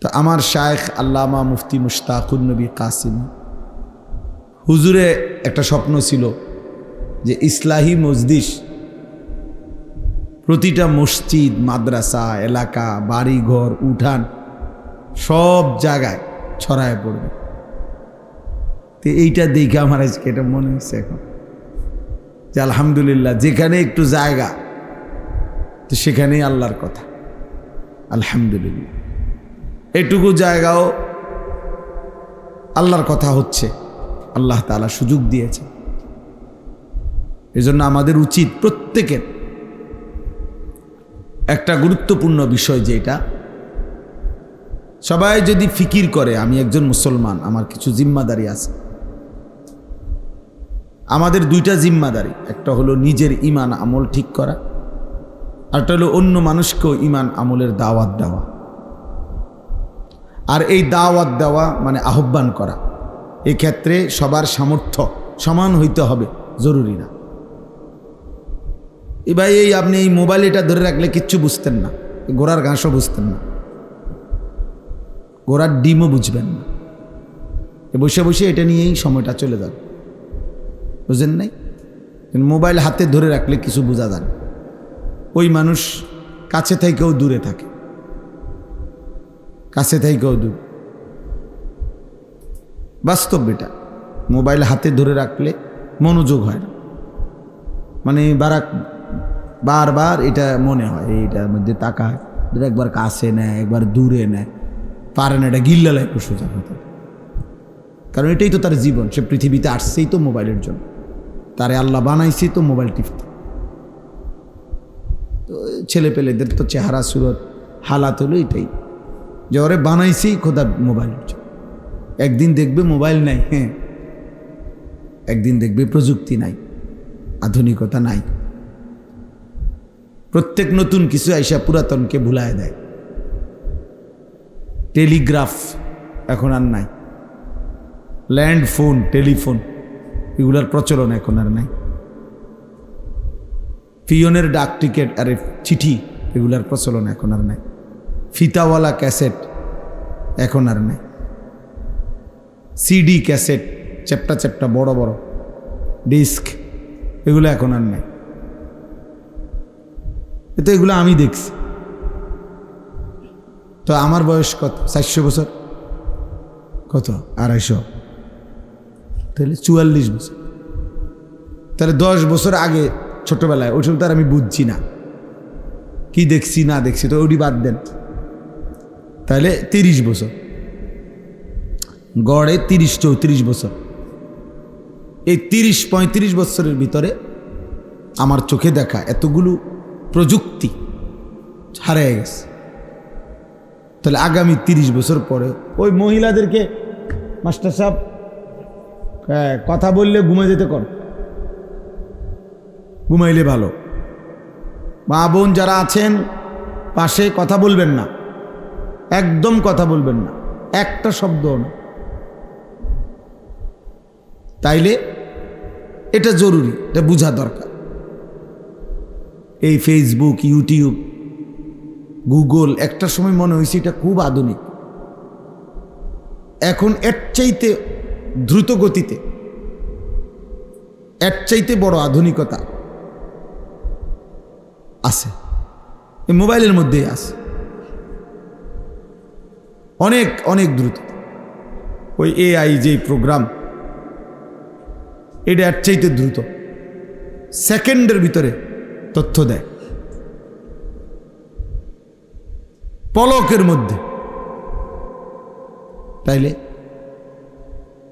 তো আমার শায়েখ আল্লামা মুফতি মুশতাকুন নবী কাসিম হুজুরে একটা স্বপ্ন ছিল যে ইসলাহি মজলিস প্রতিটা মসজিদ, মাদ্রাসা, এলাকা, বাড়ি ঘর, উঠান সব জায়গায় ছড়ায় পড়বে। তো এইটা দেখে আমার আজকে এটা মনে হচ্ছে এখন যে আলহামদুলিল্লাহ, যেখানে একটু জায়গা তো সেখানেই আল্লাহর কথা। আলহামদুলিল্লাহ, এটুকু জায়গাও আল্লাহর কথা হচ্ছে, আল্লাহ তাআলা সুযোগ দিয়েছে। এজন্য আমাদের উচিত প্রত্যেকের একটা গুরুত্বপূর্ণ বিষয়, যেটা সবাই যদি ফিকির করে আমি একজন মুসলমান, আমার কিছু জিম্মাদারি আছে। আমাদের দুইটা জিম্মাদারি, একটা হলো নিজের ঈমান আমল ঠিক করা, আরটা হলো অন্য মানুষকেও ঈমান আমলের দাওয়াত দেওয়া। আর এই দাওয়াত দেওয়া মানে আহ্বান করা, এই ক্ষেত্রে সবার সামর্থ্য সমান হইতে হবে জরুরি না। ভাই এই আপনি এই মোবাইল এটা ধরে রাখলে কিচ্ছু বুঝতেন না, ঘোড়ার ঘাসও বুঝতেন না, ঘোড়ার ডিমও বুঝবেন না, বসে বসে এটা নিয়েই সময়টা চলে যাবে, বুঝেন নাই? মোবাইল হাতে ধরে রাখলে কিছু বোঝা যায় না। ওই মানুষ কাছে থেকেও দূরে থাকে, কাছে থেকেও দূর। বাস্তব এটা, মোবাইল হাতে ধরে রাখলে মনোযোগ হয় না, মানে বারবার এটা মনে হয় এইটার মধ্যে তাকায়, একবার কাছে নেয় একবার দূরে নেয়, পারে না, এটা গিল্লালায় সোজা হতে। কারণ এটাই তো তার জীবন, সে পৃথিবীতে আসছেই তো মোবাইলের জন্য, তারে আল্লাহ বানাইছি তো মোবাইল টিপতে। তো ছেলে পেলেদের তো চেহারা সুরত হালাত হলো এটাই, যে ওরে বানাইছি খোদা মোবাইলের জন্য। একদিন দেখবে মোবাইল নাই, হ্যাঁ, একদিন দেখবে প্রযুক্তি নাই, আধুনিকতা নাই। প্রত্যেক নতুন কিছু আইসা পুরাতনকে ভুলায় দেয়। টেলিগ্রাফ এখন আর নাই, ল্যান্ড ফোন, টেলিফোন, এগুলার প্রচলন এখন আর নাই। পিয়নের ডাক টিকিট আরে চিঠি, এগুলার প্রচলন এখন আর নাই। ফিতাওয়ালা ক্যাসেট এখন আর নাই। সিডি ক্যাসেট, চ্যাপ্টা চ্যাপ্টা বড় বড় ডিস্ক, এগুলো এখন আর নাই। তো এগুলো আমি দেখছি। তো আমার বয়স কত? 400 বছর, কত 250, তাহলে 44 বছর। তাহলে 10 বছর আগে ছোটবেলায় ওইসব তার আমি বুঝছি না, কি দেখছি না দেখছি, তো ওটি বাদ দেন। তাহলে 30 বছর, গড়ে 30-34 বছর। এই 30-35 বছরের ভিতরে আমার চোখে দেখা এতগুলো প্রযুক্তি হারিয়ে গেছে। তাহলে আগামী 30 বছর পরে ওই মহিলাদেরকে মাস্টার সাহেব কথা বললে ঘুমে যেতে কর, ঘুমাইলে ভালো। মা বোন যারা আছেন পাশে কথা বলবেন না, একদম কথা বলবেন না, একটা শব্দ না। তাইলে এটা জরুরি, এটা বোঝা দরকার। এই ফেসবুক, ইউটিউব, গুগল একটা সময় মনে হয়েছে এটা খুব আধুনিক, এখন এর চাইতে দ্রুত গতিতে, এর চাইতে বড় আধুনিকতা আছে এই মোবাইলের মধ্যেই আছে, অনেক অনেক দ্রুত। ওই এআই যে প্রোগ্রাম, এটা এর চাইতে দ্রুত, সেকেন্ডের ভিতরে তথ্য দেয়, পলকের মধ্যে। তাইলে